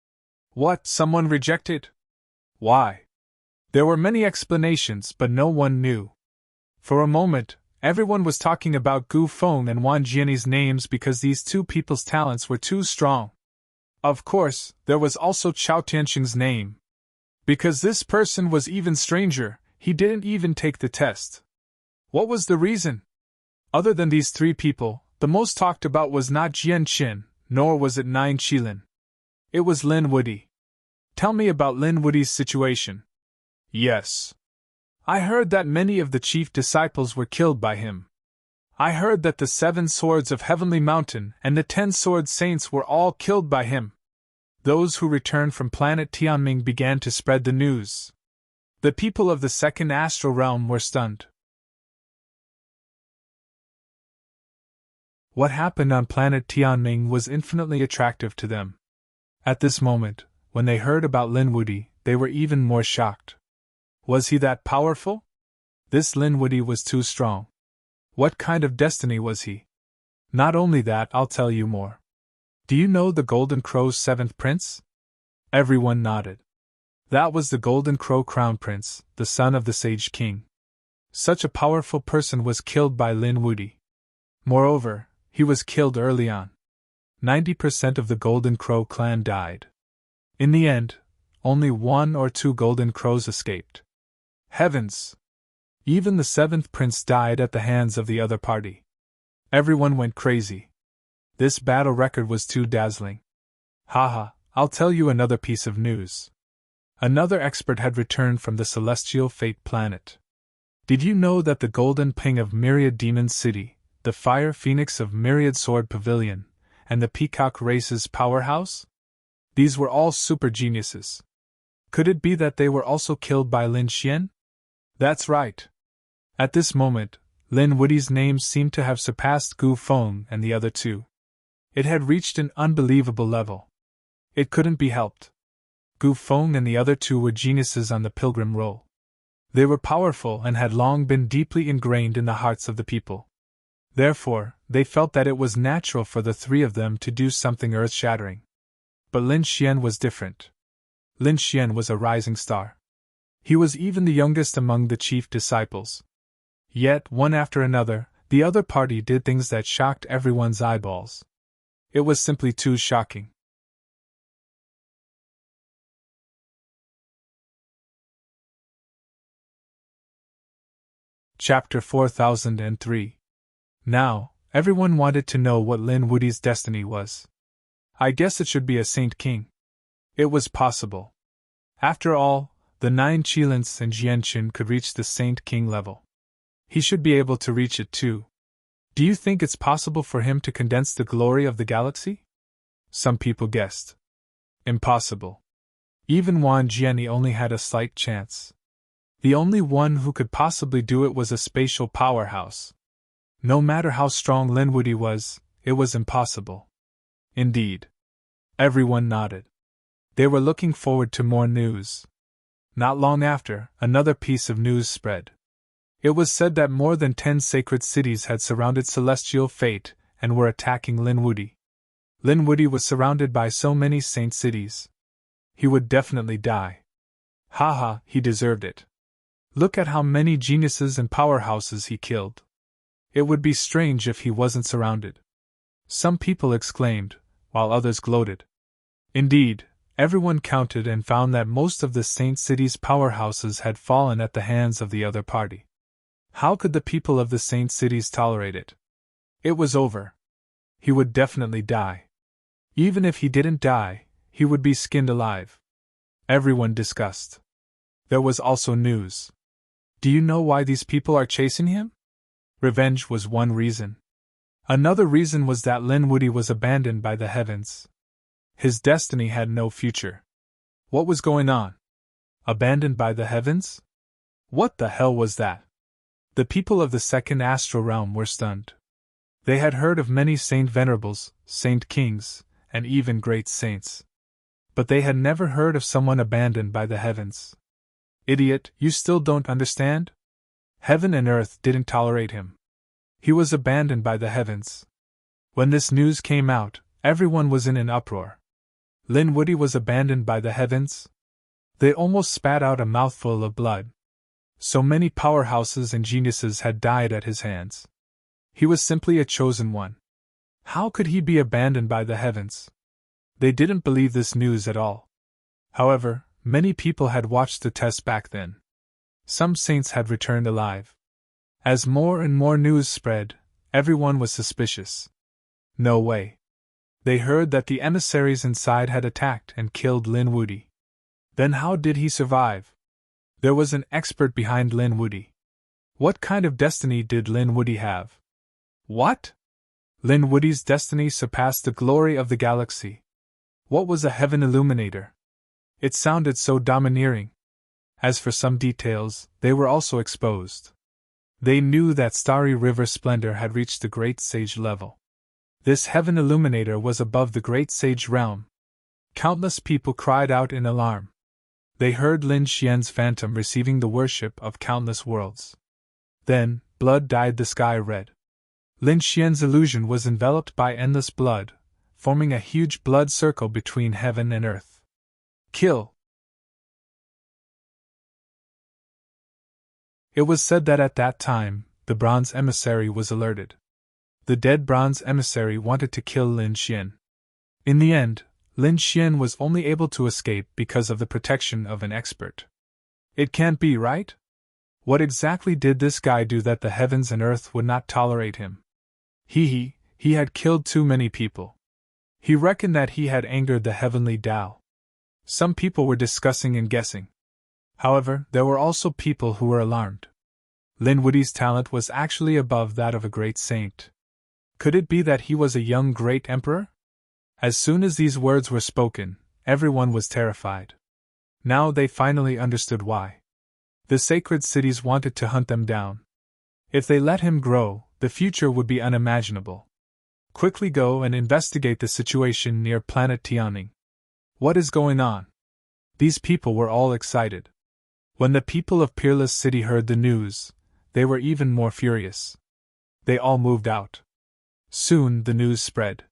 What, someone rejected? Why? There were many explanations, but no one knew. For a moment, everyone was talking about Gu Feng and Wan Jiani's names because these 2 people's talents were too strong. Of course, there was also Chao Tianxing's name. Because this person was even stranger, he didn't even take the test. What was the reason? Other than these 3 people, the most talked about was not Jianshin, nor was it 9 Qilin. It was Lin Woody. Tell me about Lin Woody's situation. Yes. I heard that many of the chief disciples were killed by him. I heard that the 7 swords of Heavenly Mountain and the 10 sword saints were all killed by him. Those who returned from planet Tianming began to spread the news. The people of the second astral realm were stunned. What happened on planet Tianming was infinitely attractive to them. At this moment, when they heard about Lin Woody, they were even more shocked. Was he that powerful? This Lin Woody was too strong. What kind of destiny was he? Not only that, I'll tell you more. Do you know the Golden Crow's 7th prince? Everyone nodded. That was the Golden Crow Crown Prince, the son of the Sage King. Such a powerful person was killed by Lin Woody. Moreover, he was killed early on. 90% of the Golden Crow clan died. In the end, only 1 or 2 Golden Crows escaped. Heavens! Even the 7th prince died at the hands of the other party. Everyone went crazy. This battle record was too dazzling. Haha, I'll tell you another piece of news. Another expert had returned from the celestial fate planet. Did you know that the Golden Ping of Myriad Demon City, the Fire Phoenix of Myriad Sword Pavilion, and the Peacock Race's powerhouse? These were all super geniuses. Could it be that they were also killed by Lin Xian? That's right. At this moment, Lin Woody's name seemed to have surpassed Gu Feng and the other 2. It had reached an unbelievable level. It couldn't be helped. Gu Feng and the other 2 were geniuses on the pilgrim role. They were powerful and had long been deeply ingrained in the hearts of the people. Therefore, they felt that it was natural for the 3 of them to do something earth-shattering. But Lin Xian was different. Lin Xian was a rising star. He was even the youngest among the chief disciples. Yet, one after another, the other party did things that shocked everyone's eyeballs. It was simply too shocking. Chapter 4003. Now, everyone wanted to know what Lin Wudi's destiny was. I guess it should be a Saint King. It was possible. After all, the 9 Qilins and Jianqun could reach the Saint King level. He should be able to reach it too. Do you think it's possible for him to condense the glory of the galaxy? Some people guessed. Impossible. Even Wan Jiani only had a slight chance. The only one who could possibly do it was a spatial powerhouse. No matter how strong Lin Wudi was, it was impossible. Indeed. Everyone nodded. They were looking forward to more news. Not long after, another piece of news spread. It was said that more than 10 sacred cities had surrounded Celestial Fate and were attacking Lin Wudi. Lin Wudi was surrounded by so many saint cities. He would definitely die. Haha, he deserved it. Look at how many geniuses and powerhouses he killed. It would be strange if he wasn't surrounded. Some people exclaimed, while others gloated. Indeed, everyone counted and found that most of the saint cities' powerhouses had fallen at the hands of the other party. How could the people of the saint cities tolerate it? It was over. He would definitely die. Even if he didn't die, he would be skinned alive. Everyone discussed. There was also news. Do you know why these people are chasing him? Revenge was one reason. Another reason was that Lin Wudi was abandoned by the heavens. His destiny had no future. What was going on? Abandoned by the heavens? What the hell was that? The people of the second astral realm were stunned. They had heard of many saint venerables, saint kings, and even great saints. But they had never heard of someone abandoned by the heavens. Idiot, you still don't understand? Heaven and earth didn't tolerate him. He was abandoned by the heavens. When this news came out, everyone was in an uproar. Lin Wudi was abandoned by the heavens? They almost spat out a mouthful of blood. So many powerhouses and geniuses had died at his hands. He was simply a chosen one. How could he be abandoned by the heavens? They didn't believe this news at all. However, many people had watched the test back then. Some saints had returned alive. As more and more news spread, everyone was suspicious. No way. They heard that the emissaries inside had attacked and killed Lin Wudi. Then how did he survive? There was an expert behind Lin Wudi. What kind of destiny did Lin Wudi have? What? Lin Wudi's destiny surpassed the glory of the galaxy. What was a heaven illuminator? It sounded so domineering. As for some details, they were also exposed. They knew that Starry River Splendor had reached the Great Sage level. This heaven illuminator was above the Great Sage realm. Countless people cried out in alarm. They heard Lin Xian's phantom receiving the worship of countless worlds. Then, blood dyed the sky red. Lin Xian's illusion was enveloped by endless blood, forming a huge blood circle between heaven and earth. Kill! It was said that at that time, the bronze emissary was alerted. The dead bronze emissary wanted to kill Lin Xian. In the end, Lin Xian was only able to escape because of the protection of an expert. It can't be, right? What exactly did this guy do that the heavens and earth would not tolerate him? He had killed too many people. He reckoned that he had angered the heavenly Tao. Some people were discussing and guessing. However, there were also people who were alarmed. Lin Wudi's talent was actually above that of a great saint. Could it be that he was a young great emperor? As soon as these words were spoken, everyone was terrified. Now they finally understood why. The sacred cities wanted to hunt them down. If they let him grow, the future would be unimaginable. Quickly go and investigate the situation near planet Tianning. What is going on? These people were all excited. When the people of Peerless City heard the news, they were even more furious. They all moved out. Soon the news spread.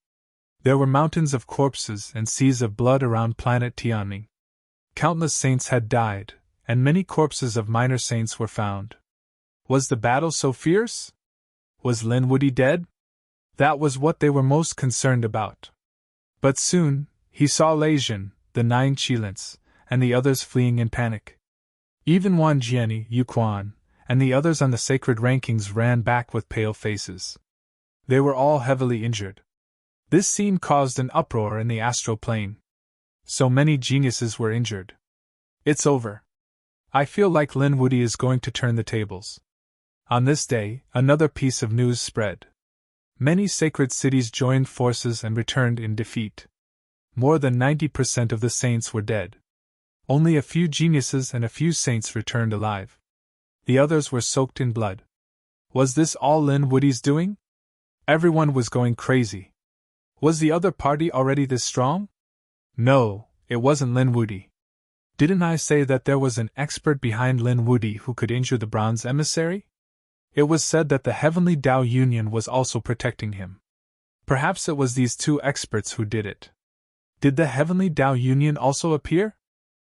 There were mountains of corpses and seas of blood around planet Tianning. Countless saints had died, and many corpses of minor saints were found. Was the battle so fierce? Was Lin Wudi dead? That was what they were most concerned about. But soon, he saw Lei Jin, the 9 Qilins, and the others fleeing in panic. Even Wan Jiani, Yu Quan, and the others on the sacred rankings ran back with pale faces. They were all heavily injured. This scene caused an uproar in the astral plane. So many geniuses were injured. It's over. I feel like Lin Wudy is going to turn the tables. On this day, another piece of news spread. Many sacred cities joined forces and returned in defeat. More than 90% of the saints were dead. Only a few geniuses and a few saints returned alive. The others were soaked in blood. Was this all Lin Wudy's doing? Everyone was going crazy. Was the other party already this strong? No, it wasn't Lin Wudy. Didn't I say that there was an expert behind Lin Wudy who could injure the bronze emissary? It was said that the Heavenly Tao Union was also protecting him. Perhaps it was these two experts who did it. Did the Heavenly Tao Union also appear?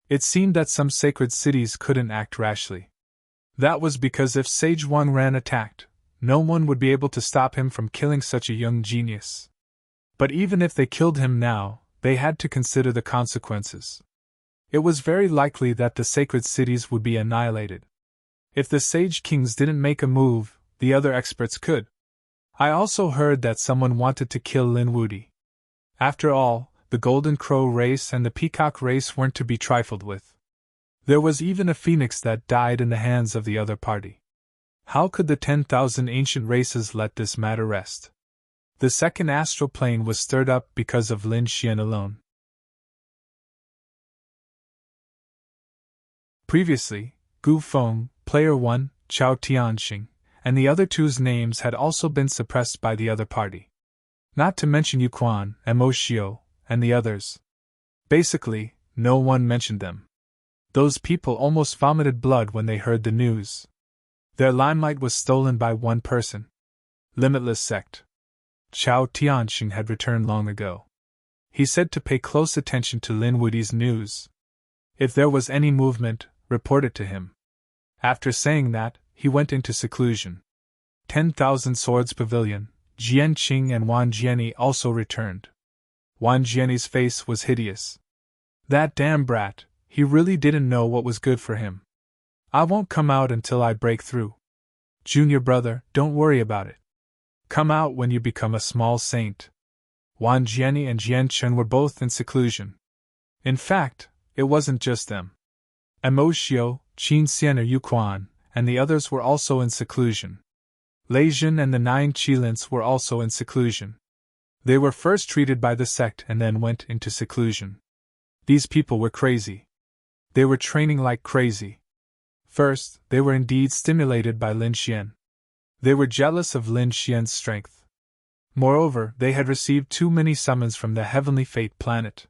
It seemed that some sacred cities couldn't act rashly. That was because if Sage Wang Ran attacked, no one would be able to stop him from killing such a young genius. But even if they killed him now, they had to consider the consequences. It was very likely that the sacred cities would be annihilated. If the Sage Kings didn't make a move, the other experts could. I also heard that someone wanted to kill Lin Wudy. After all, the Golden Crow race and the Peacock race weren't to be trifled with. There was even a phoenix that died in the hands of the other party. How could the 10,000 ancient races let this matter rest? The second astral plane was stirred up because of Lin Xian alone. Previously, Gu Feng, Player 1, Chao Tianxing, and the other two's names had also been suppressed by the other party. Not to mention Yu Quan, Mo Xiu, and the others. Basically, no one mentioned them. Those people almost vomited blood when they heard the news. Their limelight was stolen by one person. Limitless Sect. Chao Tianxing had returned long ago. He said to pay close attention to Lin Wudy's news. If there was any movement, report it to him. After saying that, he went into seclusion. 10,000 Swords Pavilion, Jian Qing and Wan Jianyi also returned. Wan Jianyi's face was hideous. That damn brat, he really didn't know what was good for him. I won't come out until I break through. Junior brother, don't worry about it. Come out when you become a small saint. Wan Jianyi and Jian Chen were both in seclusion. In fact, it wasn't just them. Mo Xiu, Qin Xian or Yu Quan, and the others were also in seclusion. Lei Jin and the 9 Qilins were also in seclusion. They were first treated by the sect and then went into seclusion. These people were crazy. They were training like crazy. First, they were indeed stimulated by Lin Xian. They were jealous of Lin Xian's strength. Moreover, they had received too many summons from the Heavenly Fate planet.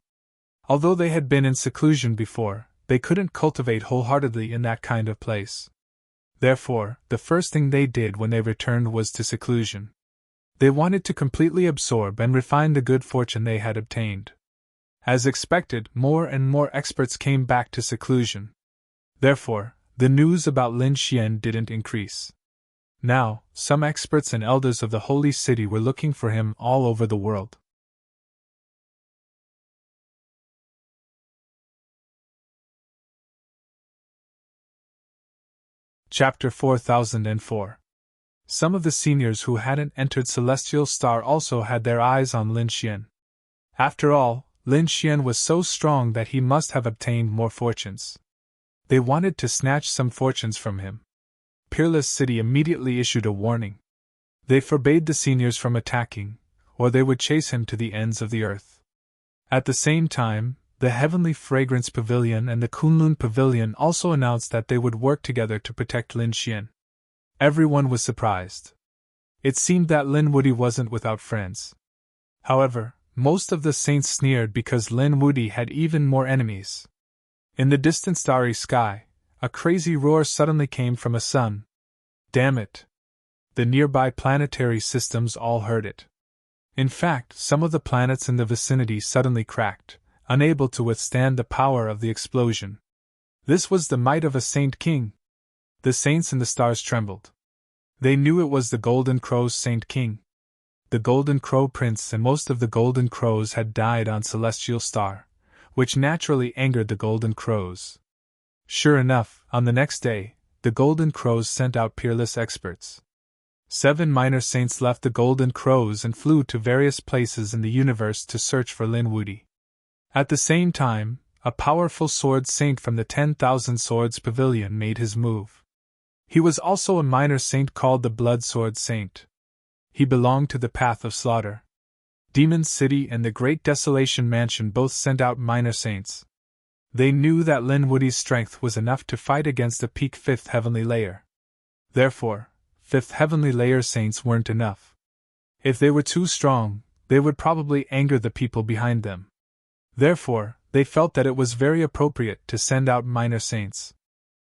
Although they had been in seclusion before, they couldn't cultivate wholeheartedly in that kind of place. Therefore, the first thing they did when they returned was to seclusion. They wanted to completely absorb and refine the good fortune they had obtained. As expected, more and more experts came back to seclusion. Therefore, the news about Lin Xian didn't increase. Now, some experts and elders of the Holy City were looking for him all over the world. Chapter 4004. Some of the seniors who hadn't entered Celestial Star also had their eyes on Lin Xian. After all, Lin Xian was so strong that he must have obtained more fortunes. They wanted to snatch some fortunes from him. Peerless City immediately issued a warning. They forbade the seniors from attacking, or they would chase him to the ends of the earth. At the same time, the Heavenly Fragrance Pavilion and the Kunlun Pavilion also announced that they would work together to protect Lin Xian. Everyone was surprised. It seemed that Lin Wudy wasn't without friends. However, most of the saints sneered because Lin Wudy had even more enemies. In the distant starry sky, a crazy roar suddenly came from a sun. Damn it! The nearby planetary systems all heard it. In fact, some of the planets in the vicinity suddenly cracked, unable to withstand the power of the explosion. This was the might of a Saint King. The saints in the stars trembled. They knew it was the Golden Crow's Saint King. The Golden Crow Prince and most of the Golden Crows had died on Celestial Star, which naturally angered the Golden Crows. Sure enough, on the next day, the Golden Crows sent out peerless experts. 7 minor saints left the Golden Crows and flew to various places in the universe to search for Lin Wuti. At the same time, a powerful sword saint from the 10,000 Swords Pavilion made his move. He was also a minor saint called the Blood Sword Saint. He belonged to the Path of Slaughter. Demon City and the Great Desolation Mansion both sent out minor saints. They knew that Lin Wuti's strength was enough to fight against the peak 5th heavenly layer. Therefore, 5th heavenly layer saints weren't enough. If they were too strong, they would probably anger the people behind them. Therefore, they felt that it was very appropriate to send out minor saints.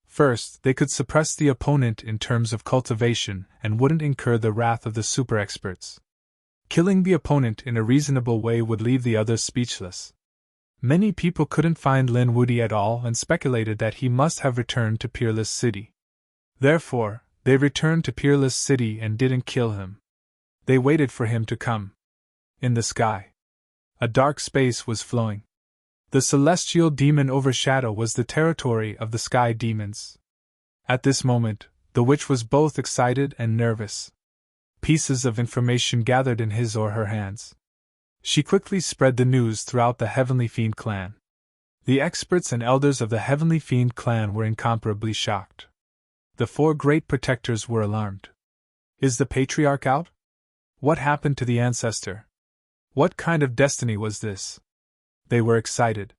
First, they could suppress the opponent in terms of cultivation and wouldn't incur the wrath of the super experts. Killing the opponent in a reasonable way would leave the others speechless. Many people couldn't find Lin Wuti at all and speculated that he must have returned to Peerless City. Therefore, they returned to Peerless City and didn't kill him. They waited for him to come. In the sky, a dark space was flowing. The celestial demon Overshadow was the territory of the sky demons. At this moment, the witch was both excited and nervous. Pieces of information gathered in his or her hands. She quickly spread the news throughout the Heavenly Fiend clan. The experts and elders of the Heavenly Fiend clan were incomparably shocked. The 4 great protectors were alarmed. Is the patriarch out? What happened to the ancestor? What kind of destiny was this? They were excited.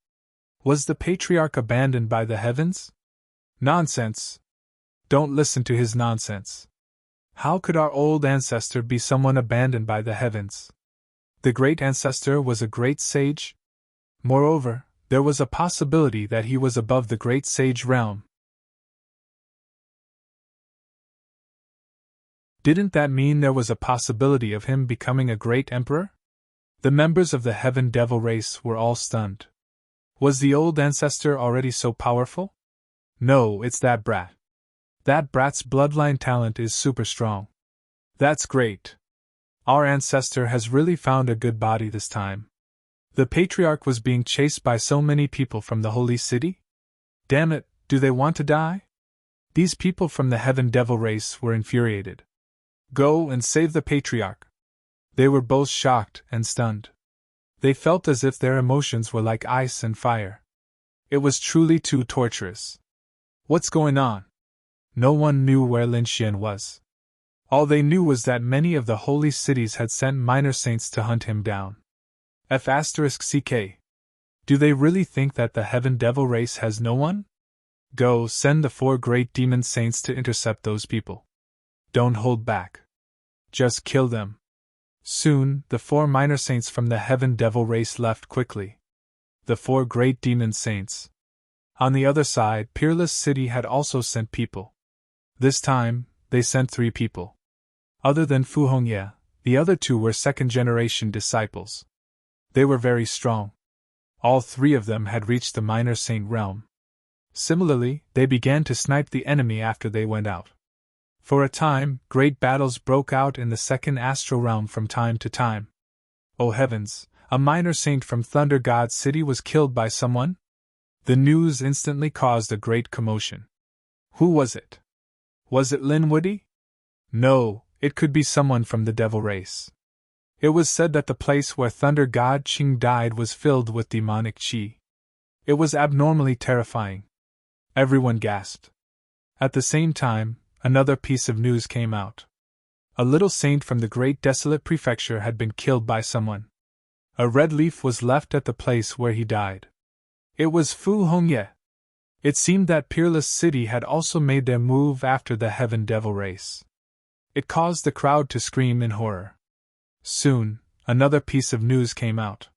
Was the patriarch abandoned by the heavens? Nonsense! Don't listen to his nonsense. How could our old ancestor be someone abandoned by the heavens? The great ancestor was a great sage? Moreover, there was a possibility that he was above the great sage realm. Didn't that mean there was a possibility of him becoming a great emperor? The members of the Heaven Devil race were all stunned. Was the old ancestor already so powerful? No, it's that brat. That brat's bloodline talent is super strong. That's great. Our ancestor has really found a good body this time. The patriarch was being chased by so many people from the holy city? Damn it, do they want to die? These people from the Heaven Devil race were infuriated. Go and save the patriarch. They were both shocked and stunned. They felt as if their emotions were like ice and fire. It was truly too torturous. What's going on? No one knew where Lin Xian was. All they knew was that many of the holy cities had sent minor saints to hunt him down. F***CK. Do they really think that the Heaven Devil race has no one? Go, send the 4 great demon saints to intercept those people. Don't hold back. Just kill them. Soon, the 4 minor saints from the Heaven Devil race left quickly. The 4 great demon saints. On the other side, Peerless City had also sent people. This time, they sent 3 people. Other than Fu Hongye, the other 2 were second-generation disciples. They were very strong. All 3 of them had reached the minor saint realm. Similarly, they began to snipe the enemy after they went out. For a time, great battles broke out in the second astral realm from time to time. Oh heavens, a minor saint from Thunder God City was killed by someone? The news instantly caused a great commotion. Who was it? Was it Lin Wuti? No, it could be someone from the devil race. It was said that the place where Thunder God Qing died was filled with demonic qi. It was abnormally terrifying. Everyone gasped. At the same time, another piece of news came out. A little saint from the Great Desolate Prefecture had been killed by someone. A red leaf was left at the place where he died. It was Fu Hongye. It seemed that Peerless City had also made their move after the Heaven Devil race. It caused the crowd to scream in horror. Soon, another piece of news came out.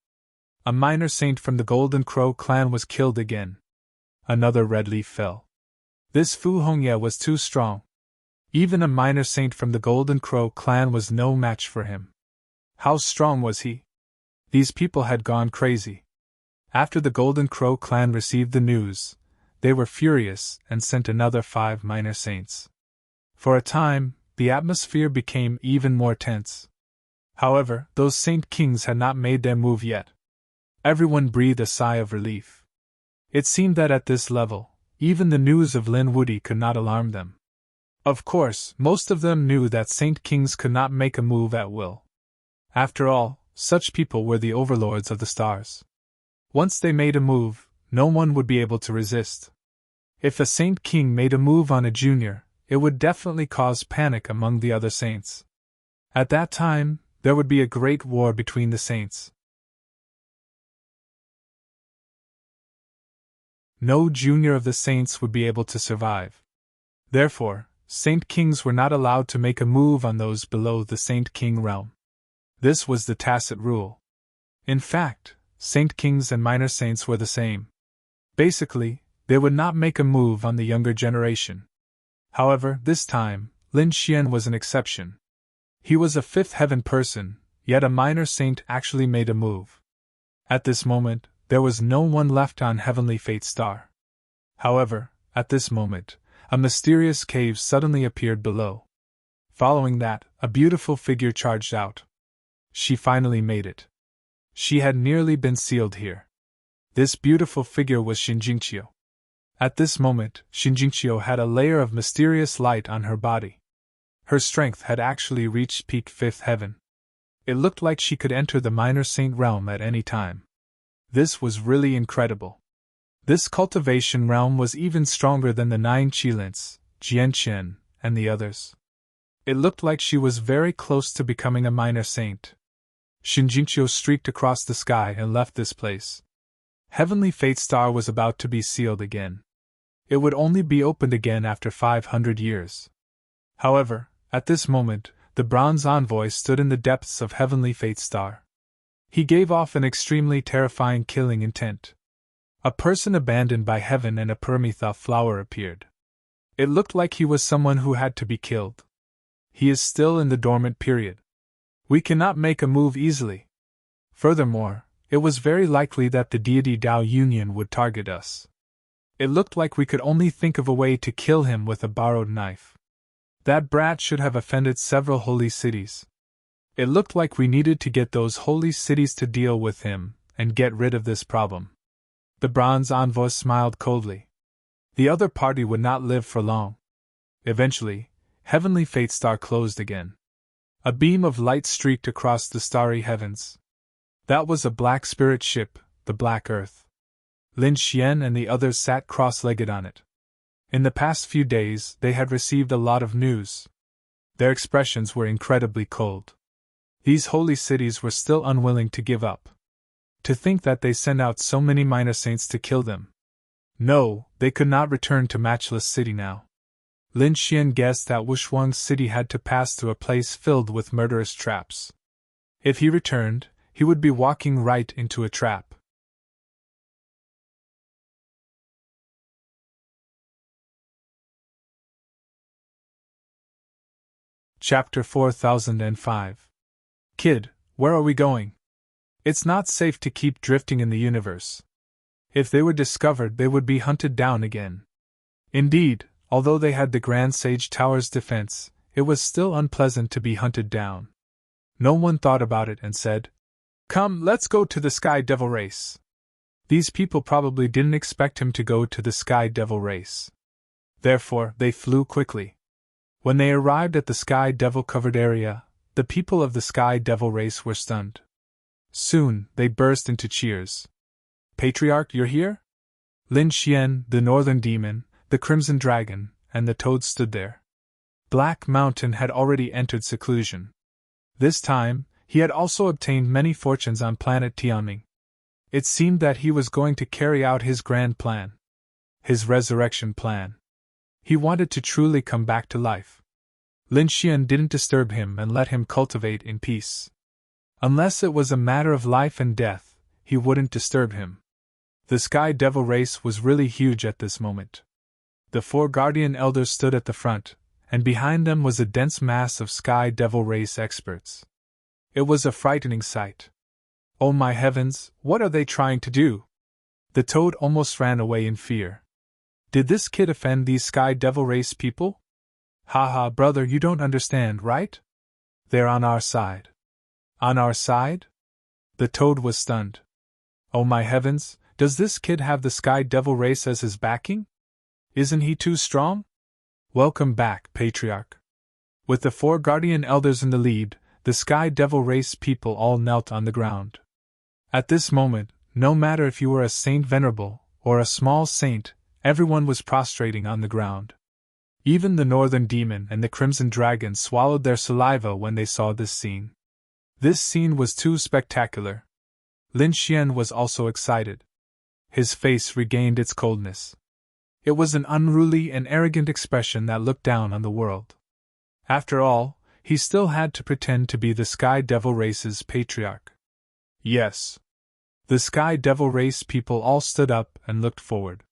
A minor saint from the Golden Crow clan was killed again. Another red leaf fell. This Fu Hongye was too strong. Even a minor saint from the Golden Crow clan was no match for him. How strong was he? These people had gone crazy. After the Golden Crow clan received the news, they were furious and sent another 5 minor saints. For a time, the atmosphere became even more tense. However, those saint kings had not made their move yet. Everyone breathed a sigh of relief. It seemed that at this level, even the news of Lin Woody could not alarm them. Of course, most of them knew that Saint Kings could not make a move at will. After all, such people were the overlords of the stars. Once they made a move, no one would be able to resist. If a Saint King made a move on a junior, it would definitely cause panic among the other saints. At that time, there would be a great war between the saints. No junior of the saints would be able to survive. Therefore, Saint Kings were not allowed to make a move on those below the Saint King realm. This was the tacit rule. In fact, Saint Kings and minor saints were the same. Basically, they would not make a move on the younger generation. However, this time, Lin Xian was an exception. He was a fifth heaven person, yet a minor saint actually made a move. At this moment, there was no one left on Heavenly Fate Star. However, at this moment, a mysterious cave suddenly appeared below. Following that, a beautiful figure charged out. She finally made it. She had nearly been sealed here. This beautiful figure was Shinjingqiu. At this moment, Shinjingqiu had a layer of mysterious light on her body. Her strength had actually reached peak fifth heaven. It looked like she could enter the minor saint realm at any time. This was really incredible. This cultivation realm was even stronger than the 9 Qilins, Jianqian, and the others. It looked like she was very close to becoming a minor saint. Shinjingqiu streaked across the sky and left this place. Heavenly Fate Star was about to be sealed again. It would only be opened again after 500 years. However, at this moment, the bronze envoy stood in the depths of Heavenly Fate Star. He gave off an extremely terrifying killing intent. A person abandoned by heaven and a Paramitha flower appeared. It looked like he was someone who had to be killed. He is still in the dormant period. We cannot make a move easily. Furthermore, it was very likely that the deity Tao Union would target us. It looked like we could only think of a way to kill him with a borrowed knife. That brat should have offended several holy cities. It looked like we needed to get those holy cities to deal with him and get rid of this problem. The bronze envoy smiled coldly. The other party would not live for long. Eventually, Heavenly Fate Star closed again. A beam of light streaked across the starry heavens. That was a black spirit ship, the Black Earth. Lin Xian and the others sat cross-legged on it. In the past few days, they had received a lot of news. Their expressions were incredibly cold. These holy cities were still unwilling to give up. To think that they sent out so many minor saints to kill them. No, they could not return to Matchless City now. Lin Xian guessed that Wushuang's city had to pass through a place filled with murderous traps. If he returned, he would be walking right into a trap. Chapter 4005. Kid, where are we going? It's not safe to keep drifting in the universe. If they were discovered, they would be hunted down again. Indeed, although they had the Grand Sage Tower's defense, it was still unpleasant to be hunted down. No one thought about it and said, "Come, let's go to the Sky Devil race." These people probably didn't expect him to go to the Sky Devil race. Therefore, they flew quickly. When they arrived at the Sky Devil covered area, the people of the Sky Devil race were stunned. Soon, they burst into cheers. "Patriarch, you're here?" Lin Xian, the Northern Demon, the Crimson Dragon, and the Toad stood there. Black Mountain had already entered seclusion. This time, he had also obtained many fortunes on planet Tianming. It seemed that he was going to carry out his grand plan. His resurrection plan. He wanted to truly come back to life. Lin Xian didn't disturb him and let him cultivate in peace. Unless it was a matter of life and death, he wouldn't disturb him. The Sky Devil race was really huge at this moment. The 4 Guardian Elders stood at the front, and behind them was a dense mass of Sky Devil race experts. It was a frightening sight. Oh my heavens, what are they trying to do? The Toad almost ran away in fear. Did this kid offend these Sky Devil race people? Haha, brother, you don't understand, right? They're on our side. On our side? The Toad was stunned. Oh my heavens, does this kid have the Sky Devil race as his backing? Isn't he too strong? Welcome back, Patriarch. With the 4 guardian elders in the lead, the Sky Devil race people all knelt on the ground. At this moment, no matter if you were a saint venerable or a small saint, everyone was prostrating on the ground. Even the Northern Demon and the Crimson Dragon swallowed their saliva when they saw this scene. This scene was too spectacular. Lin Xian was also excited. His face regained its coldness. It was an unruly and arrogant expression that looked down on the world. After all, he still had to pretend to be the Sky Devil race's patriarch. Yes. The Sky Devil race people all stood up and looked forward.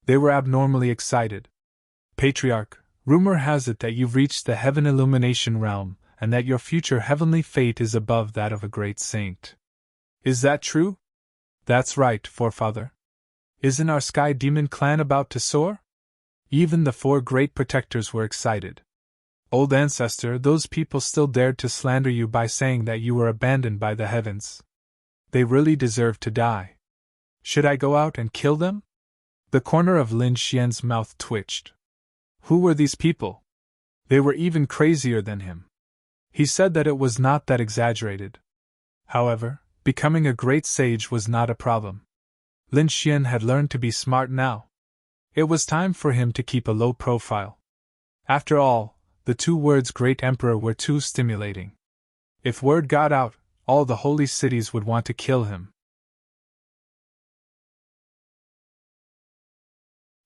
They were abnormally excited. Patriarch, rumor has it that you've reached the Heaven Illumination realm, and that your future heavenly fate is above that of a great saint. Is that true? That's right, forefather. Isn't our Sky Demon clan about to soar? Even the 4 great protectors were excited. Old ancestor, those people still dared to slander you by saying that you were abandoned by the heavens. They really deserve to die. Should I go out and kill them? The corner of Lin Xian's mouth twitched. Who were these people? They were even crazier than him. He said that it was not that exaggerated. However, becoming a great sage was not a problem. Lin Xian had learned to be smart now. It was time for him to keep a low profile. After all, the 2 words Great Emperor were too stimulating. If word got out, all the holy cities would want to kill him.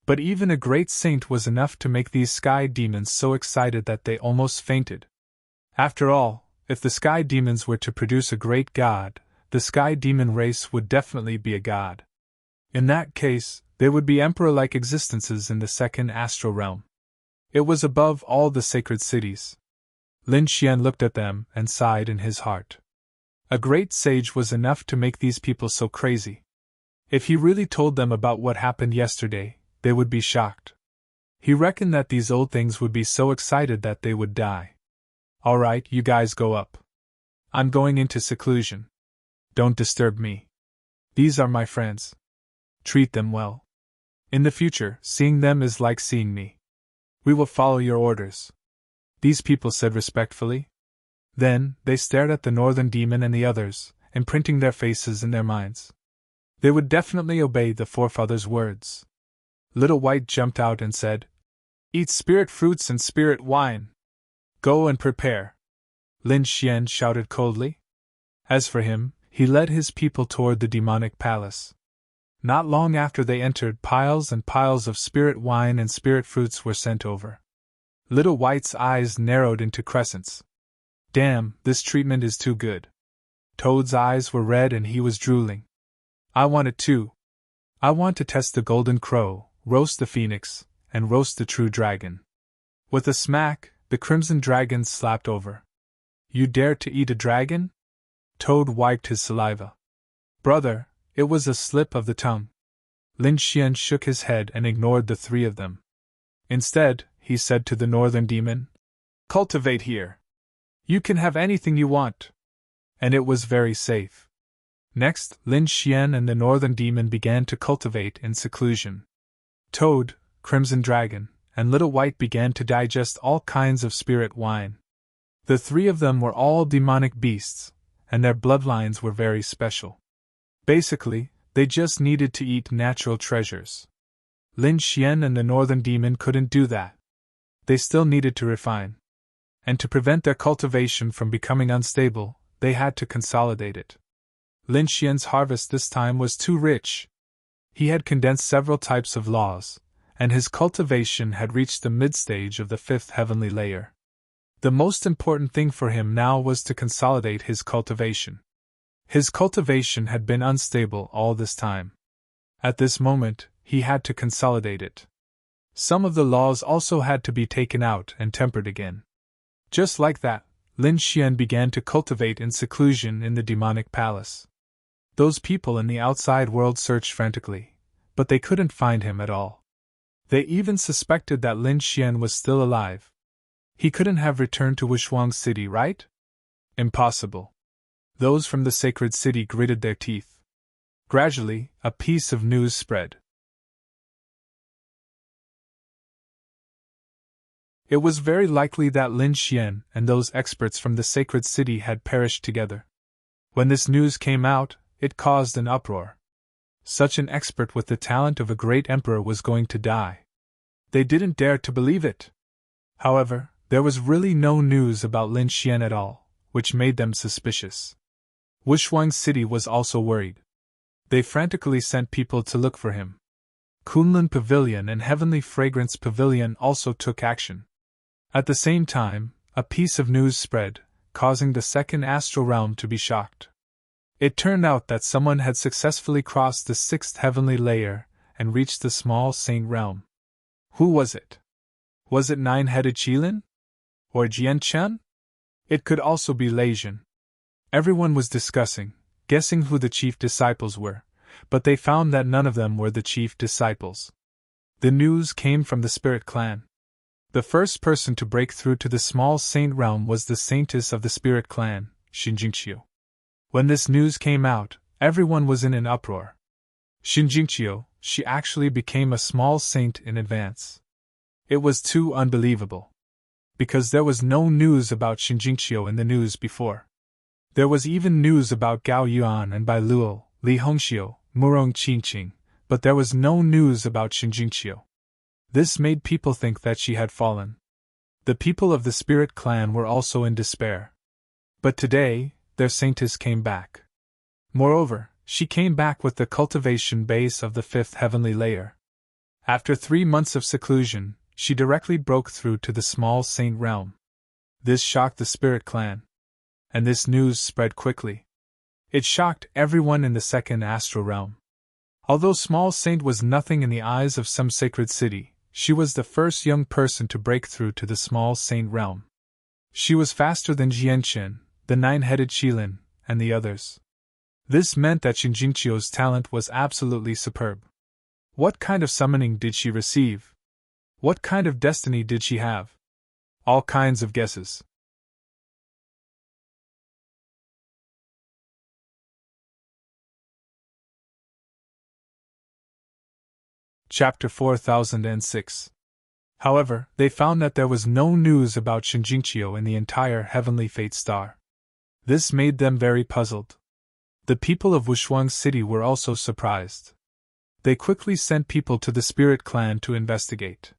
But even a great saint was enough to make these sky demons so excited that they almost fainted. After all, if the sky demons were to produce a great god, the sky demon race would definitely be a god. In that case, they would be emperor-like existences in the second astral realm. It was above all the sacred cities. Lin Xian looked at them and sighed in his heart. A great sage was enough to make these people so crazy. If he really told them about what happened yesterday, they would be shocked. He reckoned that these old things would be so excited that they would die. All right, you guys go up. I'm going into seclusion. Don't disturb me. These are my friends. Treat them well. In the future, seeing them is like seeing me. We will follow your orders. These people said respectfully. Then, they stared at the Northern Demon and the others, imprinting their faces in their minds. They would definitely obey the forefathers' words. Little White jumped out and said, "Eat spirit fruits and spirit wine. Go and prepare." Lin Xian shouted coldly. As for him, he led his people toward the demonic palace. Not long after they entered, piles and piles of spirit wine and spirit fruits were sent over. Little White's eyes narrowed into crescents. Damn, this treatment is too good. Toad's eyes were red and he was drooling. I want it too. I want to test the golden crow, roast the phoenix, and roast the true dragon. With a smack, the crimson dragon slapped over. You dare to eat a dragon? Toad wiped his saliva. Brother, it was a slip of the tongue. Lin Xian shook his head and ignored the 3 of them. Instead, he said to the Northern Demon, "Cultivate here. You can have anything you want." And it was very safe. Next, Lin Xian and the Northern Demon began to cultivate in seclusion. Toad, Crimson Dragon, and Little White began to digest all kinds of spirit wine. The 3 of them were all demonic beasts, and their bloodlines were very special. Basically, they just needed to eat natural treasures. Lin Xian and the Northern Demon couldn't do that. They still needed to refine. And to prevent their cultivation from becoming unstable, they had to consolidate it. Lin Xian's harvest this time was too rich. He had condensed several types of laws, and his cultivation had reached the mid-stage of the 5th heavenly layer. The most important thing for him now was to consolidate his cultivation. His cultivation had been unstable all this time. At this moment, he had to consolidate it. Some of the laws also had to be taken out and tempered again. Just like that, Lin Xian began to cultivate in seclusion in the demonic palace. Those people in the outside world searched frantically, but they couldn't find him at all. They even suspected that Lin Xian was still alive. He couldn't have returned to Wushuang City, right? Impossible. Those from the sacred city gritted their teeth. Gradually, a piece of news spread. It was very likely that Lin Xian and those experts from the sacred city had perished together. When this news came out, it caused an uproar. Such an expert with the talent of a great emperor was going to die. They didn't dare to believe it. However, there was really no news about Lin Xian at all, which made them suspicious. Wushuang City was also worried. They frantically sent people to look for him. Kunlun Pavilion and Heavenly Fragrance Pavilion also took action. At the same time, a piece of news spread, causing the second astral realm to be shocked. It turned out that someone had successfully crossed the sixth heavenly layer and reached the small saint realm. Who was it? Was it nine-headed Qilin? Or Jian Chen? It could also be Lei Jin. Everyone was discussing, guessing who the chief disciples were, but they found that none of them were the chief disciples. The news came from the Spirit Clan. The first person to break through to the small saint realm was the saintess of the Spirit Clan, Xinjingqiu. When this news came out, everyone was in an uproar. Xinjingqiu, she actually became a small saint in advance. It was too unbelievable. Because there was no news about Xinjingqiu in the news before. There was even news about Gao Yuan and Bai Luo, Li Hongxiu, Murong Qingqing, but there was no news about Xinjingqiu. This made people think that she had fallen. The people of the Spirit Clan were also in despair. But today, their saintess came back. Moreover, she came back with the cultivation base of the fifth heavenly layer. After 3 months of seclusion, she directly broke through to the small saint realm. This shocked the Spirit Clan. And this news spread quickly. It shocked everyone in the second astral realm. Although small saint was nothing in the eyes of some sacred city, she was the first young person to break through to the small saint realm. She was faster than Jianchen, the nine-headed Qilin, and the others. This meant that Xinjingqiu's talent was absolutely superb. What kind of summoning did she receive? What kind of destiny did she have? All kinds of guesses. Chapter 4006. However, they found that there was no news about Xinjingqiu in the entire heavenly fate star. This made them very puzzled. The people of Wushuang City were also surprised. They quickly sent people to the Spirit Clan to investigate.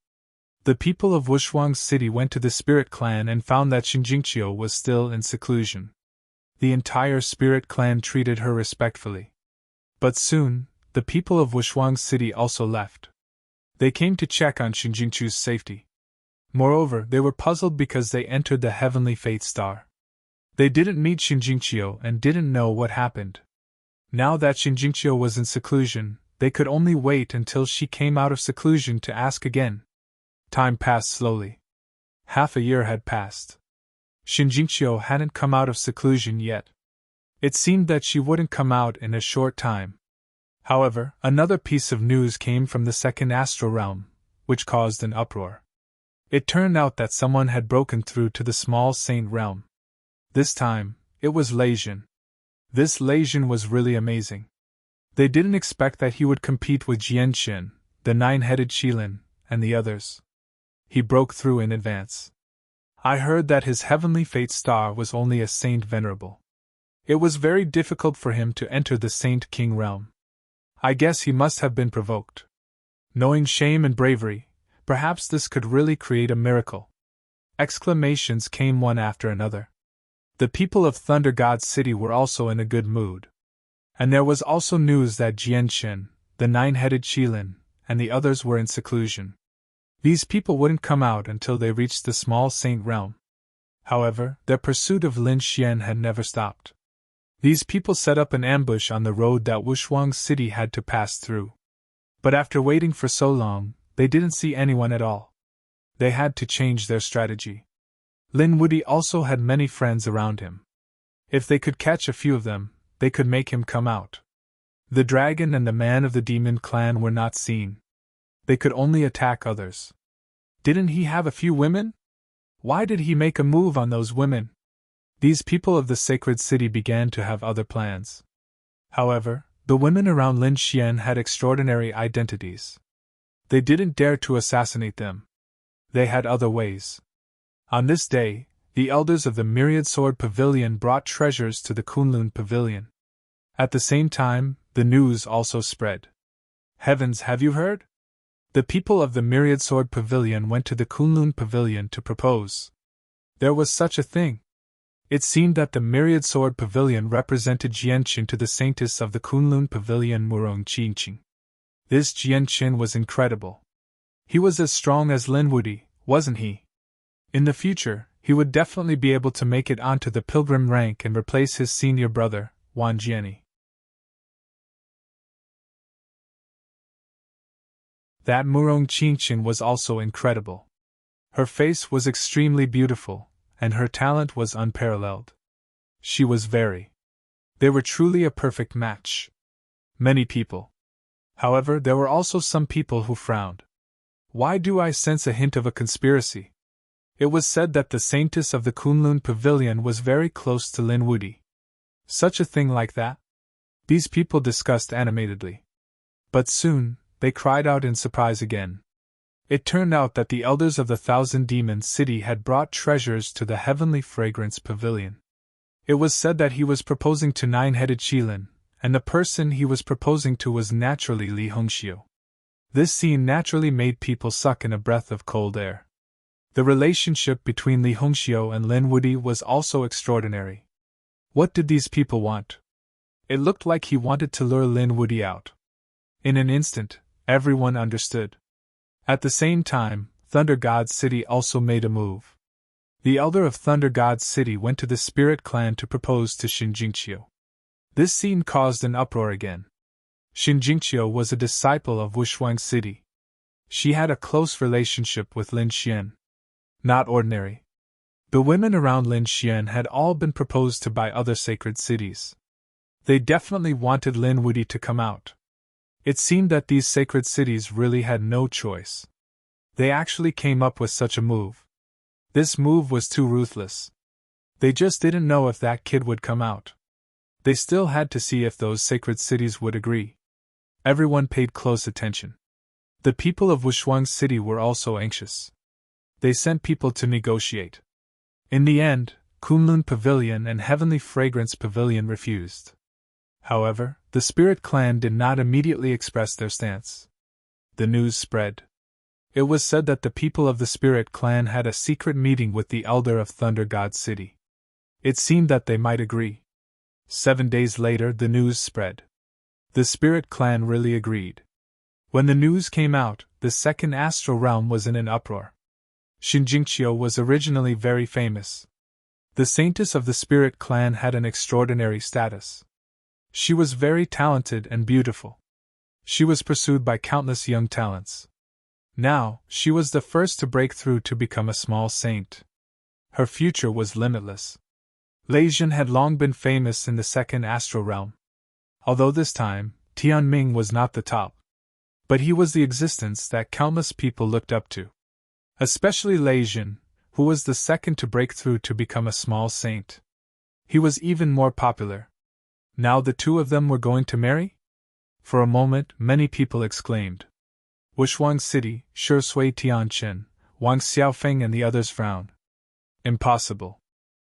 The people of Wushuang City went to the Spirit Clan and found that Xinjingqiu was still in seclusion. The entire Spirit Clan treated her respectfully. But soon, the people of Wushuang City also left. They came to check on Xinjingqiu's safety. Moreover, they were puzzled because they entered the heavenly fate star. They didn't meet Xinjingqiu and didn't know what happened. Now that Xinjingqiu was in seclusion, they could only wait until she came out of seclusion to ask again. Time passed slowly. Half a year had passed. Xinjingqiu hadn't come out of seclusion yet. It seemed that she wouldn't come out in a short time. However, another piece of news came from the second astral realm, which caused an uproar. It turned out that someone had broken through to the small saint realm. This time, it was Lei Jin. This Lei Jin was really amazing. They didn't expect that he would compete with Jian Xin, the nine-headed Qilin, and the others. He broke through in advance. I heard that his heavenly fate star was only a saint venerable. It was very difficult for him to enter the Saint King realm. I guess he must have been provoked. Knowing shame and bravery, perhaps this could really create a miracle. Exclamations came one after another. The people of Thunder God City were also in a good mood. And there was also news that Jian Shen, the nine-headed Qilin, and the others were in seclusion. These people wouldn't come out until they reached the small saint realm. However, their pursuit of Lin Xian had never stopped. These people set up an ambush on the road that Wushuang City had to pass through. But after waiting for so long, they didn't see anyone at all. They had to change their strategy. Lin Wudi also had many friends around him. If they could catch a few of them, they could make him come out. The dragon and the man of the demon clan were not seen. They could only attack others. Didn't he have a few women? Why did he make a move on those women? These people of the sacred city began to have other plans. However, the women around Lin Xian had extraordinary identities. They didn't dare to assassinate them. They had other ways. On this day, the elders of the Myriad Sword Pavilion brought treasures to the Kunlun Pavilion. At the same time, the news also spread. Heavens, have you heard? The people of the Myriad Sword Pavilion went to the Kunlun Pavilion to propose. There was such a thing. It seemed that the Myriad Sword Pavilion represented Jianqin to the saintess of the Kunlun Pavilion Murong Qingqing. This Jianqin was incredible. He was as strong as Lin Wudi, wasn't he? In the future, he would definitely be able to make it onto the pilgrim rank and replace his senior brother, Wan Jiani. That Murong Qingqin was also incredible. Her face was extremely beautiful, and her talent was unparalleled. She was very. They were truly a perfect match. Many people. However, there were also some people who frowned. Why do I sense a hint of a conspiracy? It was said that the saintess of the Kunlun Pavilion was very close to Lin Wudi. Such a thing like that? These people discussed animatedly. But soon, they cried out in surprise again. It turned out that the elders of the Thousand Demons City had brought treasures to the Heavenly Fragrance Pavilion. It was said that he was proposing to Nine-Headed Qilin, and the person he was proposing to was naturally Li Hongxiu. This scene naturally made people suck in a breath of cold air. The relationship between Li Hongxiu and Lin Wudi was also extraordinary. What did these people want? It looked like he wanted to lure Lin Wudi out. In an instant, everyone understood. At the same time, Thunder God City also made a move. The elder of Thunder God City went to the Spirit Clan to propose to Xin Jingqiu. This scene caused an uproar again. Xin Jingqiu was a disciple of Wushuang City. She had a close relationship with Lin Xian. Not ordinary. The women around Lin Xian had all been proposed to by other sacred cities. They definitely wanted Lin Wudi to come out. It seemed that these sacred cities really had no choice. They actually came up with such a move. This move was too ruthless. They just didn't know if that kid would come out. They still had to see if those sacred cities would agree. Everyone paid close attention. The people of Wushuang City were also anxious. They sent people to negotiate. In the end, Kunlun Pavilion and Heavenly Fragrance Pavilion refused. However, the Spirit Clan did not immediately express their stance. The news spread. It was said that the people of the Spirit Clan had a secret meeting with the elder of Thunder God City. It seemed that they might agree. 7 days later, the news spread. The Spirit Clan really agreed. When the news came out, the second astral realm was in an uproar. Xin Jingqiu was originally very famous. The saintess of the Spirit Clan had an extraordinary status. She was very talented and beautiful. She was pursued by countless young talents. Now, she was the first to break through to become a small saint. Her future was limitless. Lei Jin had long been famous in the second astral realm. Although this time, Tianming was not the top. But he was the existence that countless people looked up to. Especially Lei Jin, who was the second to break through to become a small saint. He was even more popular. Now the two of them were going to marry? For a moment, many people exclaimed. Wushuang City, Shi Sui Tianchen, Wang Xiaofeng and the others frowned. Impossible.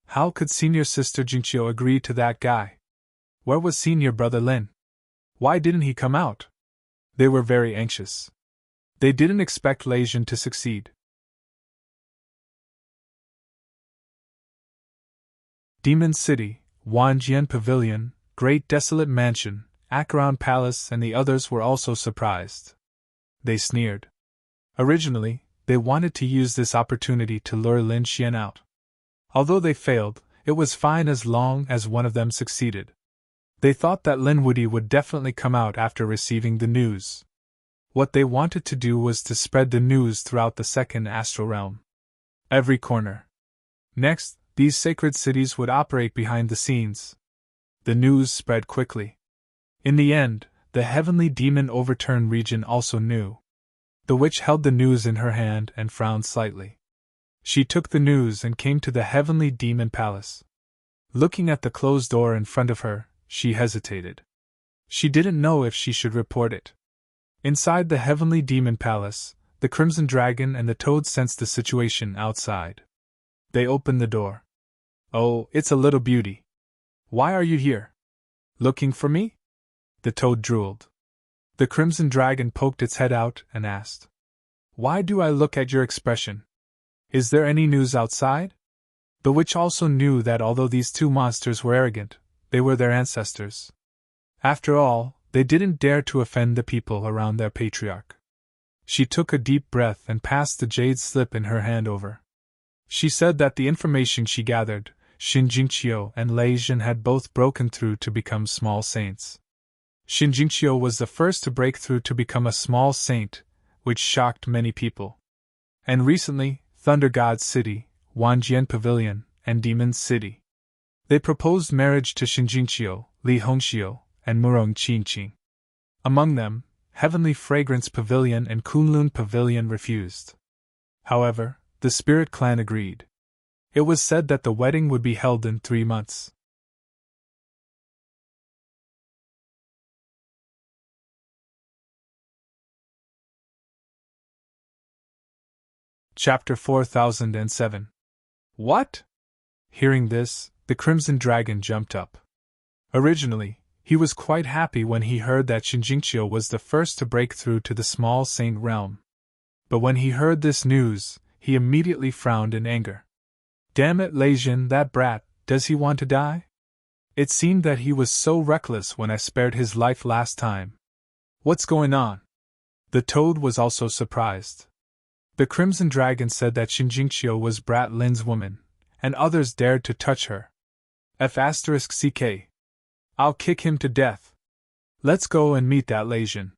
How could senior sister Jingqiu agree to that guy? Where was senior brother Lin? Why didn't he come out? They were very anxious. They didn't expect Lei Jin to succeed. Demon City, Wanjian Pavilion, Great Desolate Mansion, Acheron Palace and the others were also surprised. They sneered. Originally, they wanted to use this opportunity to lure Lin Xian out. Although they failed, it was fine as long as one of them succeeded. They thought that Lin Wudi would definitely come out after receiving the news. What they wanted to do was to spread the news throughout the second astral realm. Every corner. Next, these sacred cities would operate behind the scenes. The news spread quickly. In the end, the heavenly demon overturn region also knew. The witch held the news in her hand and frowned slightly. She took the news and came to the heavenly demon palace. Looking at the closed door in front of her, she hesitated. She didn't know if she should report it. Inside the heavenly demon palace, the Crimson Dragon and the Toad sensed the situation outside. They opened the door. "Oh, it's a little beauty. Why are you here? Looking for me?" The Toad drooled. The Crimson Dragon poked its head out and asked, "Why do I look at your expression? Is there any news outside?" The witch also knew that although these two monsters were arrogant, they were their ancestors. After all, they didn't dare to offend the people around their patriarch. She took a deep breath and passed the jade slip in her hand over. She said that the information she gathered, Shinjingqiu and Lei Jin had both broken through to become small saints. Shinjingqiu was the first to break through to become a small saint, which shocked many people. And recently, Thunder God City, Wanjian Pavilion, and Demon City. They proposed marriage to Shinjingqiu, Li Hongxiu, and Murong Qinqing. Among them, Heavenly Fragrance Pavilion and Kunlun Pavilion refused. However, the Spirit Clan agreed. It was said that the wedding would be held in 3 months. Chapter 4007. What? Hearing this, the Crimson Dragon jumped up. Originally, he was quite happy when he heard that Shinjingqiu was the first to break through to the small saint realm. But when he heard this news, he immediately frowned in anger. Damn it, Lei Jin, that brat, does he want to die? It seemed that he was so reckless when I spared his life last time. What's going on? The Toad was also surprised. The Crimson Dragon said that Shinjingqiu was Brat Lin's woman, and others dared to touch her. F***ck. I'll kick him to death. Let's go and meet that Lei Jin.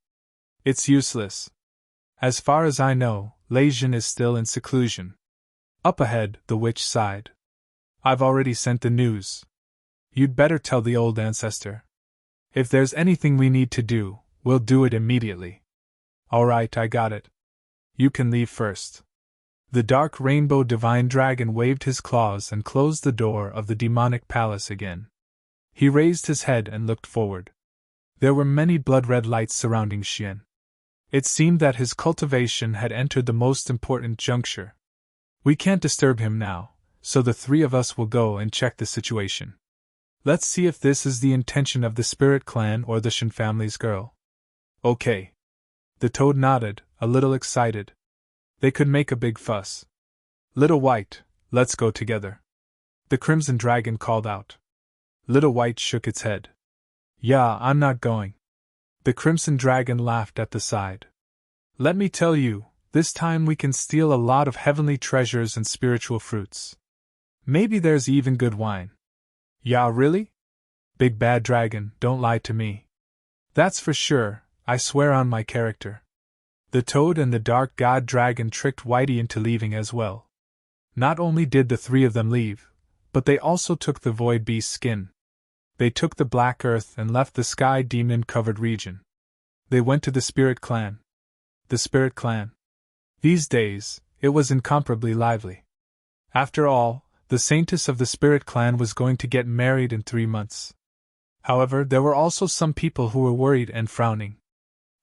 It's useless. As far as I know, Lei Jin is still in seclusion. Up ahead, the witch sighed. I've already sent the news. You'd better tell the old ancestor. If there's anything we need to do, we'll do it immediately. All right, I got it. You can leave first. The dark rainbow divine dragon waved his claws and closed the door of the demonic palace again. He raised his head and looked forward. There were many blood-red lights surrounding Xian. It seemed that his cultivation had entered the most important juncture. We can't disturb him now, so the three of us will go and check the situation. Let's see if this is the intention of the Spirit Clan or the Shin family's girl. Okay. The Toad nodded, a little excited. They could make a big fuss. Little White, let's go together. The Crimson Dragon called out. Little White shook its head. Yeah, I'm not going. The Crimson Dragon laughed at the side. Let me tell you, this time we can steal a lot of heavenly treasures and spiritual fruits. Maybe there's even good wine. Yeah, really? Big Bad Dragon, don't lie to me. That's for sure, I swear on my character. The Toad and the Dark God Dragon tricked Whitey into leaving as well. Not only did the three of them leave, but they also took the Void Beast's skin. They took the Black Earth and left the Sky Demon-covered region. They went to the Spirit Clan. The Spirit Clan. These days, it was incomparably lively. After all, the Saintess of the Spirit Clan was going to get married in 3 months. However, there were also some people who were worried and frowning.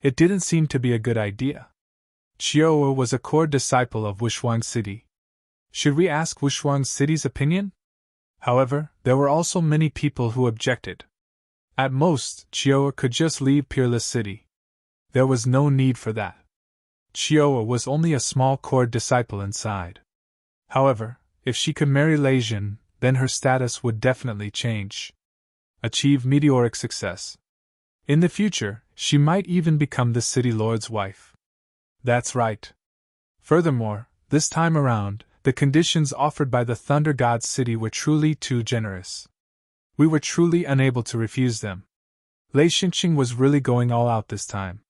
It didn't seem to be a good idea. Chiao was a core disciple of Wushuang City. Should we ask Wushuang City's opinion? However, there were also many people who objected. At most, Chiao could just leave Peerless City. There was no need for that. Chiao was only a small core disciple inside. However, if she could marry Lei Jin, then her status would definitely change. Achieve meteoric success. In the future, she might even become the city lord's wife. That's right. Furthermore, this time around, the conditions offered by the Thunder God City were truly too generous. We were truly unable to refuse them. Lei Xingqing was really going all out this time.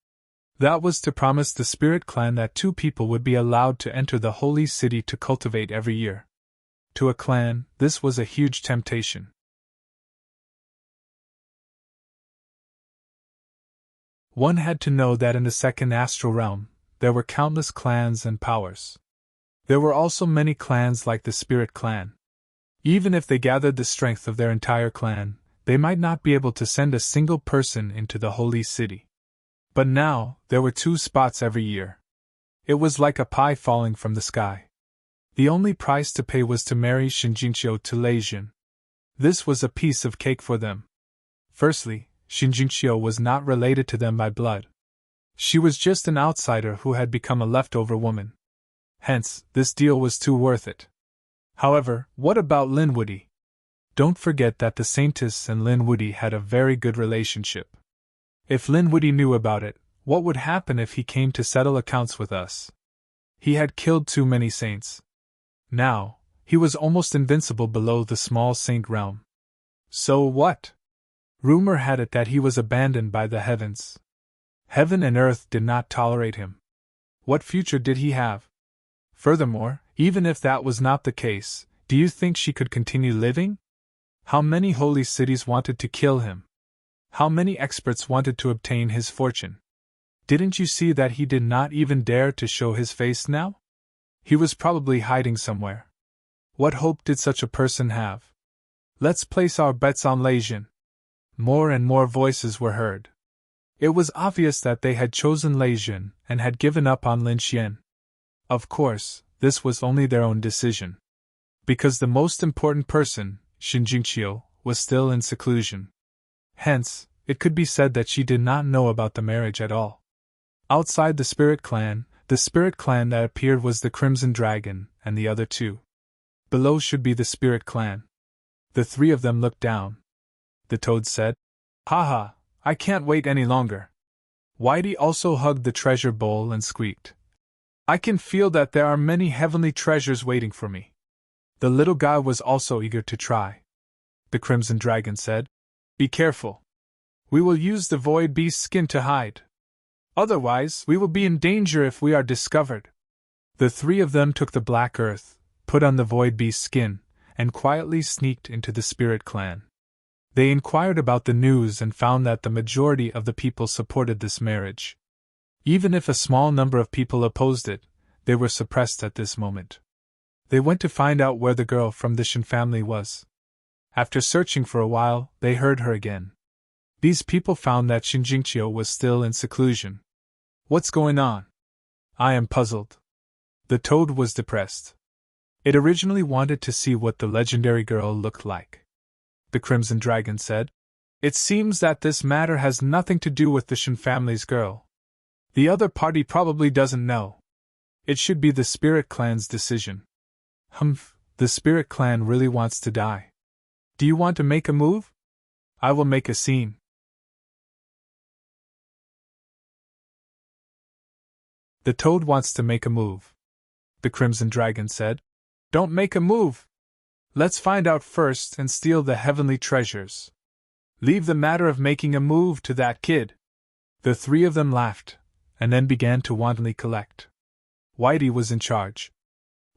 That was to promise the Spirit Clan that 2 people would be allowed to enter the holy city to cultivate every year. To a clan, this was a huge temptation. One had to know that in the second astral realm, there were countless clans and powers. There were also many clans like the Spirit Clan. Even if they gathered the strength of their entire clan, they might not be able to send a single person into the holy city. But now, there were 2 spots every year. It was like a pie falling from the sky. The only price to pay was to marry Shinjinchio to Leijin. This was a piece of cake for them. Firstly, Shinjinchio was not related to them by blood. She was just an outsider who had become a leftover woman. Hence, this deal was too worth it. However, what about Linwoody? Don't forget that the Saintess and Linwoody had a very good relationship. If Linwoody knew about it, what would happen if he came to settle accounts with us? He had killed too many saints. Now, he was almost invincible below the small saint realm. So what? Rumor had it that he was abandoned by the heavens. Heaven and earth did not tolerate him. What future did he have? Furthermore, even if that was not the case, do you think she could continue living? How many holy cities wanted to kill him? How many experts wanted to obtain his fortune? Didn't you see that he did not even dare to show his face now? He was probably hiding somewhere. What hope did such a person have? Let's place our bets on Leijin. More and more voices were heard. It was obvious that they had chosen Leijin and had given up on Lin Xian. Of course, this was only their own decision. Because the most important person, Shinjinchio, was still in seclusion. Hence, it could be said that she did not know about the marriage at all. Outside the spirit clan that appeared was the Crimson Dragon, and the other two. Below should be the spirit clan. The three of them looked down. The toad said, "Haha, I can't wait any longer." Whitey also hugged the treasure bowl and squeaked, "I can feel that there are many heavenly treasures waiting for me." The little guy was also eager to try. The Crimson Dragon said, "Be careful. We will use the Void Beast's skin to hide. Otherwise, we will be in danger if we are discovered." The three of them took the black earth, put on the Void Beast's skin, and quietly sneaked into the Spirit Clan. They inquired about the news and found that the majority of the people supported this marriage. Even if a small number of people opposed it, they were suppressed at this moment. They went to find out where the girl from the Shin family was. After searching for a while, they heard her again. These people found that Shinjinchio was still in seclusion. What's going on? I am puzzled. The toad was depressed. It originally wanted to see what the legendary girl looked like. The Crimson Dragon said, "It seems that this matter has nothing to do with the Shin family's girl. The other party probably doesn't know. It should be the Spirit Clan's decision." "Humph, the Spirit Clan really wants to die. Do you want to make a move? I will make a scene." "The toad wants to make a move," the Crimson Dragon said. "Don't make a move. Let's find out first and steal the heavenly treasures. Leave the matter of making a move to that kid." The three of them laughed, and then began to wantonly collect. Whitey was in charge.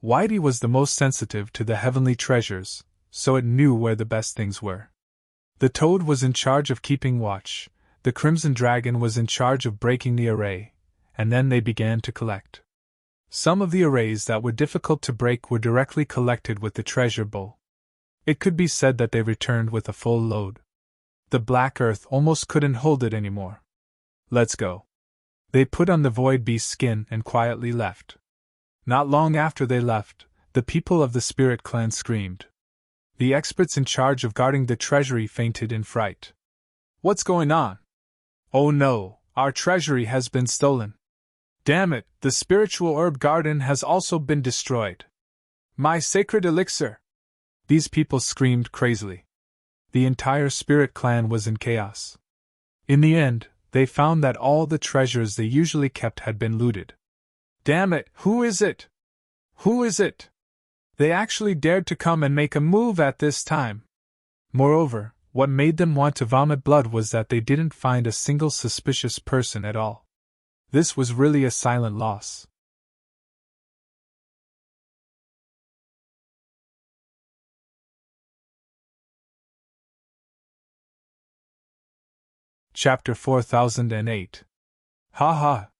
Whitey was the most sensitive to the heavenly treasures, so it knew where the best things were. The toad was in charge of keeping watch, the Crimson Dragon was in charge of breaking the array, and then they began to collect. Some of the arrays that were difficult to break were directly collected with the treasure bowl. It could be said that they returned with a full load. The black earth almost couldn't hold it anymore. "Let's go." They put on the Void Beast skin and quietly left. Not long after they left, the people of the Spirit Clan screamed. The experts in charge of guarding the treasury fainted in fright. "What's going on? Oh no, our treasury has been stolen. Damn it, the spiritual herb garden has also been destroyed. My sacred elixir!" These people screamed crazily. The entire Spirit Clan was in chaos. In the end, they found that all the treasures they usually kept had been looted. "Damn it, who is it? Who is it? They actually dared to come and make a move at this time." Moreover, what made them want to vomit blood was that they didn't find a single suspicious person at all. This was really a silent loss. Chapter 4008. Ha ha!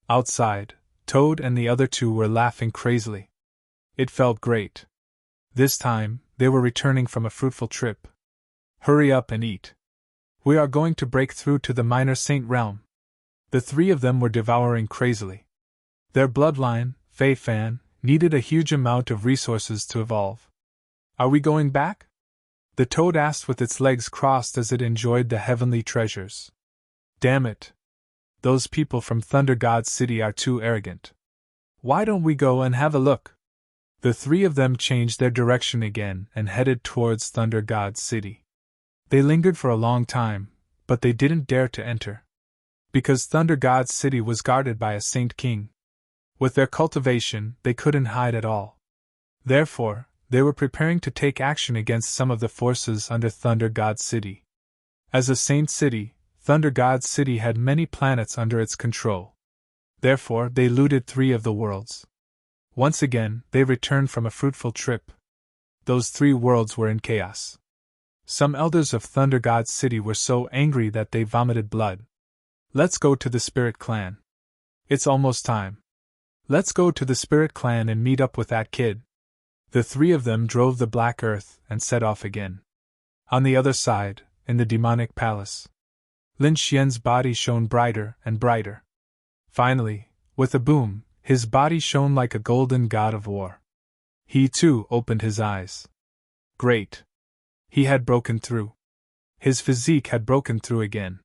Outside, Toad and the other two were laughing crazily. It felt great. This time, they were returning from a fruitful trip. "Hurry up and eat. We are going to break through to the minor saint realm." The three of them were devouring crazily. Their bloodline, Fei Fan, needed a huge amount of resources to evolve. Are we going back? The toad asked with its legs crossed as it enjoyed the heavenly treasures. Damn it! Those people from Thunder God City are too arrogant. Why don't we go and have a look? The three of them changed their direction again and headed towards Thunder God City. They lingered for a long time, but they didn't dare to enter. Because Thunder God City was guarded by a Saint King. With their cultivation, they couldn't hide at all. Therefore, they were preparing to take action against some of the forces under Thunder God City. As a saint city, Thunder God City had many planets under its control. Therefore, they looted 3 of the worlds. Once again, they returned from a fruitful trip. Those 3 worlds were in chaos. Some elders of Thunder God City were so angry that they vomited blood. Let's go to the Spirit Clan. It's almost time. Let's go to the Spirit Clan and meet up with that kid. The 3 of them drove the Black Earth and set off again. On the other side, in the demonic palace, Lin Xian's body shone brighter and brighter. Finally, with a boom, his body shone like a golden god of war. He too opened his eyes. Great! He had broken through. His physique had broken through again.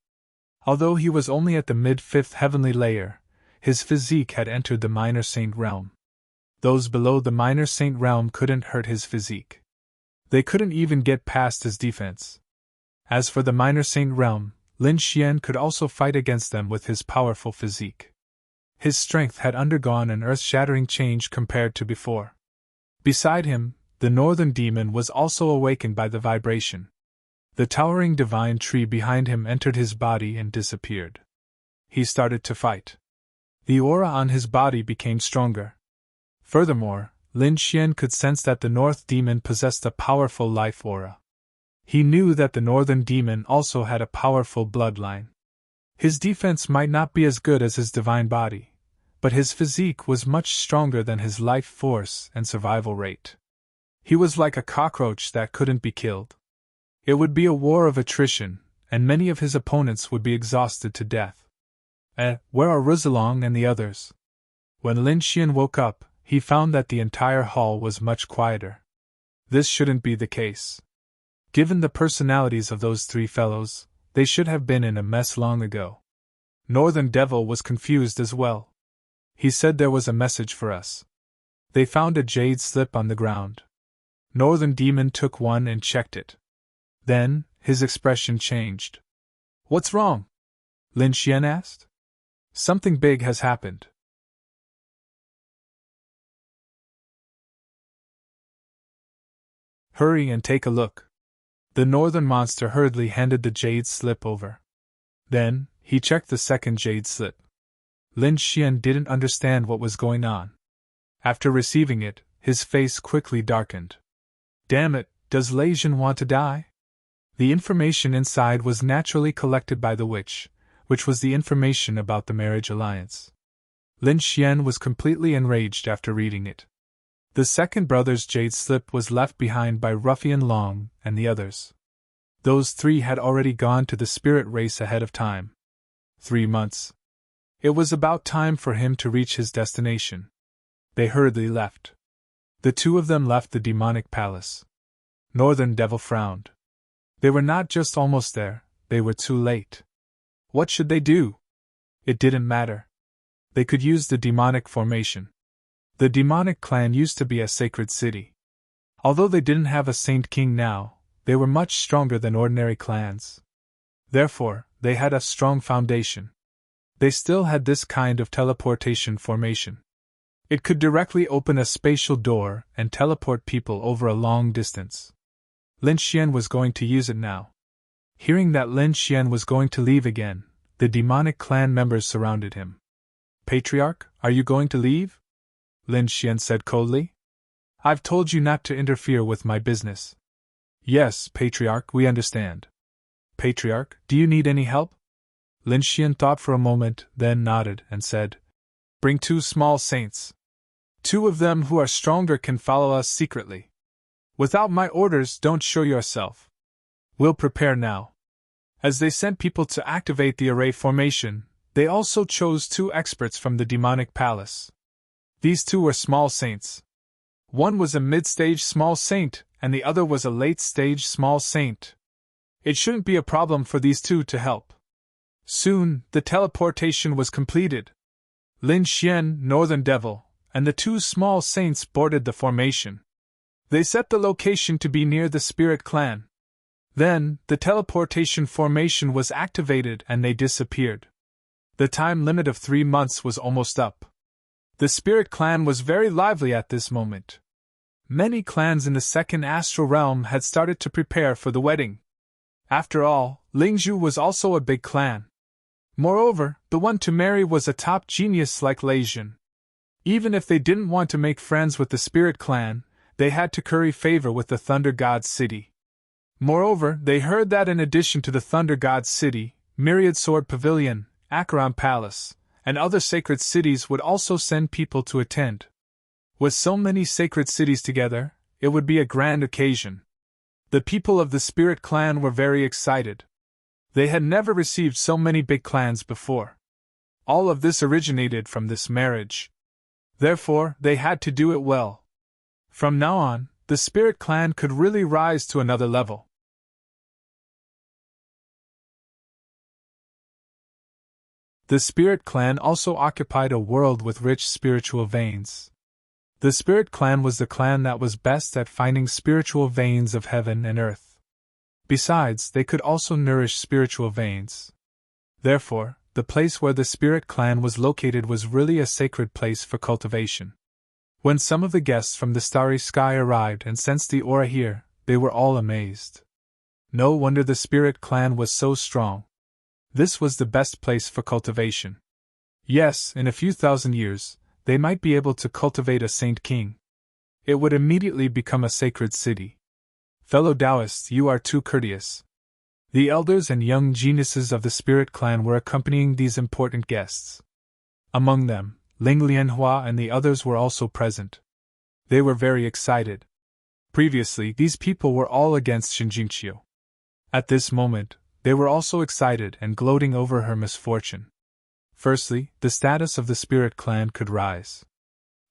Although he was only at the mid-5th heavenly layer, his physique had entered the minor saint realm. Those below the minor saint realm couldn't hurt his physique. They couldn't even get past his defense. As for the minor saint realm, Lin Xian could also fight against them with his powerful physique. His strength had undergone an earth-shattering change compared to before. Beside him, the northern demon was also awakened by the vibration. The towering divine tree behind him entered his body and disappeared. He started to fight. The aura on his body became stronger. Furthermore, Lin Xian could sense that the North Demon possessed a powerful life aura. He knew that the Northern Demon also had a powerful bloodline. His defense might not be as good as his divine body, but his physique was much stronger than his life force and survival rate. He was like a cockroach that couldn't be killed. It would be a war of attrition, and many of his opponents would be exhausted to death. Where are Rizalong and the others? When Lin Xian woke up, he found that the entire hall was much quieter. This shouldn't be the case. Given the personalities of those 3 fellows, they should have been in a mess long ago. Northern Devil was confused as well. He said there was a message for us. They found a jade slip on the ground. Northern Demon took one and checked it. Then, his expression changed. What's wrong? Lin Xian asked. Something big has happened. Hurry and take a look. The northern monster hurriedly handed the jade slip over. Then, he checked the second jade slip. Lin Xian didn't understand what was going on. After receiving it, his face quickly darkened. Damn it, does Lei Jin want to die? The information inside was naturally collected by the witch, which was the information about the marriage alliance. Lin Xian was completely enraged after reading it. The second brother's jade slip was left behind by Ruffian Long and the others. Those 3 had already gone to the spirit race ahead of time. 3 months. It was about time for him to reach his destination. They hurriedly left. The 2 of them left the demonic palace. Northern Devil frowned. They were not just almost there, they were too late. What should they do? It didn't matter. They could use the demonic formation. The demonic clan used to be a sacred city. Although they didn't have a Saint King now, they were much stronger than ordinary clans. Therefore, they had a strong foundation. They still had this kind of teleportation formation. It could directly open a spatial door and teleport people over a long distance. Lin Xian was going to use it now. Hearing that Lin Xian was going to leave again, the demonic clan members surrounded him. Patriarch, are you going to leave? Lin Xian said coldly. I've told you not to interfere with my business. Yes, Patriarch, we understand. Patriarch, do you need any help? Lin Xian thought for a moment, then nodded and said, Bring 2 small saints. 2 of them who are stronger can follow us secretly. Without my orders, don't show yourself. We'll prepare now. As they sent people to activate the array formation, they also chose 2 experts from the demonic palace. These two were small saints. One was a mid-stage small saint, and the other was a late-stage small saint. It shouldn't be a problem for these two to help. Soon, the teleportation was completed. Lin Xian, Northern Devil, and the two small saints boarded the formation. They set the location to be near the Spirit Clan. Then, the teleportation formation was activated and they disappeared. The time limit of 3 months was almost up. The Spirit Clan was very lively at this moment. Many clans in the second astral realm had started to prepare for the wedding. After all, Lingzhu was also a big clan. Moreover, the one to marry was a top genius like Lei Jun. Even if they didn't want to make friends with the Spirit Clan, they had to curry favor with the Thunder God's city. Moreover, they heard that in addition to the Thunder God's city, Myriad Sword Pavilion, Acheron Palace, and other sacred cities would also send people to attend. With so many sacred cities together, it would be a grand occasion. The people of the Spirit Clan were very excited. They had never received so many big clans before. All of this originated from this marriage. Therefore, they had to do it well. From now on, the Spirit Clan could really rise to another level. The Spirit Clan also occupied a world with rich spiritual veins. The Spirit Clan was the clan that was best at finding spiritual veins of heaven and earth. Besides, they could also nourish spiritual veins. Therefore, the place where the Spirit Clan was located was really a sacred place for cultivation. When some of the guests from the starry sky arrived and sensed the aura here, they were all amazed. No wonder the Spirit Clan was so strong. This was the best place for cultivation. Yes, in a few thousand years, they might be able to cultivate a Saint King. It would immediately become a sacred city. Fellow Taoists, you are too courteous. The elders and young geniuses of the Spirit Clan were accompanying these important guests. Among them, Ling Lianhua and the others were also present. They were very excited. Previously, these people were all against Shinjingqiu. At this moment, they were also excited and gloating over her misfortune. Firstly, the status of the Spirit Clan could rise.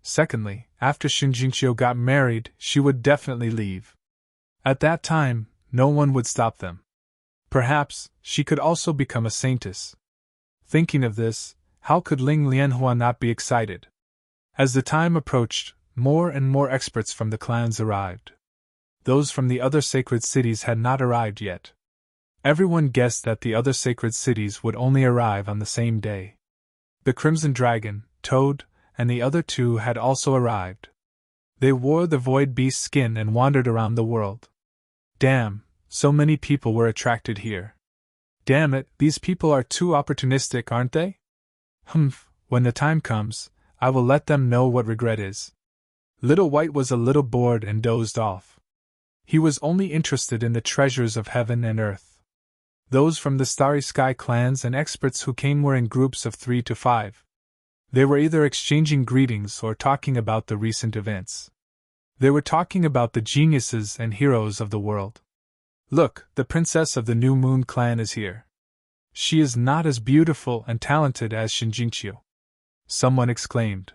Secondly, after Shinjingqiu got married, she would definitely leave. At that time, no one would stop them. Perhaps, she could also become a saintess. Thinking of this, how could Ling Lianhua not be excited? As the time approached, more and more experts from the clans arrived. Those from the other sacred cities had not arrived yet. Everyone guessed that the other sacred cities would only arrive on the same day. The Crimson Dragon, Toad, and the other two had also arrived. They wore the Void Beast skin and wandered around the world. Damn, so many people were attracted here. Damn it, these people are too opportunistic, aren't they? Humph, when the time comes, I will let them know what regret is. Little White was a little bored and dozed off. He was only interested in the treasures of heaven and earth. Those from the Starry Sky clans and experts who came were in groups of 3 to 5. They were either exchanging greetings or talking about the recent events. They were talking about the geniuses and heroes of the world. Look, the princess of the New Moon clan is here. She is not as beautiful and talented as Shinjingqiu. Someone exclaimed.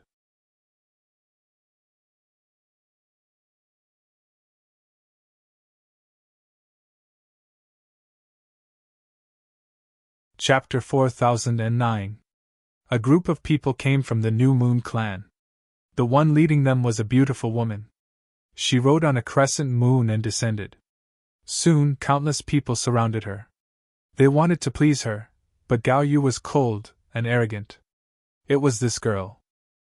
Chapter 4009. A group of people came from the New Moon clan. The one leading them was a beautiful woman. She rode on a crescent moon and descended. Soon, countless people surrounded her. They wanted to please her, but Gao Yu was cold and arrogant. It was this girl.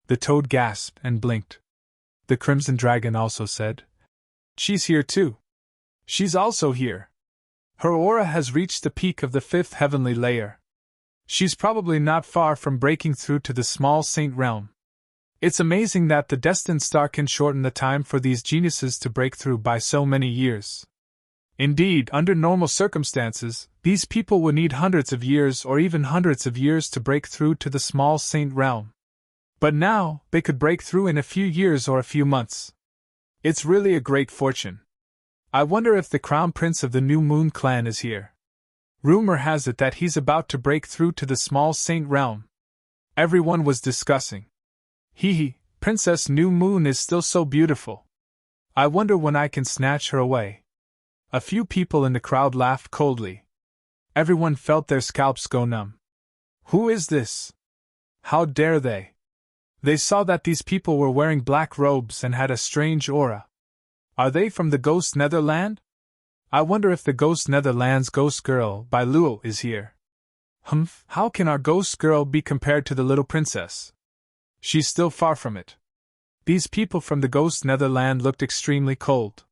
The Toad gasped and blinked. The Crimson Dragon also said, "She's here too. She's also here. Her aura has reached the peak of the 5th heavenly layer. She's probably not far from breaking through to the small saint realm. It's amazing that the destined star can shorten the time for these geniuses to break through by so many years. Indeed, under normal circumstances, these people would need hundreds of years or even hundreds of years to break through to the small saint realm. But now, they could break through in a few years or a few months. It's really a great fortune. I wonder if the Crown Prince of the New Moon clan is here. Rumor has it that he's about to break through to the small saint realm." Everyone was discussing. Hee, Princess New Moon is still so beautiful. I wonder when I can snatch her away. A few people in the crowd laughed coldly. Everyone felt their scalps go numb. Who is this? How dare they? They saw that these people were wearing black robes and had a strange aura. Are they from the Ghost Netherland? I wonder if the Ghost Netherland's Ghost Girl by Luo is here. Humph, how can our Ghost Girl be compared to the little princess? She's still far from it. These people from the Ghost Netherland looked extremely cold.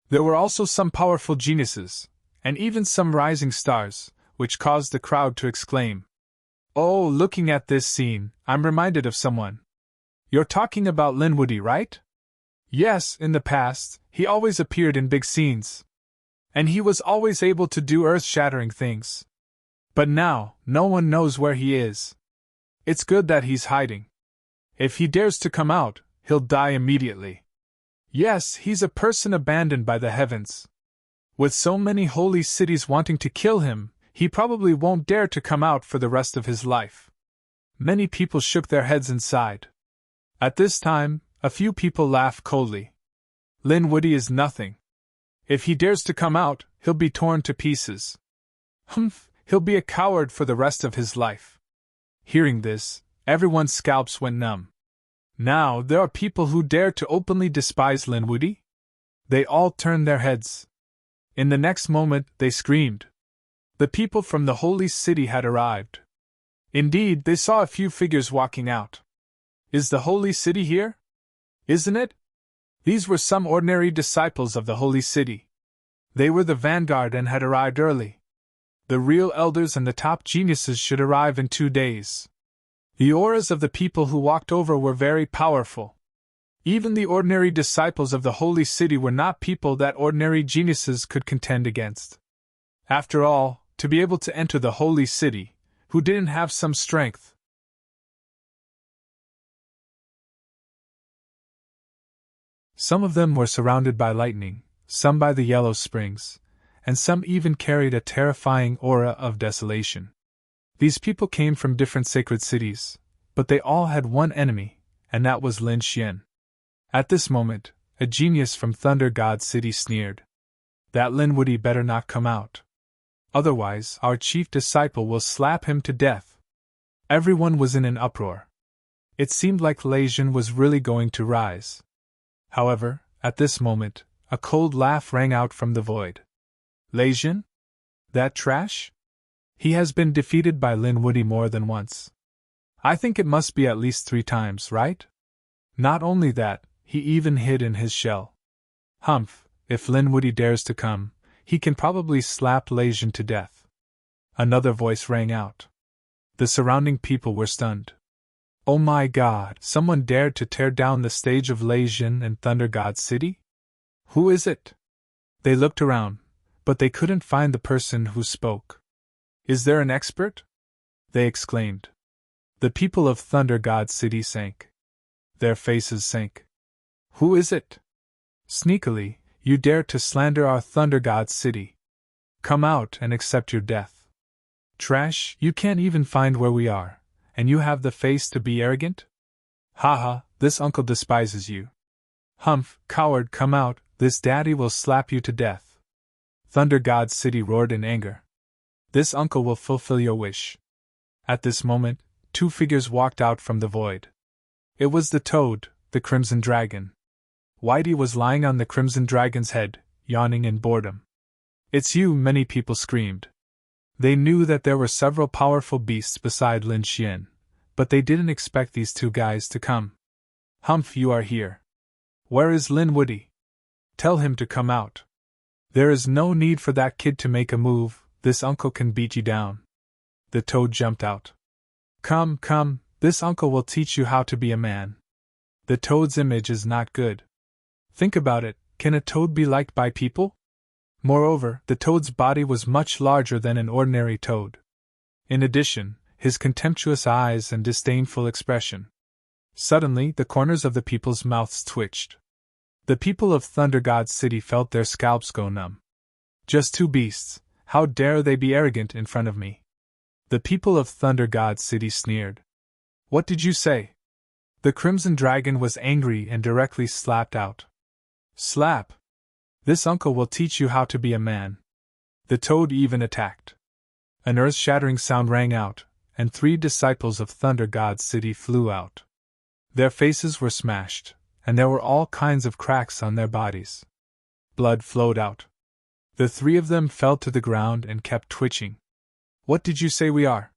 There were also some powerful geniuses, and even some rising stars, which caused the crowd to exclaim. Oh, looking at this scene, I'm reminded of someone. You're talking about Linwoody, right? Yes, in the past, he always appeared in big scenes. And he was always able to do earth-shattering things. But now, no one knows where he is. It's good that he's hiding. If he dares to come out, he'll die immediately. Yes, he's a person abandoned by the heavens. With so many holy cities wanting to kill him, he probably won't dare to come out for the rest of his life. Many people shook their heads and sighed. At this time, a few people laughed coldly. Linwoody is nothing. If he dares to come out, he'll be torn to pieces. Humph, he'll be a coward for the rest of his life. Hearing this, everyone's scalps went numb. Now there are people who dare to openly despise Linwoody? They all turned their heads. In the next moment, they screamed. The people from the holy city had arrived. Indeed, they saw a few figures walking out. Is the holy city here? Isn't it? These were some ordinary disciples of the holy city. They were the vanguard and had arrived early. The real elders and the top geniuses should arrive in 2 days. The auras of the people who walked over were very powerful. Even the ordinary disciples of the holy city were not people that ordinary geniuses could contend against. After all, to be able to enter the holy city, who didn't have some strength? Some of them were surrounded by lightning, some by the yellow springs, and some even carried a terrifying aura of desolation. These people came from different sacred cities, but they all had one enemy, and that was Lin Xian. At this moment, a genius from Thunder God City sneered. That Linwoody better not come out. Otherwise, our chief disciple will slap him to death. Everyone was in an uproar. It seemed like Lei Jin was really going to rise. However, at this moment, a cold laugh rang out from the void. Lei Jin? That trash? He has been defeated by Linwoody more than once. I think it must be at least 3 times, right? Not only that, he even hid in his shell. Humph, if Linwoody dares to come, he can probably slap Lei Jin to death. Another voice rang out. The surrounding people were stunned. Oh my God, someone dared to tear down the stage of Lei Jin and Thunder God City? Who is it? They looked around, but they couldn't find the person who spoke. Is there an expert? They exclaimed. The people of Thunder God City sank. Their faces sank. Who is it? Sneakily, you dare to slander our Thunder God City. Come out and accept your death. Trash, you can't even find where we are, and you have the face to be arrogant? Haha, this uncle despises you. Humph, coward, come out, this daddy will slap you to death. Thunder God City roared in anger. This uncle will fulfill your wish. At this moment, 2 figures walked out from the void. It was the Toad, the Crimson Dragon. Whitey was lying on the Crimson Dragon's head, yawning in boredom. It's you, many people screamed. They knew that there were several powerful beasts beside Lin Xian, but they didn't expect these 2 guys to come. Humph, you are here. Where is Linwoody? Tell him to come out. There is no need for that kid to make a move, this uncle can beat you down. The Toad jumped out. Come, come, this uncle will teach you how to be a man. The Toad's image is not good. Think about it, can a toad be liked by people? Moreover, the Toad's body was much larger than an ordinary toad. In addition, his contemptuous eyes and disdainful expression. Suddenly, the corners of the people's mouths twitched. The people of Thunder God City felt their scalps go numb. Just 2 beasts, how dare they be arrogant in front of me? The people of Thunder God City sneered. What did you say? The Crimson Dragon was angry and directly slapped out. Slap! This uncle will teach you how to be a man. The Toad even attacked. An earth-shattering sound rang out, and 3 disciples of Thunder God's city flew out. Their faces were smashed, and there were all kinds of cracks on their bodies. Blood flowed out. The 3 of them fell to the ground and kept twitching. What did you say we are?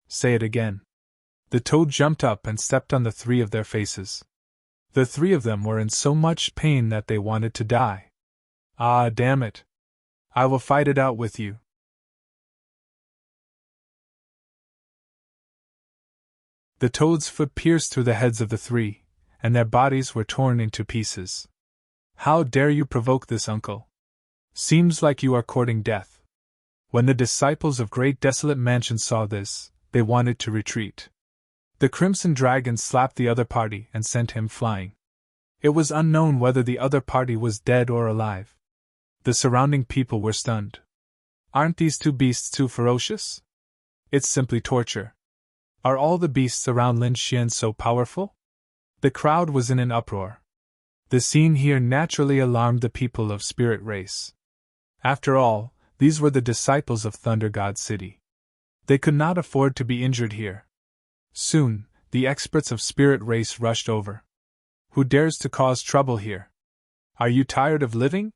Say it again. The Toad jumped up and stepped on the 3 of their faces. The 3 of them were in so much pain that they wanted to die. Ah, damn it! I will fight it out with you. The Toad's foot pierced through the heads of the 3, and their bodies were torn into pieces. How dare you provoke this, uncle? Seems like you are courting death. When the disciples of Great Desolate Mansion saw this, they wanted to retreat. The Crimson Dragon slapped the other party and sent him flying. It was unknown whether the other party was dead or alive. The surrounding people were stunned. Aren't these 2 beasts too ferocious? It's simply torture. Are all the beasts around Lin Xian so powerful? The crowd was in an uproar. The scene here naturally alarmed the people of Spirit Race. After all, these were the disciples of Thunder God City. They could not afford to be injured here. Soon, the experts of Spirit Race rushed over. Who dares to cause trouble here? Are you tired of living?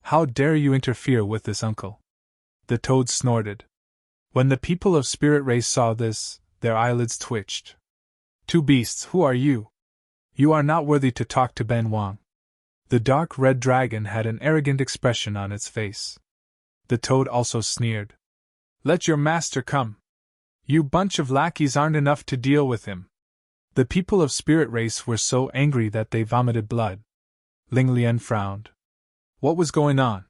How dare you interfere with this, uncle? The Toad snorted. When the people of Spirit Race saw this, their eyelids twitched. 2 beasts, who are you? You are not worthy to talk to Ben Wang. The dark red dragon had an arrogant expression on its face. The Toad also sneered. Let your master come. You bunch of lackeys aren't enough to deal with him. The people of Spirit Race were so angry that they vomited blood. Ling Lian frowned. What was going on?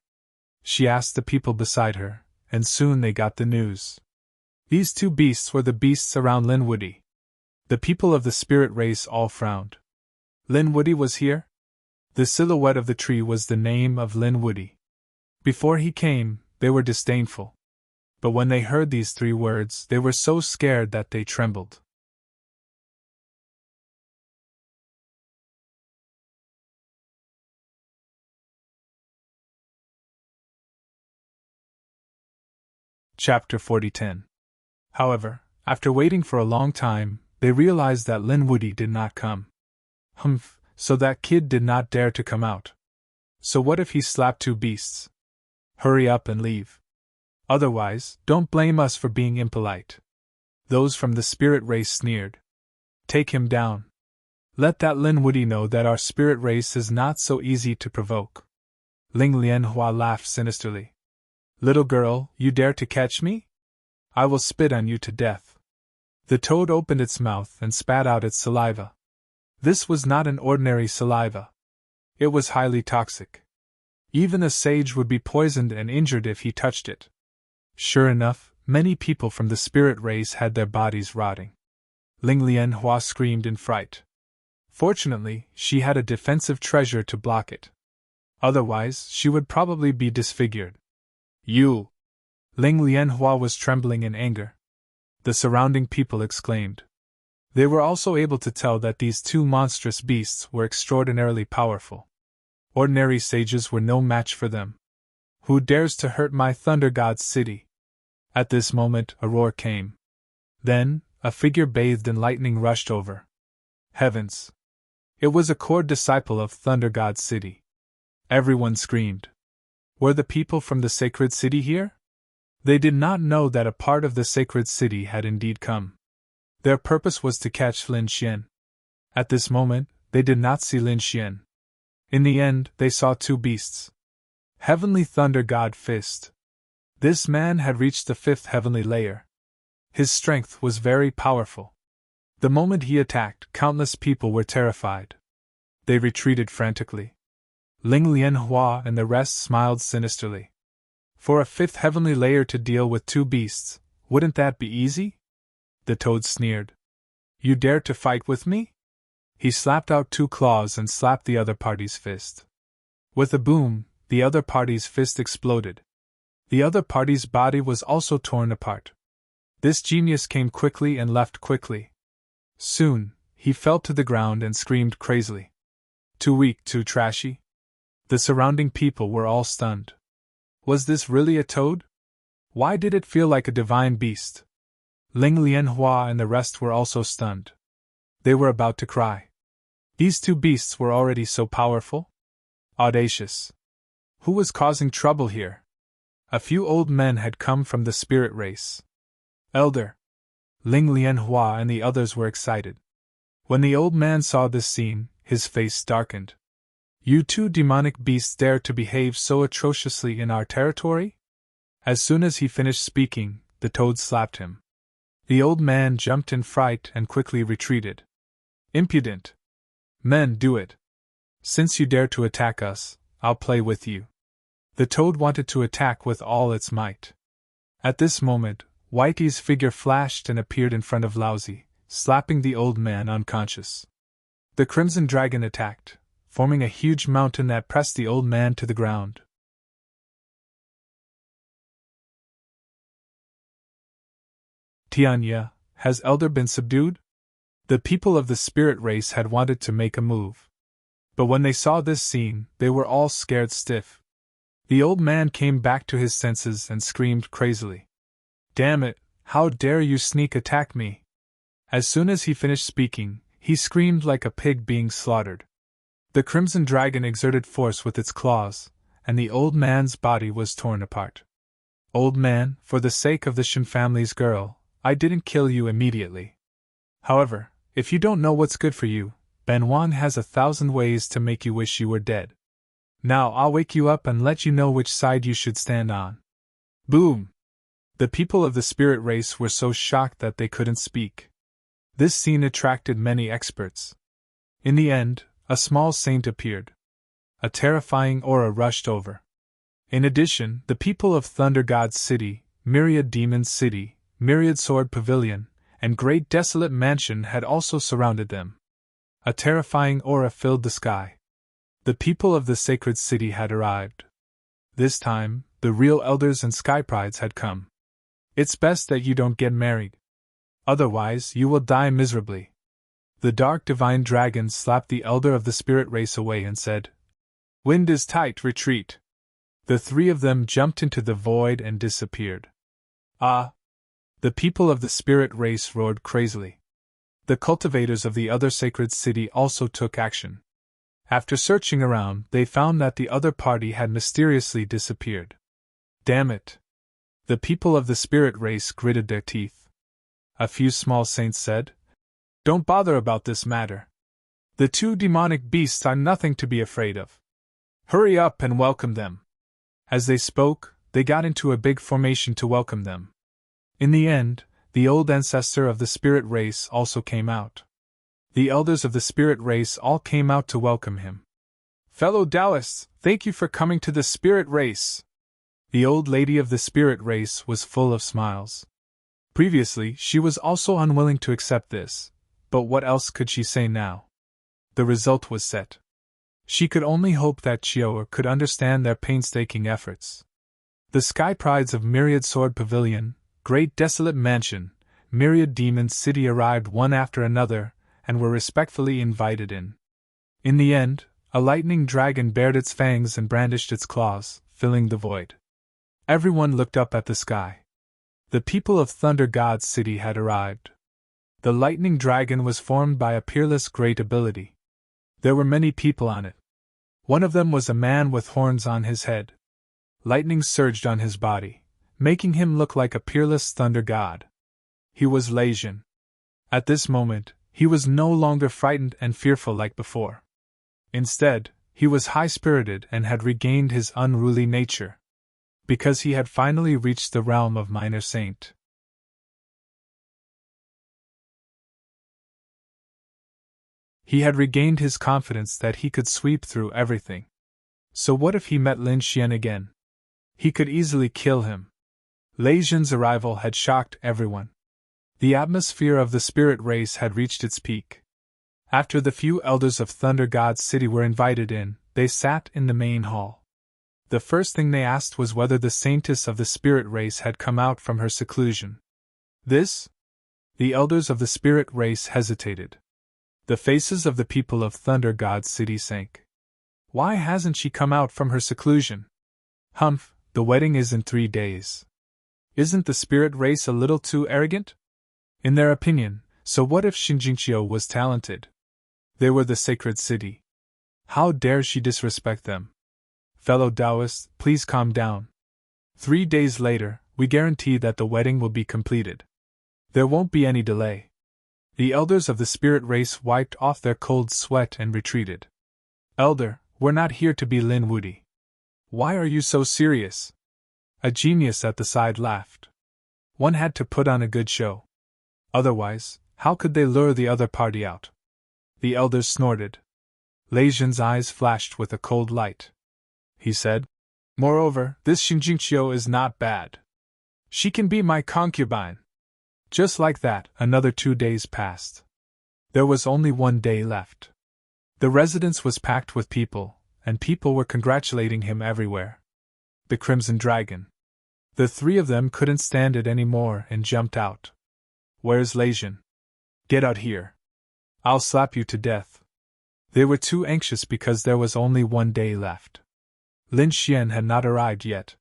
She asked the people beside her, and soon they got the news. These 2 beasts were the beasts around Lin Woody. The people of the Spirit Race all frowned. Lin Woody was here? The silhouette of the tree was the name of Lin Woody. Before he came, they were disdainful. But when they heard these 3 words, they were so scared that they trembled. Chapter 40:10. However, after waiting for a long time, they realized that Lin Woody did not come. Humph, so that kid did not dare to come out. So what if he slapped 2 beasts? Hurry up and leave. Otherwise, don't blame us for being impolite. Those from the Spirit Race sneered. Take him down. Let that Lin Woody know that our Spirit Race is not so easy to provoke. Ling Lianhua laughed sinisterly. Little girl, you dare to catch me? I will spit on you to death. The Toad opened its mouth and spat out its saliva. This was not an ordinary saliva. It was highly toxic. Even a sage would be poisoned and injured if he touched it. Sure enough, many people from the Spirit Race had their bodies rotting. Ling Lianhua screamed in fright. Fortunately, she had a defensive treasure to block it. Otherwise, she would probably be disfigured. You! Ling Lianhua was trembling in anger. The surrounding people exclaimed. They were also able to tell that these 2 monstrous beasts were extraordinarily powerful. Ordinary sages were no match for them. Who dares to hurt my Thunder God's city? At this moment, a roar came. Then, a figure bathed in lightning rushed over. Heavens! It was a core disciple of Thunder God's city. Everyone screamed. Were the people from the sacred city here? They did not know that a part of the sacred city had indeed come. Their purpose was to catch Lin Xian. At this moment, they did not see Lin Xian. In the end, they saw 2 beasts. Heavenly Thunder God Fist. This man had reached the 5th heavenly layer. His strength was very powerful. The moment he attacked, countless people were terrified. They retreated frantically. Ling Lianhua and the rest smiled sinisterly. For a 5th heavenly layer to deal with 2 beasts, wouldn't that be easy? The Toad sneered. You dare to fight with me? He slapped out 2 claws and slapped the other party's fist. With a boom, the other party's fist exploded. The other party's body was also torn apart. This genius came quickly and left quickly. Soon, he fell to the ground and screamed crazily. Too weak, too trashy? The surrounding people were all stunned. Was this really a toad? Why did it feel like a divine beast? Ling Lianhua and the rest were also stunned. They were about to cry. These two beasts were already so powerful? Audacious. Who was causing trouble here? A few old men had come from the spirit race. Elder. Ling Lianhua and the others were excited. When the old man saw this scene, his face darkened. You two demonic beasts dare to behave so atrociously in our territory? As soon as he finished speaking, the toad slapped him. The old man jumped in fright and quickly retreated. Impudent! Men, do it! Since you dare to attack us, I'll play with you. The toad wanted to attack with all its might. At this moment, Whitey's figure flashed and appeared in front of Lousy, slapping the old man unconscious. The Crimson Dragon attacked, forming a huge mountain that pressed the old man to the ground. Tianya, has Elder been subdued? The people of the spirit race had wanted to make a move. But when they saw this scene, they were all scared stiff. The old man came back to his senses and screamed crazily. Damn it, how dare you sneak attack me? As soon as he finished speaking, he screamed like a pig being slaughtered. The Crimson Dragon exerted force with its claws, and the old man's body was torn apart. Old man, for the sake of the Shen family's girl, I didn't kill you immediately. However, if you don't know what's good for you, Ben Wan has 1,000 ways to make you wish you were dead. Now I'll wake you up and let you know which side you should stand on. Boom! The people of the spirit race were so shocked that they couldn't speak. This scene attracted many experts. In the end, a small saint appeared. A terrifying aura rushed over. In addition, the people of Thunder God's City, Myriad Demon's City, Myriad Sword Pavilion, and Great Desolate Mansion had also surrounded them. A terrifying aura filled the sky. The people of the sacred city had arrived. This time, the real elders and sky prides had come. It's best that you don't get married. Otherwise, you will die miserably. The dark divine dragon slapped the elder of the spirit race away and said, Wind is tight, retreat. The three of them jumped into the void and disappeared. Ah! The people of the spirit race roared crazily. The cultivators of the other sacred city also took action. After searching around, they found that the other party had mysteriously disappeared. Damn it! The people of the spirit race gritted their teeth. A few small saints said, Don't bother about this matter. The two demonic beasts are nothing to be afraid of. Hurry up and welcome them. As they spoke, they got into a big formation to welcome them. In the end, the old ancestor of the spirit race also came out. The elders of the spirit race all came out to welcome him. Fellow Taoists, thank you for coming to the spirit race. The old lady of the spirit race was full of smiles. Previously, she was also unwilling to accept this, but what else could she say now? The result was set. She could only hope that Chiao could understand their painstaking efforts. The sky prides of Myriad Sword Pavilion, Great Desolate Mansion, Myriad Demon's City arrived one after another, and were respectfully invited in. In the end, a lightning dragon bared its fangs and brandished its claws, filling the void. Everyone looked up at the sky. The people of Thunder God's City had arrived. The lightning dragon was formed by a peerless great ability. There were many people on it. One of them was a man with horns on his head. Lightning surged on his body, making him look like a peerless thunder god. He was Leijin. At this moment, he was no longer frightened and fearful like before. Instead, he was high-spirited and had regained his unruly nature. Because he had finally reached the realm of Minor Saint. He had regained his confidence that he could sweep through everything. So what if he met Lin Xian again? He could easily kill him. Leijin's arrival had shocked everyone. The atmosphere of the spirit race had reached its peak. After the few elders of Thunder God's City were invited in, they sat in the main hall. The first thing they asked was whether the saintess of the spirit race had come out from her seclusion. This? The elders of the spirit race hesitated. The faces of the people of Thunder God's city sank. Why hasn't she come out from her seclusion? Humph, the wedding is in 3 days. Isn't the spirit race a little too arrogant? In their opinion, so what if Shinjinchio was talented? They were the sacred city. How dare she disrespect them? Fellow Taoists, please calm down. 3 days later, we guarantee that the wedding will be completed. There won't be any delay. The elders of the spirit race wiped off their cold sweat and retreated. Elder, we're not here to be Lin Wudi. Why are you so serious? A genius at the side laughed. One had to put on a good show. Otherwise, how could they lure the other party out? The elders snorted. Lei Zhen's eyes flashed with a cold light. He said, Moreover, this Shinjinchio is not bad. She can be my concubine. Just like that, another 2 days passed. There was only 1 day left. The residence was packed with people, and people were congratulating him everywhere. The Crimson Dragon. The 3 of them couldn't stand it anymore and jumped out. Where's Lei Zhen? Get out here. I'll slap you to death. They were too anxious because there was only 1 day left. Lin Xian had not arrived yet.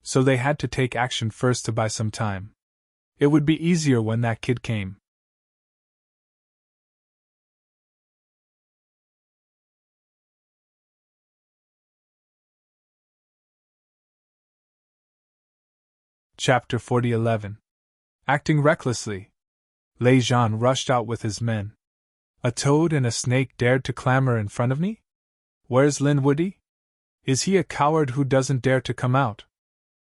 So they had to take action first to buy some time. It would be easier when that kid came. Chapter 40:11. Acting recklessly. Lei Zhan rushed out with his men. A toad and a snake dared to clamor in front of me? Where's Lin Wudi? Is he a coward who doesn't dare to come out?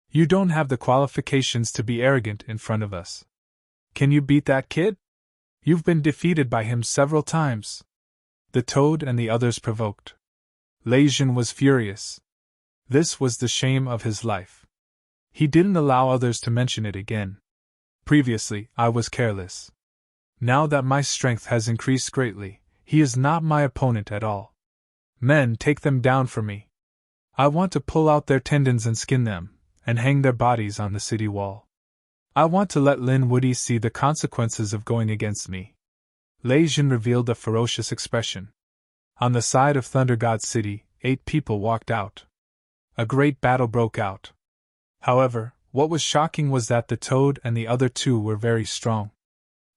You don't have the qualifications to be arrogant in front of us. Can you beat that kid? You've been defeated by him several times. The toad and the others provoked. Lei Zhen was furious. This was the shame of his life. He didn't allow others to mention it again. Previously, I was careless. Now that my strength has increased greatly, he is not my opponent at all. Men, take them down for me. I want to pull out their tendons and skin them, and hang their bodies on the city wall. I want to let Lin Wudi see the consequences of going against me. Lei Zhen revealed a ferocious expression. On the side of Thunder God City, 8 people walked out. A great battle broke out. However, what was shocking was that the toad and the other 2 were very strong.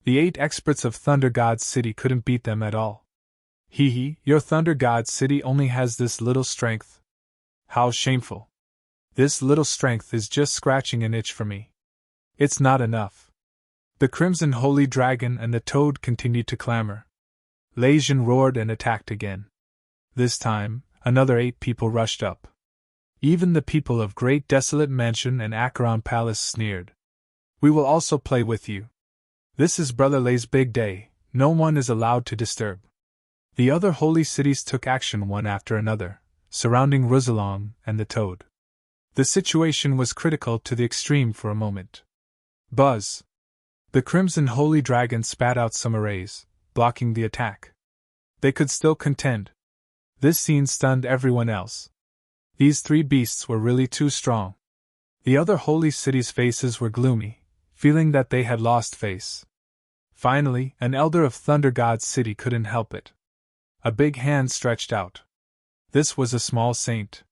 The 8 experts of Thunder God City couldn't beat them at all. Hee, your Thunder God City only has this little strength. How shameful. This little strength is just scratching an itch for me. It's not enough. The Crimson Holy Dragon and the Toad continued to clamor. Lei Zhen roared and attacked again. This time, another 8 people rushed up. Even the people of Great Desolate Mansion and Acheron Palace sneered. We will also play with you. This is Brother Lei's big day, no one is allowed to disturb. The other holy cities took action one after another, surrounding Roussillon and the Toad. The situation was critical to the extreme for a moment. Buzz! The Crimson Holy Dragon spat out some arrays, blocking the attack. They could still contend. This scene stunned everyone else. These 3 beasts were really too strong. The other holy cities' faces were gloomy, feeling that they had lost face. Finally, an elder of Thunder God's city couldn't help it. A big hand stretched out. This was a small saint.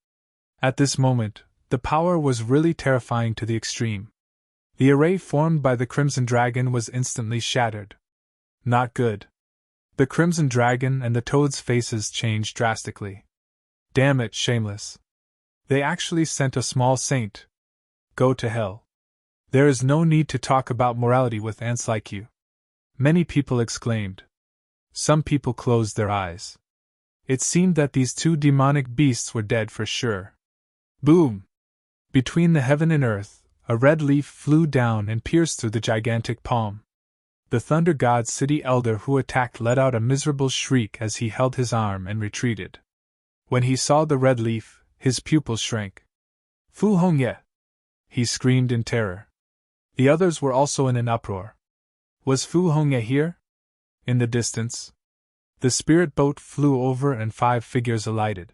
At this moment, the power was really terrifying to the extreme. The array formed by the Crimson Dragon was instantly shattered. Not good. The Crimson Dragon and the Toad's faces changed drastically. Damn it, shameless. They actually sent a small saint. Go to hell. There is no need to talk about morality with ants like you. Many people exclaimed. Some people closed their eyes. It seemed that these 2 demonic beasts were dead for sure. Boom! Between the heaven and earth, a red leaf flew down and pierced through the gigantic palm. The Thunder God City elder who attacked let out a miserable shriek as he held his arm and retreated. When he saw the red leaf, his pupils shrank. Fu Hongye! He screamed in terror. The others were also in an uproar. Was Fu Hongye here? In the distance. The spirit boat flew over and 5 figures alighted.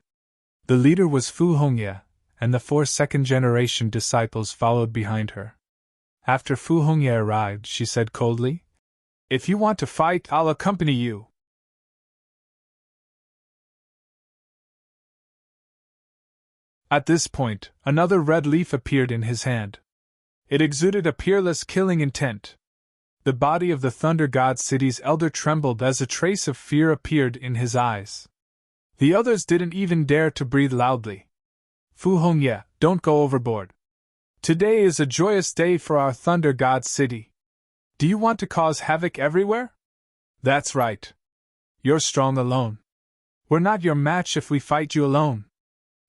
The leader was Fu Hongye, and the 4 second-generation disciples followed behind her. After Fu Hongye arrived, she said coldly, If you want to fight, I'll accompany you. At this point, another red leaf appeared in his hand. It exuded a peerless killing intent. The body of the Thunder God City's elder trembled as a trace of fear appeared in his eyes. The others didn't even dare to breathe loudly. Fu Hongye, don't go overboard. Today is a joyous day for our Thunder God City. Do you want to cause havoc everywhere? That's right. You're strong alone. We're not your match if we fight you alone.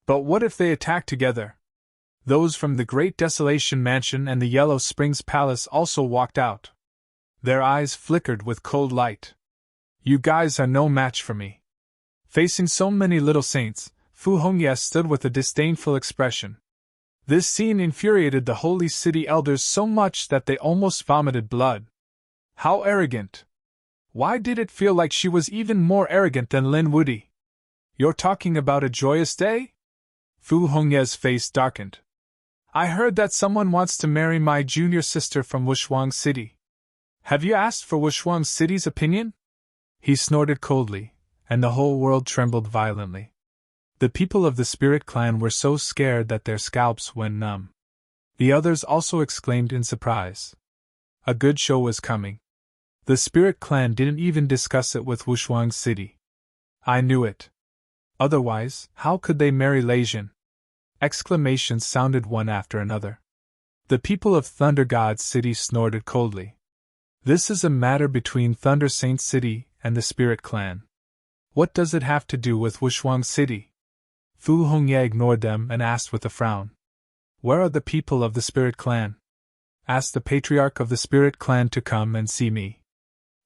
But what if they attack together? Those from the Great Desolation Mansion and the Yellow Springs Palace also walked out. Their eyes flickered with cold light. You guys are no match for me. Facing so many little saints, Fu Hongye stood with a disdainful expression. This scene infuriated the Holy City elders so much that they almost vomited blood. How arrogant! Why did it feel like she was even more arrogant than Lin Wudi? You're talking about a joyous day? Fu Hongye's face darkened. I heard that someone wants to marry my junior sister from Wushuang City. Have you asked for Wushuang City's opinion? He snorted coldly, and the whole world trembled violently. The people of the Spirit Clan were so scared that their scalps went numb. The others also exclaimed in surprise. A good show was coming. The Spirit Clan didn't even discuss it with Wushuang City. I knew it. Otherwise, how could they marry Leijin? Exclamations sounded one after another. The people of Thunder God City snorted coldly. This is a matter between Thunder Saint City and the Spirit Clan. What does it have to do with Wushuang City? Fu Hongye ignored them and asked with a frown. Where are the people of the Spirit Clan? Ask the Patriarch of the Spirit Clan to come and see me.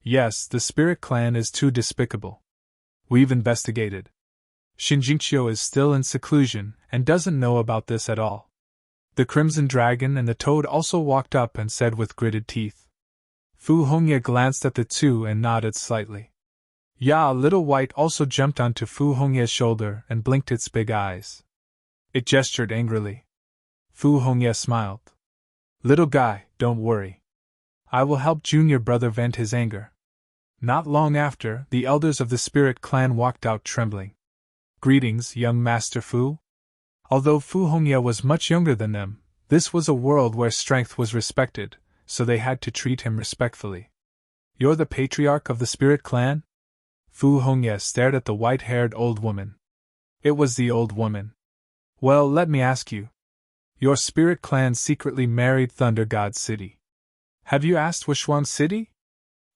Yes, the Spirit Clan is too despicable. We've investigated. Shinjingqiu is still in seclusion and doesn't know about this at all. The Crimson Dragon and the Toad also walked up and said with gritted teeth. Fu Hongye glanced at the two and nodded slightly. Ya Little White also jumped onto Fu Hongye's shoulder and blinked its big eyes. It gestured angrily. Fu Hongye smiled. Little guy, don't worry. I will help junior brother vent his anger. Not long after, the elders of the Spirit Clan walked out trembling. Greetings, young Master Fu. Although Fu Hongye was much younger than them, this was a world where strength was respected, so they had to treat him respectfully. You're the Patriarch of the Spirit Clan? Fu Hongye stared at the white-haired old woman. It was the old woman. Well, let me ask you. Your Spirit Clan secretly married Thunder God City. Have you asked Wushuang City?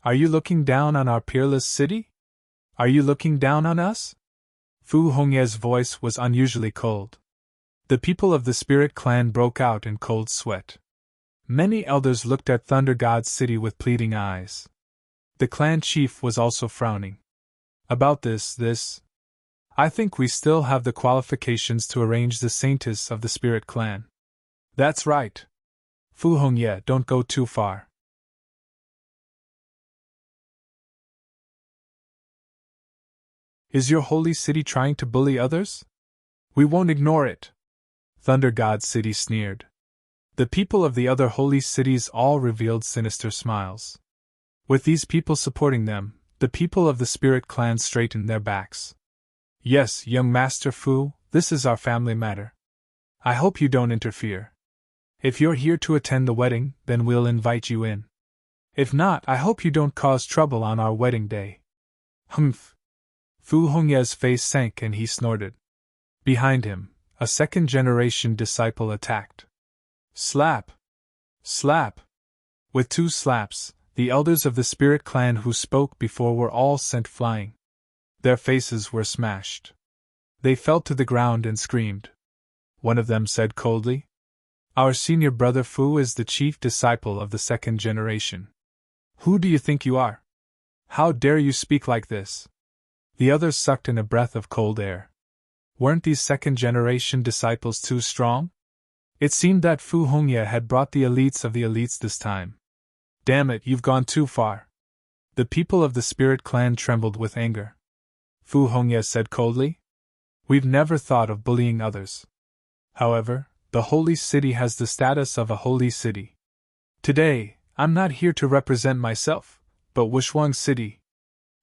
Are you looking down on our peerless city? Are you looking down on us? Fu Hongye's voice was unusually cold. The people of the Spirit Clan broke out in cold sweat. Many elders looked at Thunder God City with pleading eyes. The clan chief was also frowning. About this. I think we still have the qualifications to arrange the saintess of the Spirit Clan. That's right. Fu Hongye, don't go too far. Is your holy city trying to bully others? We won't ignore it. Thunder God City sneered. The people of the other holy cities all revealed sinister smiles. With these people supporting them, the people of the Spirit Clan straightened their backs. Yes, young Master Fu, this is our family matter. I hope you don't interfere. If you're here to attend the wedding, then we'll invite you in. If not, I hope you don't cause trouble on our wedding day. Humph. Fu Hongye's face sank and he snorted. Behind him, a second-generation disciple attacked. Slap! Slap! With 2 slaps, the elders of the Spirit Clan who spoke before were all sent flying. Their faces were smashed. They fell to the ground and screamed. One of them said coldly, Our senior brother Fu is the chief disciple of the second generation. Who do you think you are? How dare you speak like this? The others sucked in a breath of cold air. Weren't these second-generation disciples too strong? It seemed that Fu Hongye had brought the elites of the elites this time. Damn it, you've gone too far. The people of the Spirit Clan trembled with anger. Fu Hongye said coldly, We've never thought of bullying others. However, the holy city has the status of a holy city. Today, I'm not here to represent myself, but Wushuang City.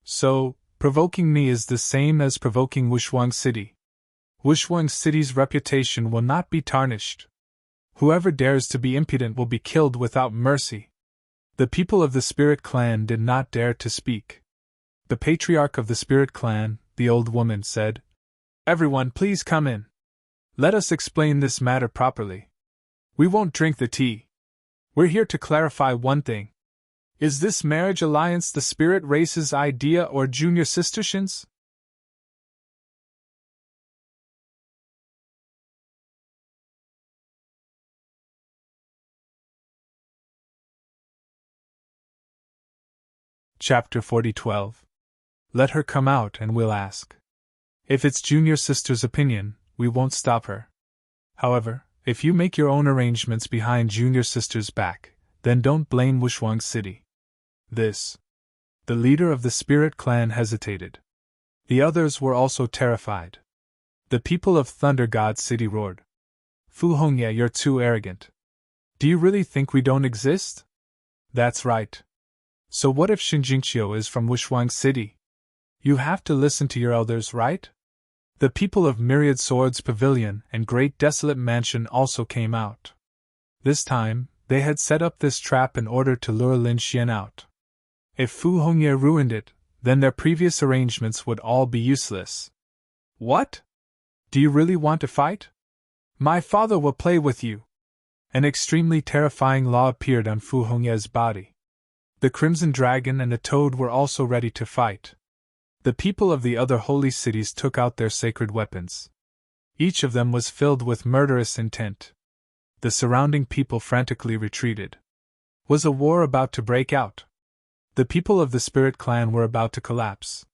So, provoking me is the same as provoking Wushuang City. Wushuang City's reputation will not be tarnished. Whoever dares to be impudent will be killed without mercy. The people of the Spirit Clan did not dare to speak. The patriarch of the Spirit Clan, the old woman, said, "Everyone, please come in. Let us explain this matter properly. We won't drink the tea. We're here to clarify one thing. Is this marriage alliance the spirit race's idea or junior sistershin's?" Chapter 40:12. Let her come out and we'll ask. If it's junior sister's opinion, we won't stop her. However, if you make your own arrangements behind junior sister's back, then don't blame Wushuang City. The leader of the Spirit Clan hesitated. The others were also terrified. The people of Thunder God City roared. "Fu Hongye, you're too arrogant. Do you really think we don't exist?" "That's right. So what if Shinjingqiu is from Wushuang City? You have to listen to your elders, right?" The people of Myriad Swords Pavilion and Great Desolate Mansion also came out. This time, they had set up this trap in order to lure Lin Xian out. If Fu Hongye ruined it, then their previous arrangements would all be useless. "What? Do you really want to fight? My father will play with you." An extremely terrifying law appeared on Fu Hongye's body. The Crimson Dragon and the Toad were also ready to fight. The people of the other holy cities took out their sacred weapons. Each of them was filled with murderous intent. The surrounding people frantically retreated. Was a war about to break out? The people of the Spirit Clan were about to collapse.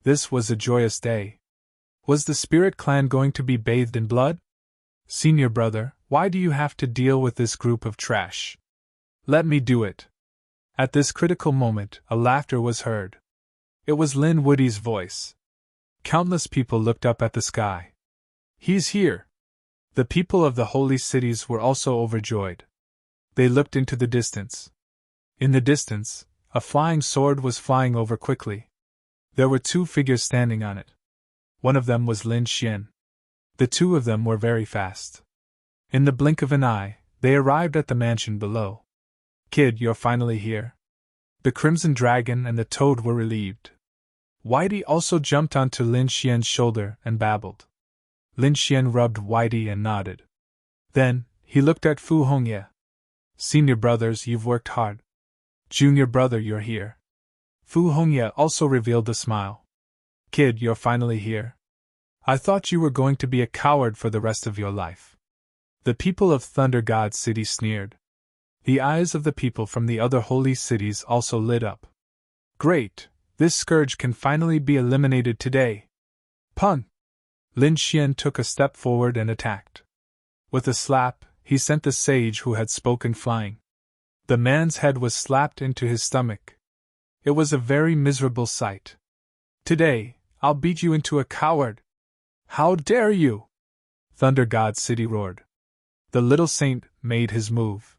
This was a joyous day. Was the Spirit Clan going to be bathed in blood? "Senior brother, why do you have to deal with this group of trash? Let me do it." At this critical moment, a laughter was heard. It was Lin Woody's voice. Countless people looked up at the sky. "He's here!" The people of the holy cities were also overjoyed. They looked into the distance. In the distance, a flying sword was flying over quickly. There were two figures standing on it. One of them was Lin Xian. The two of them were very fast. In the blink of an eye, they arrived at the mansion below. "Kid, you're finally here." The Crimson Dragon and the Toad were relieved. Whitey also jumped onto Lin Xian's shoulder and babbled. Lin Xian rubbed Whitey and nodded. Then, he looked at Fu Hongye. "Senior brothers, you've worked hard. Junior brother, you're here." Fu Hongye also revealed a smile. "Kid, you're finally here. I thought you were going to be a coward for the rest of your life." The people of Thunder God City sneered. The eyes of the people from the other holy cities also lit up. "Great! This scourge can finally be eliminated today." "Pun!" Lin Xian took a step forward and attacked. With a slap, he sent the sage who had spoken flying. The man's head was slapped into his stomach. It was a very miserable sight. "Today, I'll beat you into a coward." "How dare you!" Thunder God City roared. The little saint made his move.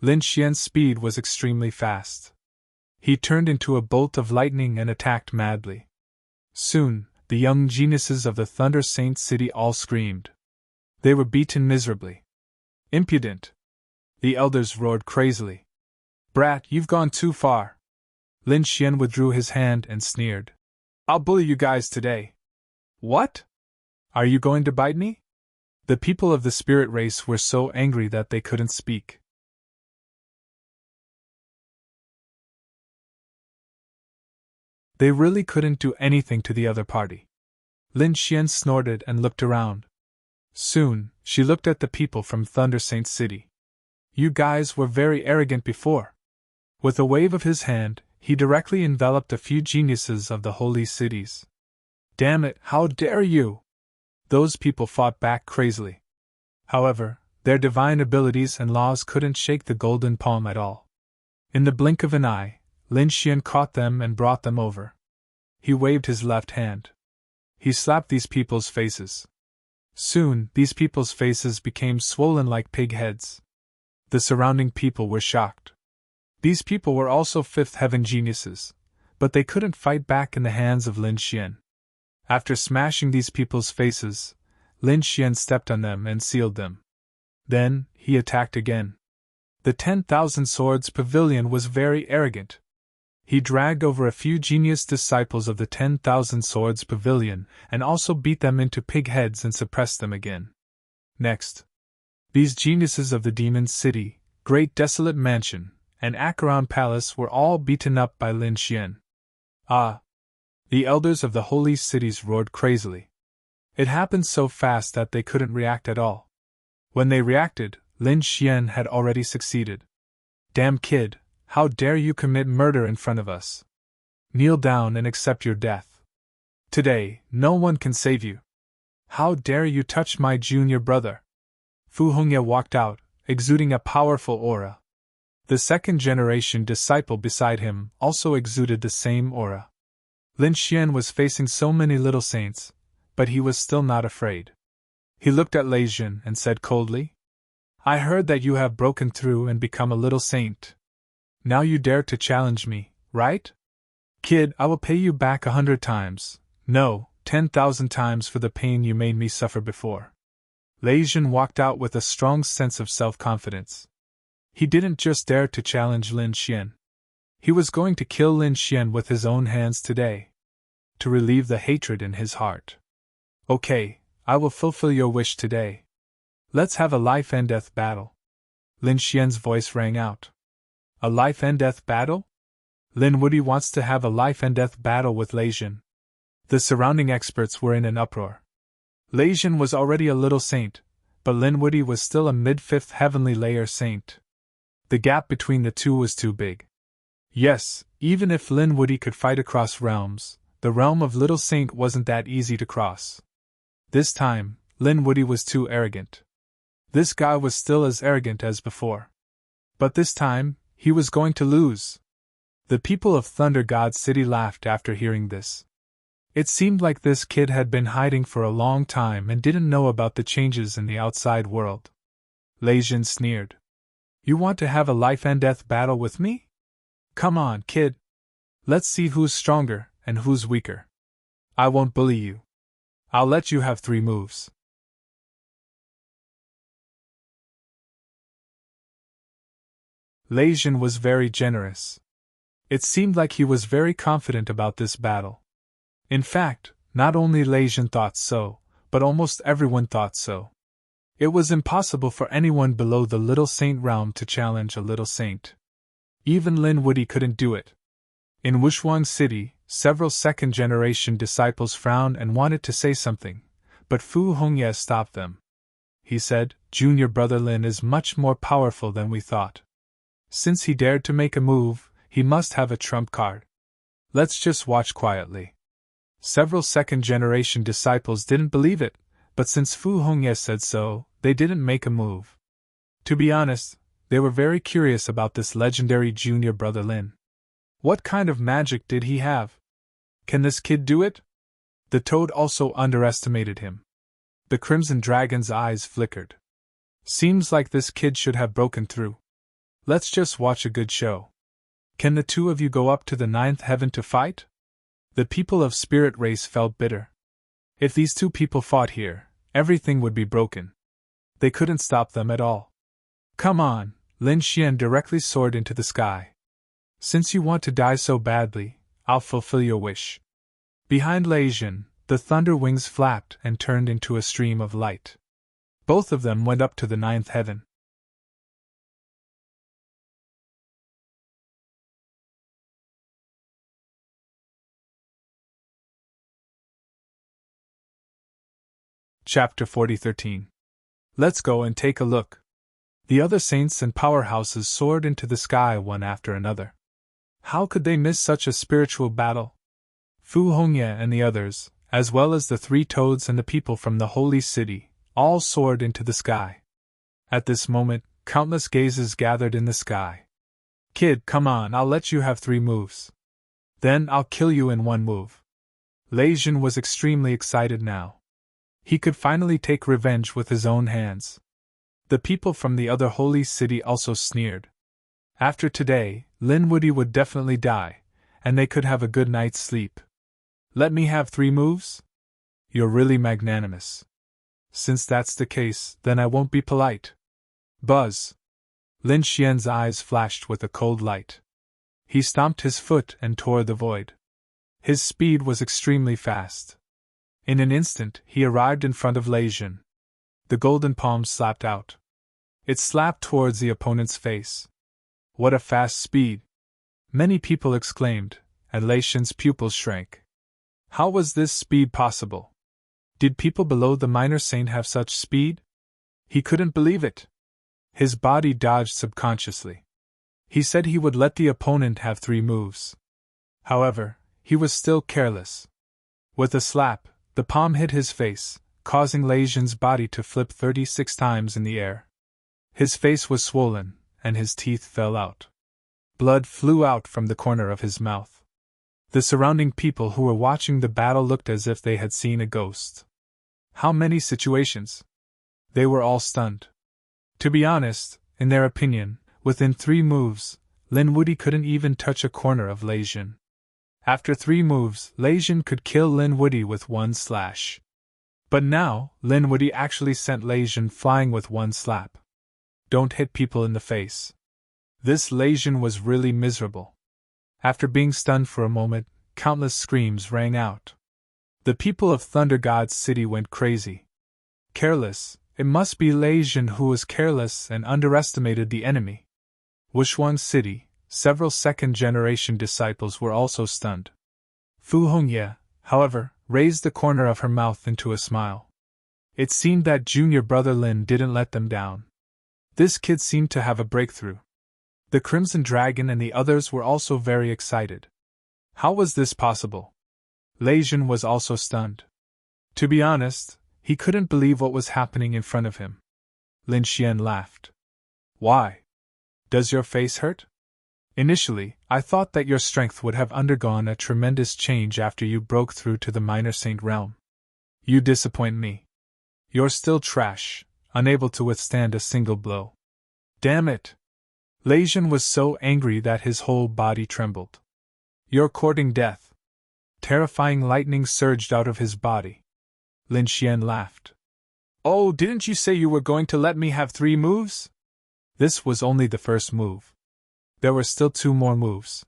Lin Xian's speed was extremely fast. He turned into a bolt of lightning and attacked madly. Soon, the young geniuses of the Thunder Saint City all screamed. They were beaten miserably. "Impudent!" The elders roared crazily. "Brat, you've gone too far." Lin Xian withdrew his hand and sneered. "I'll bully you guys today." "What? Are you going to bite me?" The people of the spirit race were so angry that they couldn't speak. They really couldn't do anything to the other party. Lin Xian snorted and looked around. Soon, she looked at the people from Thunder Saint City. "You guys were very arrogant before." With a wave of his hand, he directly enveloped a few geniuses of the holy cities. "Damn it, how dare you!" Those people fought back crazily. However, their divine abilities and laws couldn't shake the golden palm at all. In the blink of an eye, Lin Xian caught them and brought them over. He waved his left hand. He slapped these people's faces. Soon, these people's faces became swollen like pig heads. The surrounding people were shocked. These people were also fifth heaven geniuses, but they couldn't fight back in the hands of Lin Xian. After smashing these people's faces, Lin Xian stepped on them and sealed them. Then, he attacked again. The 10,000 Swords Pavilion was very arrogant. He dragged over a few genius disciples of the 10,000 Swords Pavilion and also beat them into pig heads and suppressed them again. Next, these geniuses of the Demon City, Great Desolate Mansion, and Acheron Palace were all beaten up by Lin Xian. Ah! The elders of the holy cities roared crazily. It happened so fast that they couldn't react at all. When they reacted, Lin Xian had already succeeded. Damn kid, how dare you commit murder in front of us? Kneel down and accept your death. Today, no one can save you. How dare you touch my junior brother? Fu Hongye walked out, exuding a powerful aura. The second-generation disciple beside him also exuded the same aura. Lin Xian was facing so many little saints, but he was still not afraid. He looked at Lei Jin and said coldly, I heard that you have broken through and become a little saint. Now you dare to challenge me, right? Kid, I will pay you back 100 times, no, 10,000 times for the pain you made me suffer before. Lei Jin walked out with a strong sense of self-confidence. He didn't just dare to challenge Lin Xian. He was going to kill Lin Xian with his own hands today, to relieve the hatred in his heart. Okay, I will fulfill your wish today. Let's have a life-and-death battle. Lin Xian's voice rang out. A life-and-death battle? Lin Wuyi wants to have a life-and-death battle with Lei Jin. The surrounding experts were in an uproar. Lei Jin was already a little saint, but Lin Wuyi was still a mid-fifth heavenly layer saint. The gap between the two was too big. Yes, even if Lin Wuyi could fight across realms, the realm of Little Saint wasn't that easy to cross. This time, Lin Wuyi was too arrogant. This guy was still as arrogant as before. But this time, he was going to lose. The people of Thunder God City laughed after hearing this. It seemed like this kid had been hiding for a long time and didn't know about the changes in the outside world. Lei Jin sneered. You want to have a life-and-death battle with me? Come on, kid. Let's see who's stronger and who's weaker. I won't bully you. I'll let you have 3 moves. Lei Jin was very generous. It seemed like he was very confident about this battle. In fact, not only Lei Jin thought so, but almost everyone thought so. It was impossible for anyone below the Little Saint realm to challenge a Little Saint. Even Lin Wuyi couldn't do it. In Wushuang City, several second-generation disciples frowned and wanted to say something, but Fu Hongye stopped them. He said, Junior brother Lin is much more powerful than we thought. Since he dared to make a move, he must have a trump card. Let's just watch quietly. Several second-generation disciples didn't believe it, but since Fu Hongye said so, they didn't make a move. To be honest, they were very curious about this legendary junior brother Lin. What kind of magic did he have? Can this kid do it? The toad also underestimated him. The Crimson Dragon's eyes flickered. Seems like this kid should have broken through. Let's just watch a good show. Can the two of you go up to the 9th heaven to fight? The people of Spirit Race felt bitter. If these two people fought here, everything would be broken. They couldn't stop them at all. Come on, Lin Xian directly soared into the sky. Since you want to die so badly, I'll fulfill your wish. Behind Lei Jin, the thunder wings flapped and turned into a stream of light. Both of them went up to the 9th heaven. Chapter 40:13. Let's go and take a look. The other saints and powerhouses soared into the sky one after another. How could they miss such a spiritual battle? Fu Hongye and the others, as well as the 3 toads and the people from the holy city, all soared into the sky. At this moment, countless gazes gathered in the sky. Kid, come on, I'll let you have 3 moves. Then I'll kill you in 1 move. Lei Jin was extremely excited now. He could finally take revenge with his own hands. The people from the other holy city also sneered. After today, Lin Wuyi would definitely die, and they could have a good night's sleep. Let me have 3 moves? You're really magnanimous. Since that's the case, then I won't be polite. Buzz! Lin Xian's eyes flashed with a cold light. He stomped his foot and tore the void. His speed was extremely fast. In an instant, he arrived in front of Lei Jin. The golden palm slapped out. It slapped towards the opponent's face. What a fast speed! Many people exclaimed, and Lei Jin's pupils shrank. How was this speed possible? Did people below the minor saint have such speed? He couldn't believe it. His body dodged subconsciously. He said he would let the opponent have 3 moves. However, he was still careless. With a slap, the palm hit his face, causing Lei Jin's body to flip 36 times in the air. His face was swollen, and his teeth fell out. Blood flew out from the corner of his mouth. The surrounding people who were watching the battle looked as if they had seen a ghost. How many situations? They were all stunned. To be honest, in their opinion, within 3 moves, Lin Wuyi couldn't even touch a corner of Lei Jin. After 3 moves, Lei Jin could kill Lin Wuyi with 1 slash. But now, Lin Wuyi actually sent Lei Jin flying with 1 slap. Don't hit people in the face. This Lei Jin was really miserable. After being stunned for a moment, countless screams rang out. The people of Thunder God's city went crazy. Careless, it must be Lei Jin who was careless and underestimated the enemy. Wushuang City, several second-generation disciples were also stunned. Fu Hongye, however, raised the corner of her mouth into a smile. It seemed that junior brother Lin didn't let them down. This kid seemed to have a breakthrough. The Crimson Dragon and the others were also very excited. How was this possible? Lei Jin was also stunned. To be honest, he couldn't believe what was happening in front of him. Lin Xian laughed. Why? Does your face hurt? Initially, I thought that your strength would have undergone a tremendous change after you broke through to the minor saint realm. You disappoint me. You're still trash, unable to withstand a single blow. Damn it! Lei Jin was so angry that his whole body trembled. You're courting death. Terrifying lightning surged out of his body. Lin Xian laughed. Oh, didn't you say you were going to let me have 3 moves? This was only the first move. There were still 2 more moves.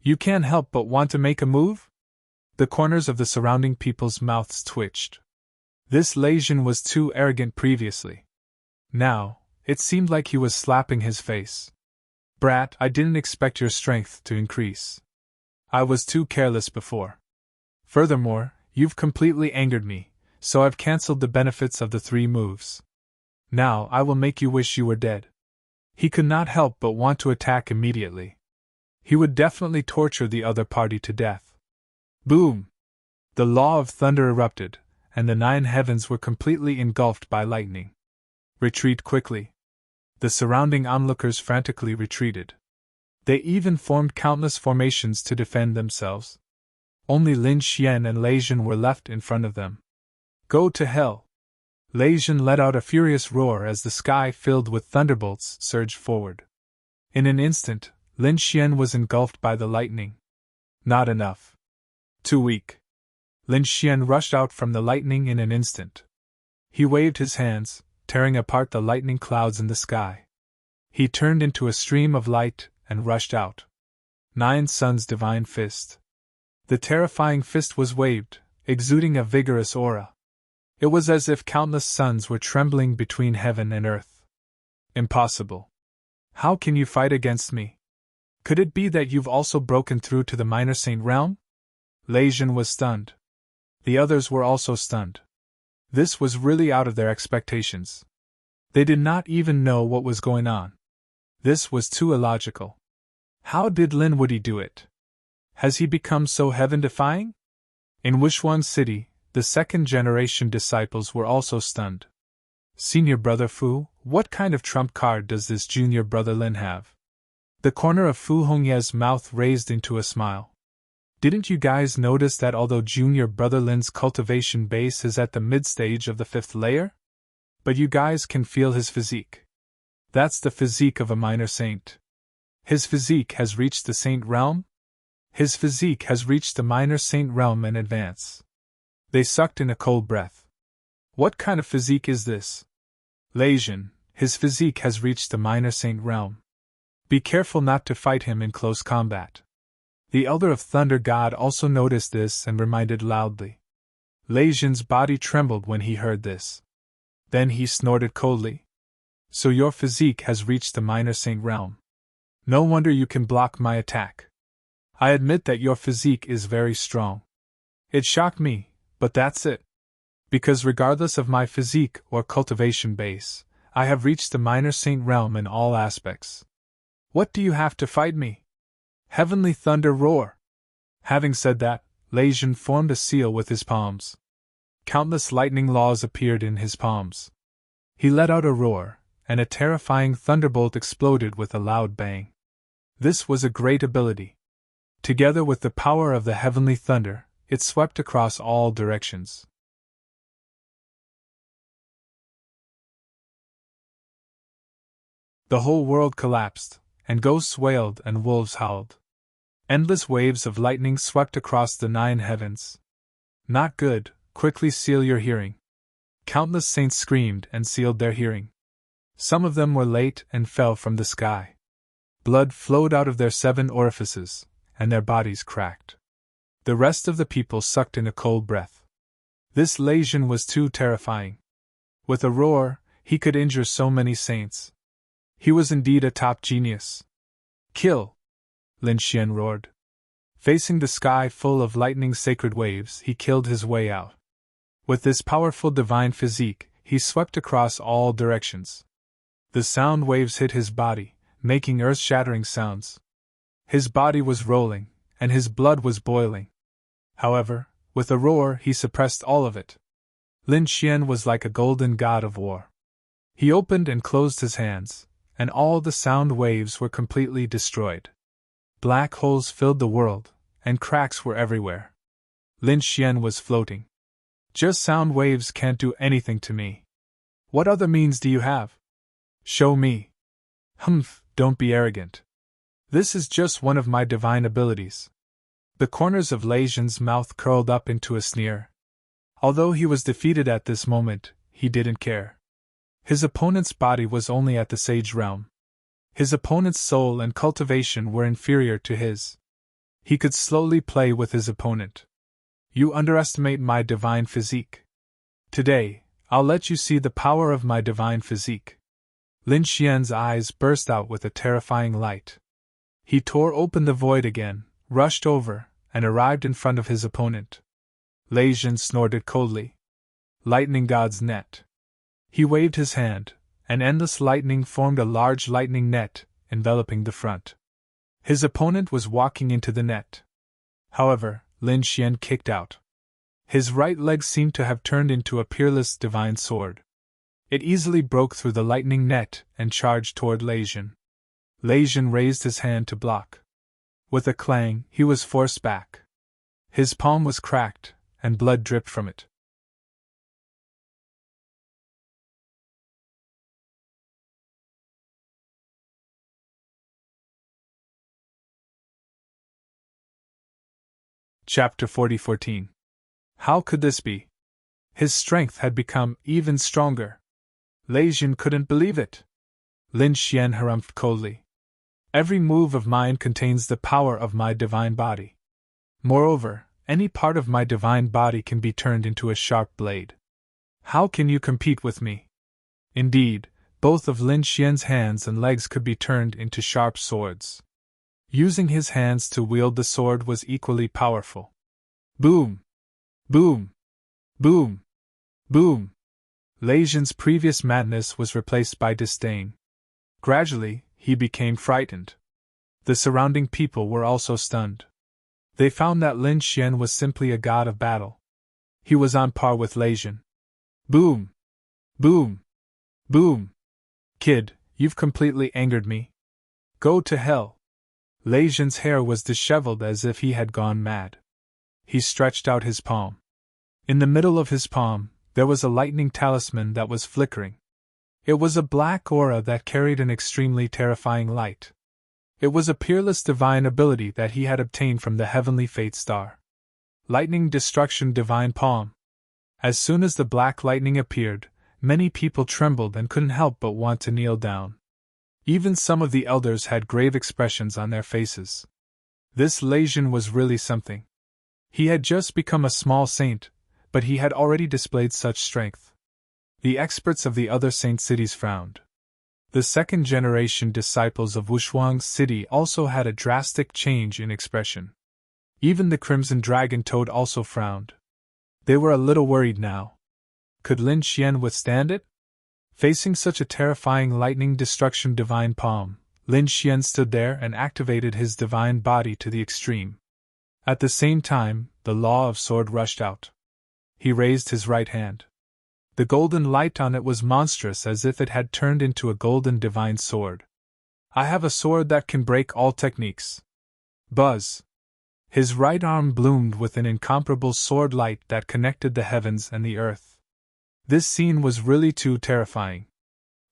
You can't help but want to make a move? The corners of the surrounding people's mouths twitched. This Lei Jin was too arrogant previously. Now, it seemed like he was slapping his face. Brat, I didn't expect your strength to increase. I was too careless before. Furthermore, you've completely angered me, so I've cancelled the benefits of the 3 moves. Now I will make you wish you were dead. He could not help but want to attack immediately. He would definitely torture the other party to death. Boom! The law of thunder erupted, and the 9 heavens were completely engulfed by lightning. Retreat quickly. The surrounding onlookers frantically retreated. They even formed countless formations to defend themselves. Only Lin Xian and Lei Jin were left in front of them. Go to hell! Lei Jin let out a furious roar as the sky filled with thunderbolts surged forward. In an instant, Lin Xian was engulfed by the lightning. Not enough. Too weak. Lin Xian rushed out from the lightning in an instant. He waved his hands, tearing apart the lightning clouds in the sky. He turned into a stream of light and rushed out. 9 Suns' divine fist. The terrifying fist was waved, exuding a vigorous aura. It was as if countless suns were trembling between heaven and earth. Impossible. How can you fight against me? Could it be that you've also broken through to the minor saint realm? Lei Jin was stunned. The others were also stunned. This was really out of their expectations. They did not even know what was going on. This was too illogical. How did Lin Wuyi do it? Has he become so heaven-defying? In Wushuang City, the second-generation disciples were also stunned. Senior Brother Fu, what kind of trump card does this junior brother Lin have? The corner of Fu Hongye's mouth raised into a smile. Didn't you guys notice that although junior brother Lin's cultivation base is at the mid-stage of the 5th layer? But you guys can feel his physique. That's the physique of a minor saint. His physique has reached the saint realm? His physique has reached the minor saint realm and advance. They sucked in a cold breath. What kind of physique is this? Legion, his physique has reached the minor saint realm. Be careful not to fight him in close combat. The Elder of Thunder God also noticed this and reminded loudly. Legion's body trembled when he heard this. Then he snorted coldly. So your physique has reached the minor saint realm. No wonder you can block my attack. I admit that your physique is very strong. It shocked me, but that's it. Because regardless of my physique or cultivation base, I have reached the minor saint realm in all aspects. What do you have to fight me? Heavenly thunder roar! Having said that, Legion formed a seal with his palms. Countless lightning laws appeared in his palms. He let out a roar, and a terrifying thunderbolt exploded with a loud bang. This was a great ability. Together with the power of the heavenly thunder, it swept across all directions. The whole world collapsed, and ghosts wailed and wolves howled. Endless waves of lightning swept across the 9 heavens. Not good, quickly seal your hearing. Countless saints screamed and sealed their hearing. Some of them were late and fell from the sky. Blood flowed out of their 7 orifices, and their bodies cracked. The rest of the people sucked in a cold breath. This Legion was too terrifying. With a roar, he could injure so many saints. He was indeed a top genius. Kill! Lin Xian roared. Facing the sky full of lightning sacred waves, he killed his way out. With this powerful divine physique, he swept across all directions. The sound waves hit his body, making earth-shattering sounds. His body was rolling, and his blood was boiling. However, with a roar he suppressed all of it. Lin Xian was like a golden god of war. He opened and closed his hands, and all the sound waves were completely destroyed. Black holes filled the world, and cracks were everywhere. Lin Xian was floating. Just sound waves can't do anything to me. What other means do you have? Show me. Humph, don't be arrogant. This is just one of my divine abilities. The corners of Legion's mouth curled up into a sneer. Although he was defeated at this moment, he didn't care. His opponent's body was only at the sage realm. His opponent's soul and cultivation were inferior to his. He could slowly play with his opponent. You underestimate my divine physique. Today, I'll let you see the power of my divine physique. Lin Xian's eyes burst out with a terrifying light. He tore open the void again, rushed over, and arrived in front of his opponent. Legion snorted coldly. Lightning God's net. He waved his hand, and endless lightning formed a large lightning net, enveloping the front. His opponent was walking into the net. However, Lin Xian kicked out. His right leg seemed to have turned into a peerless divine sword. It easily broke through the lightning net and charged toward Legion. Legion raised his hand to block. With a clang, he was forced back. His palm was cracked, and blood dripped from it. Chapter 40:14. How could this be? His strength had become even stronger. Legion couldn't believe it. Lin Xian harumphed coldly. Every move of mine contains the power of my divine body. Moreover, any part of my divine body can be turned into a sharp blade. How can you compete with me? Indeed, both of Lin Xian's hands and legs could be turned into sharp swords. Using his hands to wield the sword was equally powerful. Boom! Boom! Boom! Boom! Legion's previous madness was replaced by disdain. Gradually, he became frightened. The surrounding people were also stunned. They found that Lin Xian was simply a god of battle. He was on par with Legion. Boom! Boom! Boom! Kid, you've completely angered me. Go to hell! Legion's hair was disheveled as if he had gone mad. He stretched out his palm. In the middle of his palm, there was a lightning talisman that was flickering. It was a black aura that carried an extremely terrifying light. It was a peerless divine ability that he had obtained from the heavenly fate star. Lightning destruction divine palm. As soon as the black lightning appeared, many people trembled and couldn't help but want to kneel down. Even some of the elders had grave expressions on their faces. This Legion was really something. He had just become a small saint, but he had already displayed such strength. The experts of the other saint cities frowned. The second-generation disciples of Wushuang's city also had a drastic change in expression. Even the Crimson Dragon Toad also frowned. They were a little worried now. Could Lin Xian withstand it? Facing such a terrifying lightning destruction divine palm, Lin Xian stood there and activated his divine body to the extreme. At the same time, the law of sword rushed out. He raised his right hand. The golden light on it was monstrous, as if it had turned into a golden divine sword. I have a sword that can break all techniques. Buzz! His right arm bloomed with an incomparable sword light that connected the heavens and the earth. This scene was really too terrifying.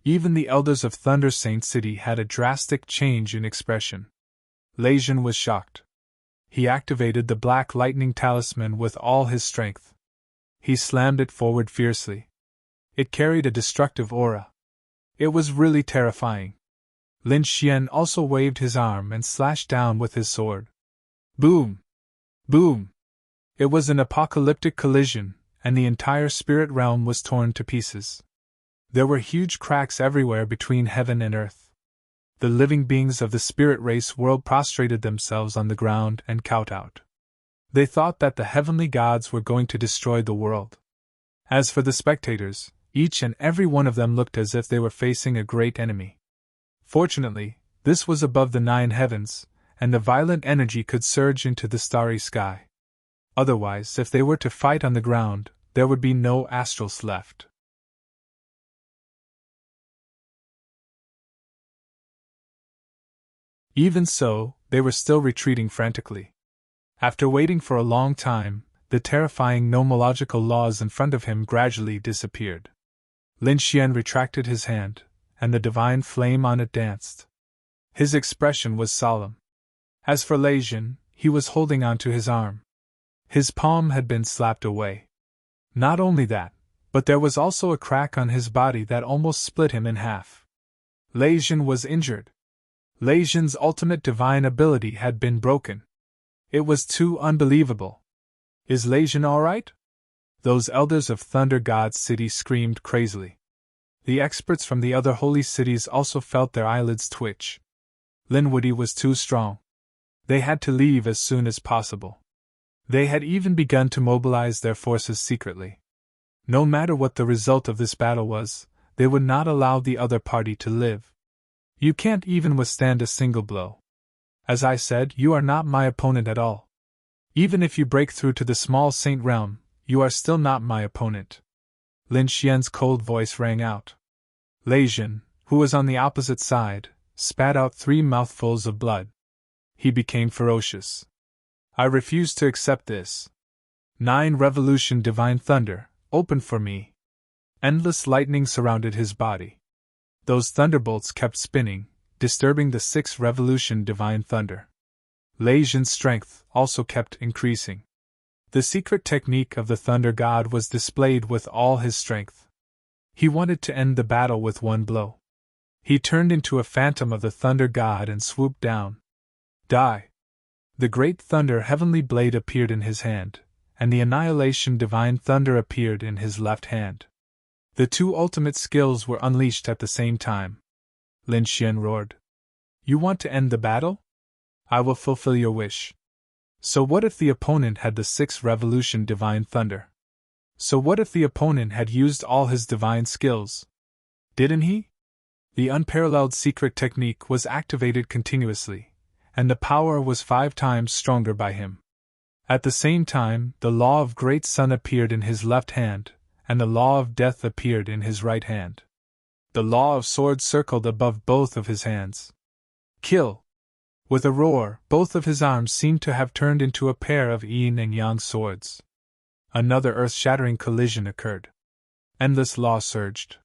Even the elders of Thunder Saint City had a drastic change in expression. Legion was shocked. He activated the Black Lightning Talisman with all his strength. He slammed it forward fiercely. It carried a destructive aura. It was really terrifying. Lin Xian also waved his arm and slashed down with his sword. Boom! Boom! It was an apocalyptic collision, and the entire spirit realm was torn to pieces. There were huge cracks everywhere between heaven and earth. The living beings of the spirit race world prostrated themselves on the ground and kowtowed. They thought that the heavenly gods were going to destroy the world. As for the spectators, each and every one of them looked as if they were facing a great enemy. Fortunately, this was above the 9 heavens, and the violent energy could surge into the starry sky. Otherwise, if they were to fight on the ground, there would be no astrals left. Even so, they were still retreating frantically. After waiting for a long time, the terrifying nomological laws in front of him gradually disappeared. Lin Xian retracted his hand, and the divine flame on it danced. His expression was solemn. As for Legion, he was holding on to his arm. His palm had been slapped away. Not only that, but there was also a crack on his body that almost split him in half. Legion was injured. Legion's ultimate divine ability had been broken. It was too unbelievable. Is Legion all right? Those elders of Thunder God's city screamed crazily. The experts from the other holy cities also felt their eyelids twitch. Linwoody was too strong. They had to leave as soon as possible. They had even begun to mobilize their forces secretly. No matter what the result of this battle was, they would not allow the other party to live. You can't even withstand a single blow. As I said, you are not my opponent at all. Even if you break through to the small saint realm, you are still not my opponent. Lin Xian's cold voice rang out. Legion, who was on the opposite side, spat out 3 mouthfuls of blood. He became ferocious. I refuse to accept this. 9 revolution divine thunder, open for me. Endless lightning surrounded his body. Those thunderbolts kept spinning, disturbing the 6 revolution divine thunder. Legion's strength also kept increasing. The secret technique of the Thunder God was displayed with all his strength. He wanted to end the battle with one blow. He turned into a phantom of the Thunder God and swooped down. Die! The great thunder heavenly blade appeared in his hand, and the annihilation divine thunder appeared in his left hand. The 2 ultimate skills were unleashed at the same time. Lin Xian roared. You want to end the battle? I will fulfill your wish. So what if the opponent had the 6 revolution divine thunder? So what if the opponent had used all his divine skills? Didn't he? The unparalleled secret technique was activated continuously, and the power was 5 times stronger by him. At the same time, the law of Great Sun appeared in his left hand, and the law of death appeared in his right hand. The law of sword circled above both of his hands. Kill! With a roar, both of his arms seemed to have turned into a pair of yin and yang swords. Another earth-shattering collision occurred. Endless law surged.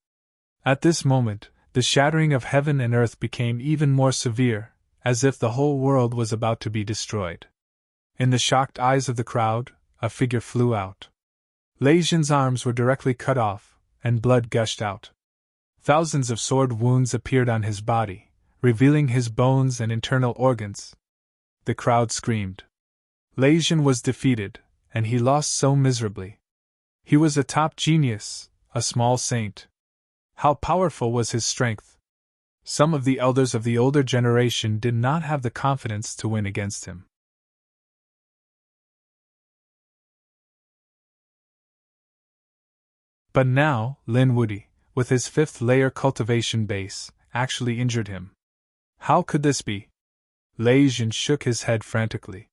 At this moment, the shattering of heaven and earth became even more severe, as if the whole world was about to be destroyed. In the shocked eyes of the crowd, a figure flew out. Lei Jin's arms were directly cut off, and blood gushed out. Thousands of sword wounds appeared on his body, revealing his bones and internal organs. The crowd screamed. Lei Jin was defeated, and he lost so miserably. He was a top genius, a small saint. How powerful was his strength! Some of the elders of the older generation did not have the confidence to win against him. But now, Lin Wudi, with his fifth-layer cultivation base, actually injured him. How could this be? Lei Jin shook his head frantically.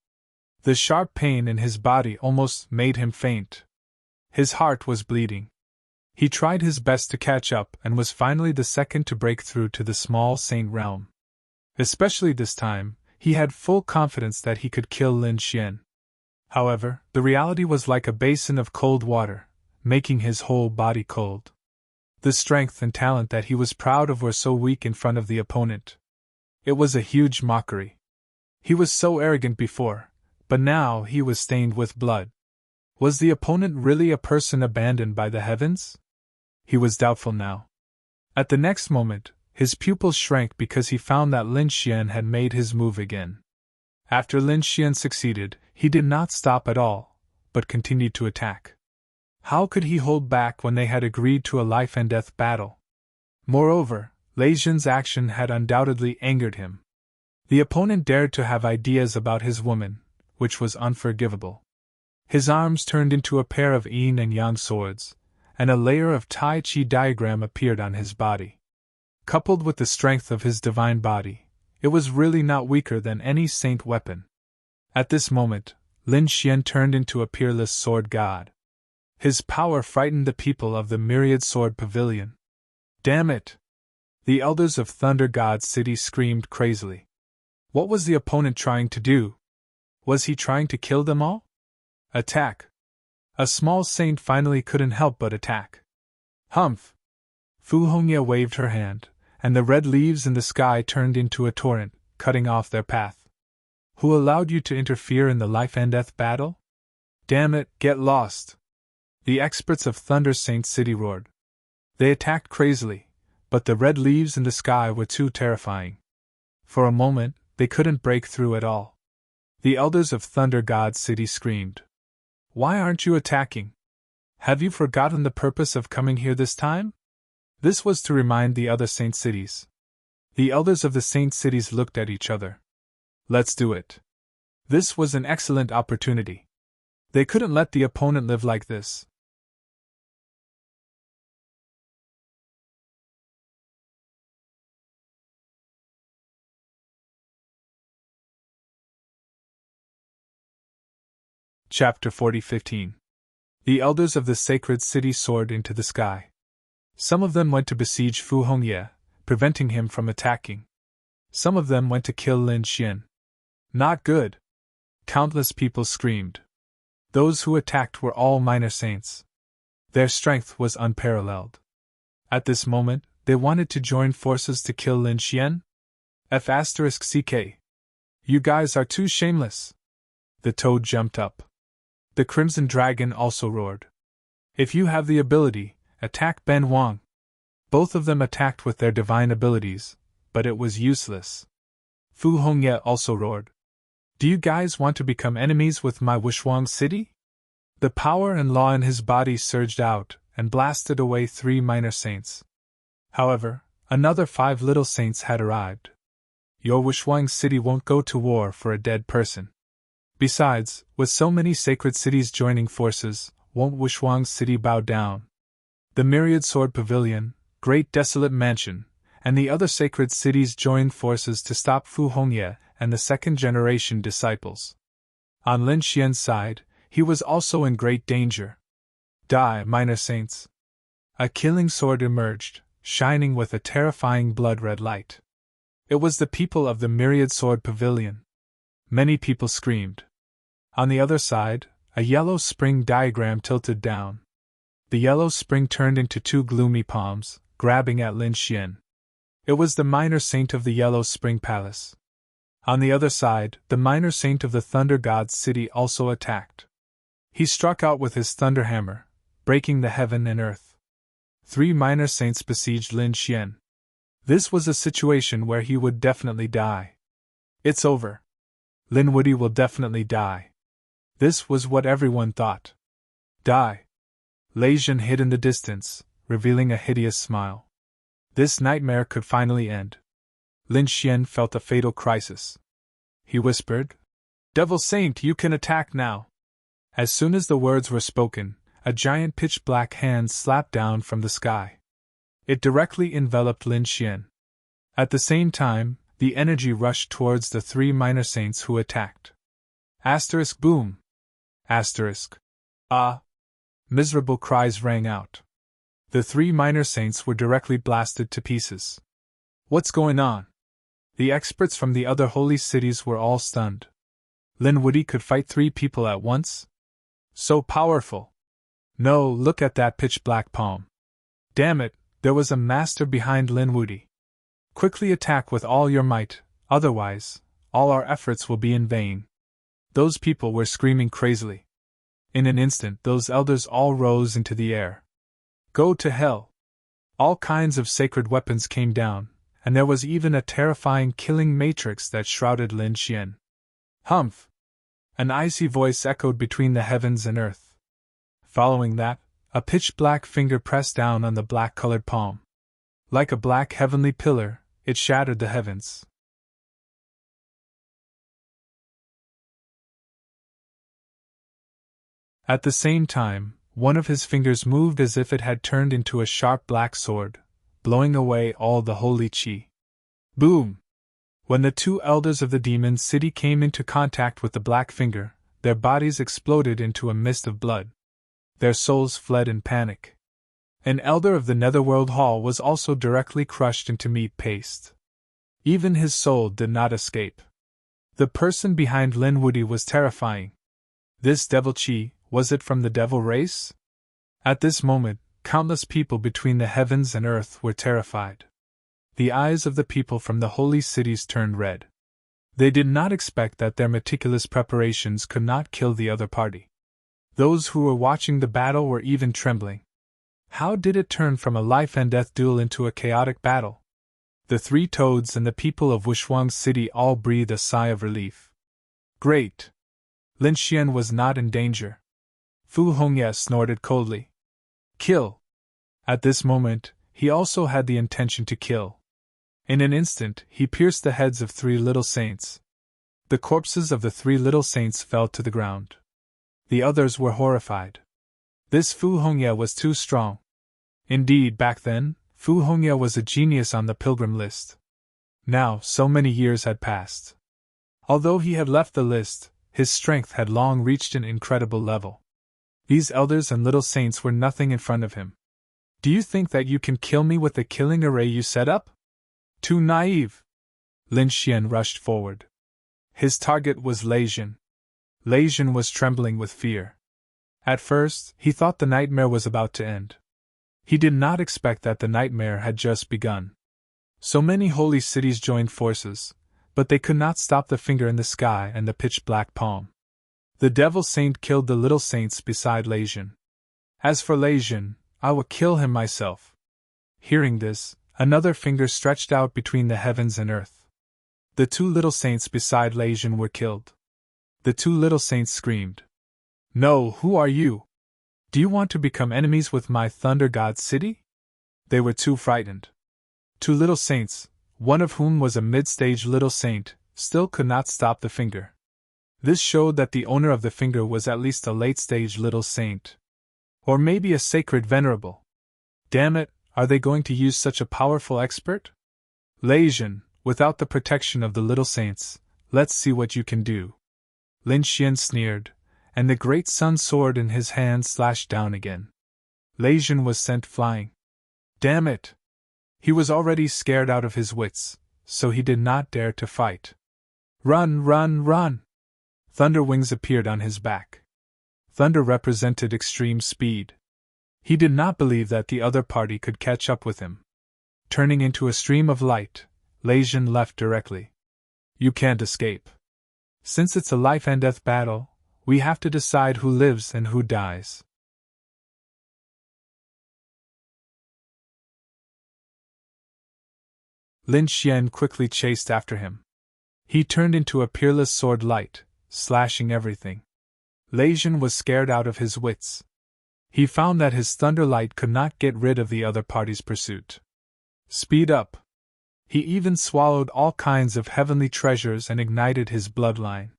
The sharp pain in his body almost made him faint. His heart was bleeding. He tried his best to catch up and was finally the second to break through to the small saint realm. Especially this time, he had full confidence that he could kill Lin Xian. However, the reality was like a basin of cold water, making his whole body cold. The strength and talent that he was proud of were so weak in front of the opponent. It was a huge mockery. He was so arrogant before, but now he was stained with blood. Was the opponent really a person abandoned by the heavens? He was doubtful now. At the next moment, his pupils shrank because he found that Lin Xian had made his move again. After Lin Xian succeeded, he did not stop at all, but continued to attack. How could he hold back when they had agreed to a life-and-death battle? Moreover, Lei Jin's action had undoubtedly angered him. The opponent dared to have ideas about his woman, which was unforgivable. His arms turned into a pair of yin and yang swords, and a layer of Tai Chi diagram appeared on his body. Coupled with the strength of his divine body, it was really not weaker than any saint weapon. At this moment, Lin Xian turned into a peerless sword god. His power frightened the people of the Myriad Sword Pavilion. Damn it! The elders of Thunder God City screamed crazily. What was the opponent trying to do? Was he trying to kill them all? Attack! A small saint finally couldn't help but attack. Humph! Fu Hongye waved her hand, and the red leaves in the sky turned into a torrent, cutting off their path. Who allowed you to interfere in the life-and-death battle? Damn it, get lost! The experts of Thunder Saint City roared. They attacked crazily, but the red leaves in the sky were too terrifying. For a moment, they couldn't break through at all. The elders of Thunder God City screamed. Why aren't you attacking? Have you forgotten the purpose of coming here this time? This was to remind the other saint cities. The elders of the saint cities looked at each other. Let's do it. This was an excellent opportunity. They couldn't let the opponent live like this. Chapter 40:15. The elders of the sacred city soared into the sky. Some of them went to besiege Fu Hongye, preventing him from attacking. Some of them went to kill Lin Xian. Not good! Countless people screamed. Those who attacked were all minor saints. Their strength was unparalleled. At this moment, they wanted to join forces to kill Lin Xian? F***CK. You guys are too shameless! The toad jumped up. The Crimson Dragon also roared. If you have the ability, attack Ben Wang. Both of them attacked with their divine abilities, but it was useless. Fu Hongye also roared. Do you guys want to become enemies with my Wushuang city? The power and law in his body surged out and blasted away 3 minor saints. However, another 5 little saints had arrived. Your Wushuang city won't go to war for a dead person. Besides, with so many sacred cities joining forces, won't Wushuang city bow down? The Myriad Sword Pavilion, Great Desolate Mansion, and the other sacred cities joined forces to stop Fu Hongye and the second-generation disciples. On Lin Xian's side, he was also in great danger. Die, minor saints! A killing sword emerged, shining with a terrifying blood-red light. It was the people of the Myriad Sword Pavilion. Many people screamed. On the other side, a yellow spring diagram tilted down. The yellow spring turned into 2 gloomy palms, grabbing at Lin Xian. It was the minor saint of the Yellow Spring Palace. On the other side, the minor saint of the Thunder God's city also attacked. He struck out with his thunder hammer, breaking the heaven and earth. 3 minor saints besieged Lin Xian. This was a situation where he would definitely die. It's over. Lin Wudy will definitely die. This was what everyone thought. Die. Lei Zhen hid in the distance, revealing a hideous smile. This nightmare could finally end. Lin Xian felt a fatal crisis. He whispered, "Devil Saint, you can attack now." As soon as the words were spoken, a giant pitch-black hand slapped down from the sky. It directly enveloped Lin Xian. At the same time, the energy rushed towards the 3 minor saints who attacked. Asterisk boom! Asterisk. Ah! Miserable cries rang out. The 3 minor saints were directly blasted to pieces. What's going on? The experts from the other holy cities were all stunned. Lin Wudy could fight 3 people at once? So powerful! No, look at that pitch-black palm. Damn it, there was a master behind Lin Wudy. Quickly attack with all your might, otherwise, all our efforts will be in vain. Those people were screaming crazily. In an instant, those elders all rose into the air. Go to hell! All kinds of sacred weapons came down, and there was even a terrifying killing matrix that shrouded Lin Xian. Humph! An icy voice echoed between the heavens and earth. Following that, a pitch-black finger pressed down on the black-colored palm. Like a black heavenly pillar, it shattered the heavens. At the same time, one of his fingers moved as if it had turned into a sharp black sword, blowing away all the holy qi. Boom! When the 2 elders of the demon city came into contact with the black finger, their bodies exploded into a mist of blood. Their souls fled in panic. An elder of the Netherworld Hall was also directly crushed into meat paste. Even his soul did not escape. The person behind Lin Wudy was terrifying. This devil qi, was it from the devil race? At this moment, countless people between the heavens and earth were terrified. The eyes of the people from the holy cities turned red. They did not expect that their meticulous preparations could not kill the other party. Those who were watching the battle were even trembling. How did it turn from a life-and-death duel into a chaotic battle? The 3 toads and the people of Wushuang City all breathed a sigh of relief. Great! Lin Xian was not in danger. Fu Hongye snorted coldly. Kill! At this moment, he also had the intention to kill. In an instant, he pierced the heads of 3 little saints. The corpses of the 3 little saints fell to the ground. The others were horrified. This Fu Hongye was too strong. Indeed, back then, Fu Hongye was a genius on the pilgrim list. Now, so many years had passed. Although he had left the list, his strength had long reached an incredible level. These elders and little saints were nothing in front of him. Do you think that you can kill me with the killing array you set up? Too naive! Lin Xian rushed forward. His target was Lei Zhen. Lei Zhen was trembling with fear. At first, he thought the nightmare was about to end. He did not expect that the nightmare had just begun. So many holy cities joined forces, but they could not stop the finger in the sky and the pitch-black palm. The devil saint killed the little saints beside Lei Zhen. As for Lei Zhen, I will kill him myself. Hearing this, another finger stretched out between the heavens and earth. The 2 little saints beside Lei Zhen were killed. The 2 little saints screamed. No, who are you? Do you want to become enemies with my Thunder God city? They were too frightened. 2 little saints, one of whom was a mid-stage little saint, still could not stop the finger. This showed that the owner of the finger was at least a late-stage little saint. Or maybe a sacred venerable. Damn it, are they going to use such a powerful expert? Lei Zhen, without the protection of the little saints, let's see what you can do. Lin Xian sneered, and the great sun sword in his hand slashed down again. Lei Zhen was sent flying. Damn it! He was already scared out of his wits, so he did not dare to fight. Run, run, run! Thunder wings appeared on his back. Thunder represented extreme speed. He did not believe that the other party could catch up with him. Turning into a stream of light, Lei Zhen left directly. You can't escape. Since it's a life and death battle, we have to decide who lives and who dies. Lin Xian quickly chased after him. He turned into a peerless sword light, slashing everything. Lei Jin was scared out of his wits. He found that his thunder light could not get rid of the other party's pursuit. Speed up! He even swallowed all kinds of heavenly treasures and ignited his bloodline.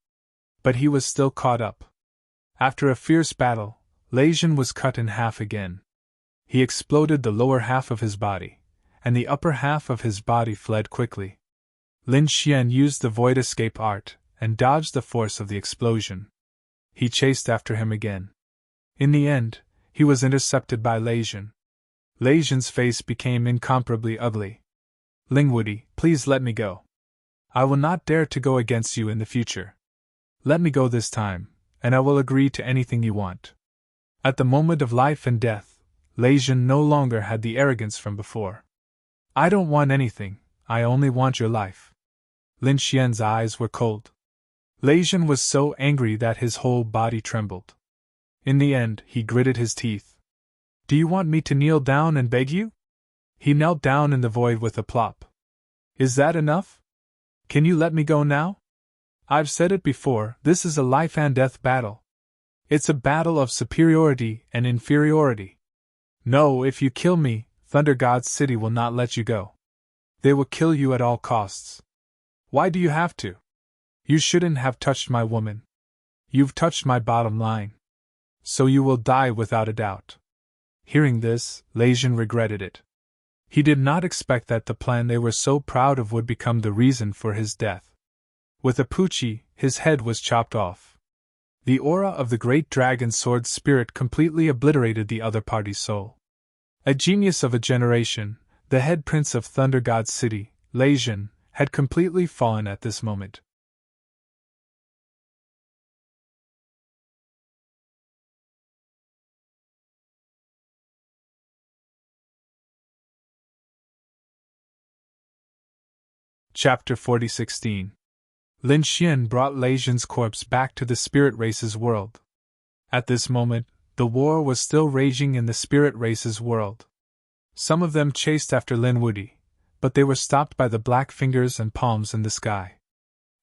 But he was still caught up. After a fierce battle, Lei Jin was cut in half again. He exploded the lower half of his body, and the upper half of his body fled quickly. Lin Xian used the void escape art and dodged the force of the explosion. He chased after him again. In the end, he was intercepted by Lei Jin. Lei Jin's face became incomparably ugly. Lingwoody, please let me go. I will not dare to go against you in the future. Let me go this time, and I will agree to anything you want. At the moment of life and death, Lei Jin no longer had the arrogance from before. I don't want anything, I only want your life. Lin Xian's eyes were cold. Lei Jin was so angry that his whole body trembled. In the end, he gritted his teeth. Do you want me to kneel down and beg you? He knelt down in the void with a plop. Is that enough? Can you let me go now? I've said it before, this is a life and death battle. It's a battle of superiority and inferiority. No, if you kill me, Thunder God's city will not let you go. They will kill you at all costs. Why do you have to? You shouldn't have touched my woman. You've touched my bottom line. So you will die without a doubt. Hearing this, Lei Jin regretted it. He did not expect that the plan they were so proud of would become the reason for his death. With a poochie, his head was chopped off. The aura of the great dragon sword spirit completely obliterated the other party's soul. A genius of a generation, the head prince of Thunder God's city, Lei Jin, had completely fallen at this moment. Chapter 40:16. Lin Xian brought Lei Jin's corpse back to the spirit race's world. At this moment, the war was still raging in the spirit race's world. Some of them chased after Lin Wudi, but they were stopped by the black fingers and palms in the sky.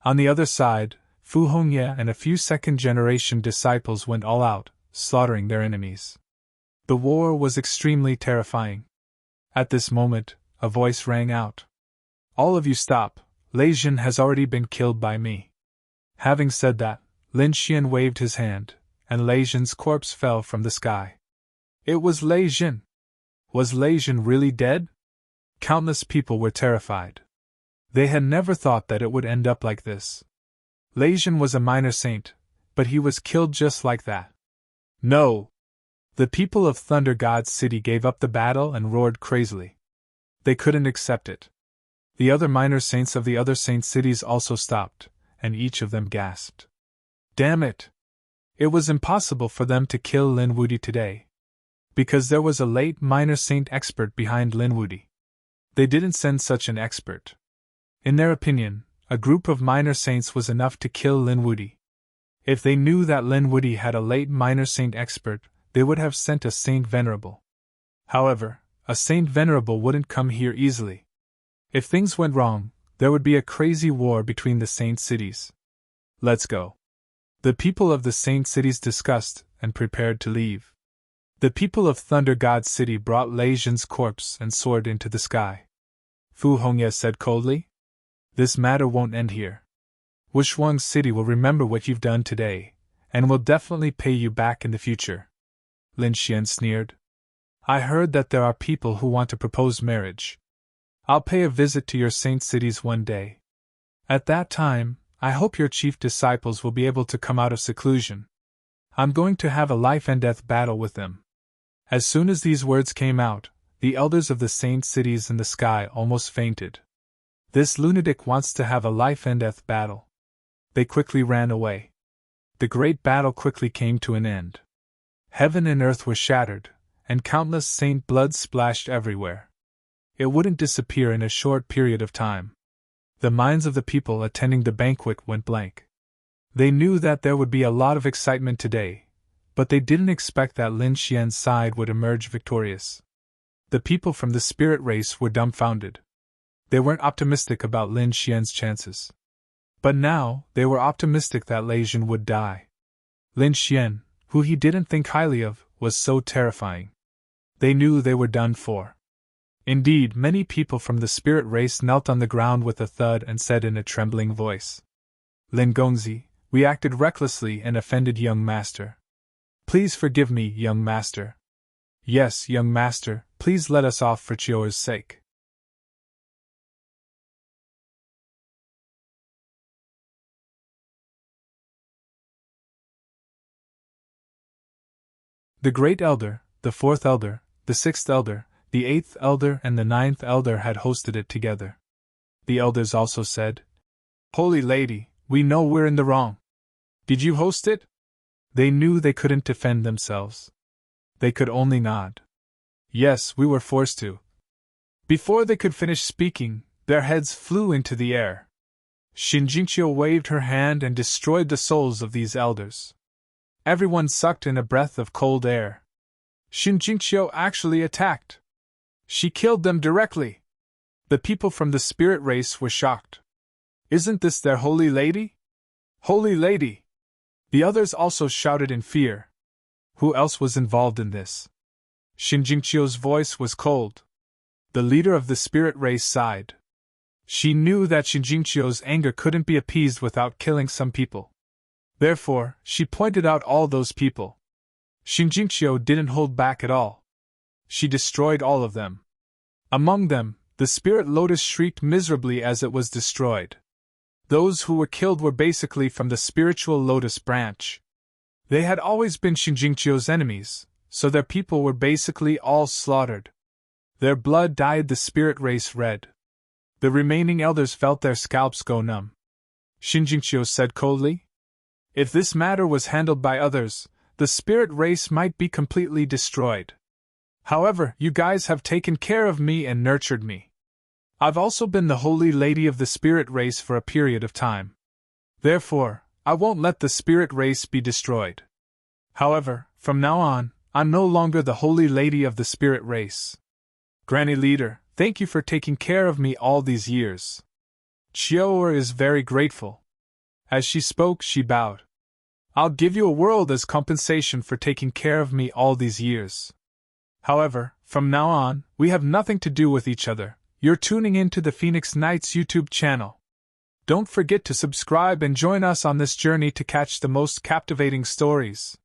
On the other side, Fu Hongye and a few second-generation disciples went all out, slaughtering their enemies. The war was extremely terrifying. At this moment, a voice rang out. All of you stop, Lei Jin has already been killed by me. Having said that, Lin Xian waved his hand, and Lei Jin's corpse fell from the sky. It was Lei Jin. Was Lei Jin really dead? Countless people were terrified. They had never thought that it would end up like this. Lei Jin was a minor saint, but he was killed just like that. No! The people of Thunder God's city gave up the battle and roared crazily. They couldn't accept it. The other minor saints of the other saint cities also stopped, and each of them gasped. Damn it! It was impossible for them to kill Lin Wudi today. Because there was a late minor saint expert behind Lin Wudi. They didn't send such an expert. In their opinion, a group of minor saints was enough to kill Lin Wudi. If they knew that Lin Wudi had a late minor saint expert, they would have sent a Saint Venerable. However, a Saint Venerable wouldn't come here easily. If things went wrong, there would be a crazy war between the saint cities. Let's go. The people of the saint cities discussed and prepared to leave. The people of Thunder God's city brought Lei Jin's corpse and sword into the sky. Fu Hongye said coldly, "This matter won't end here. Wushuang's city will remember what you've done today, and will definitely pay you back in the future." Lin Xian sneered. "I heard that there are people who want to propose marriage. I'll pay a visit to your saint cities one day. At that time, I hope your chief disciples will be able to come out of seclusion. I'm going to have a life and death battle with them." As soon as these words came out, the elders of the saint cities in the sky almost fainted. This lunatic wants to have a life and death battle. They quickly ran away. The great battle quickly came to an end. Heaven and earth were shattered, and countless saint blood splashed everywhere. It wouldn't disappear in a short period of time. The minds of the people attending the banquet went blank. They knew that there would be a lot of excitement today, but they didn't expect that Lin Xian's side would emerge victorious. The people from the spirit race were dumbfounded. They weren't optimistic about Lin Xian's chances. But now, they were optimistic that Lei Jun would die. Lin Xian, who he didn't think highly of, was so terrifying. They knew they were done for. Indeed, many people from the spirit race knelt on the ground with a thud and said in a trembling voice, "Lin Gongzi, we acted recklessly and offended young master. Please forgive me, young master. Yes, young master, please let us off for Chiao's sake." The great elder, the fourth elder, the sixth elder, the eighth elder, and the ninth elder had hosted it together. The elders also said, "Holy Lady, we know we're in the wrong. Did you host it?" They knew they couldn't defend themselves. They could only nod. "Yes, we were forced to." Before they could finish speaking, their heads flew into the air. Xin Jingqiu waved her hand and destroyed the souls of these elders. Everyone sucked in a breath of cold air. Xin Jingqiu actually attacked. She killed them directly. The people from the spirit race were shocked. "Isn't this their holy lady? Holy lady!" The others also shouted in fear. Who else was involved in this? Xin Jingqiu's voice was cold. The leader of the spirit race sighed. She knew that Xin Jingqiu's anger couldn't be appeased without killing some people. Therefore, she pointed out all those people. Xin Jingqiu didn't hold back at all. She destroyed all of them. Among them, the spirit lotus shrieked miserably as it was destroyed. Those who were killed were basically from the spiritual lotus branch. They had always been Xin Jingqiu's enemies, so their people were basically all slaughtered. Their blood dyed the spirit race red. The remaining elders felt their scalps go numb. Xin Jingqiu said coldly, "If this matter was handled by others, the spirit race might be completely destroyed. However, you guys have taken care of me and nurtured me. I've also been the holy lady of the spirit race for a period of time. Therefore, I won't let the spirit race be destroyed. However, from now on, I'm no longer the holy lady of the spirit race. Granny Leader, thank you for taking care of me all these years. Chiao is very grateful." As she spoke, she bowed. "I'll give you a world as compensation for taking care of me all these years. However, from now on, we have nothing to do with each other. You're tuning in to the Phoenix Knights YouTube channel. Don't forget to subscribe and join us on this journey to catch the most captivating stories."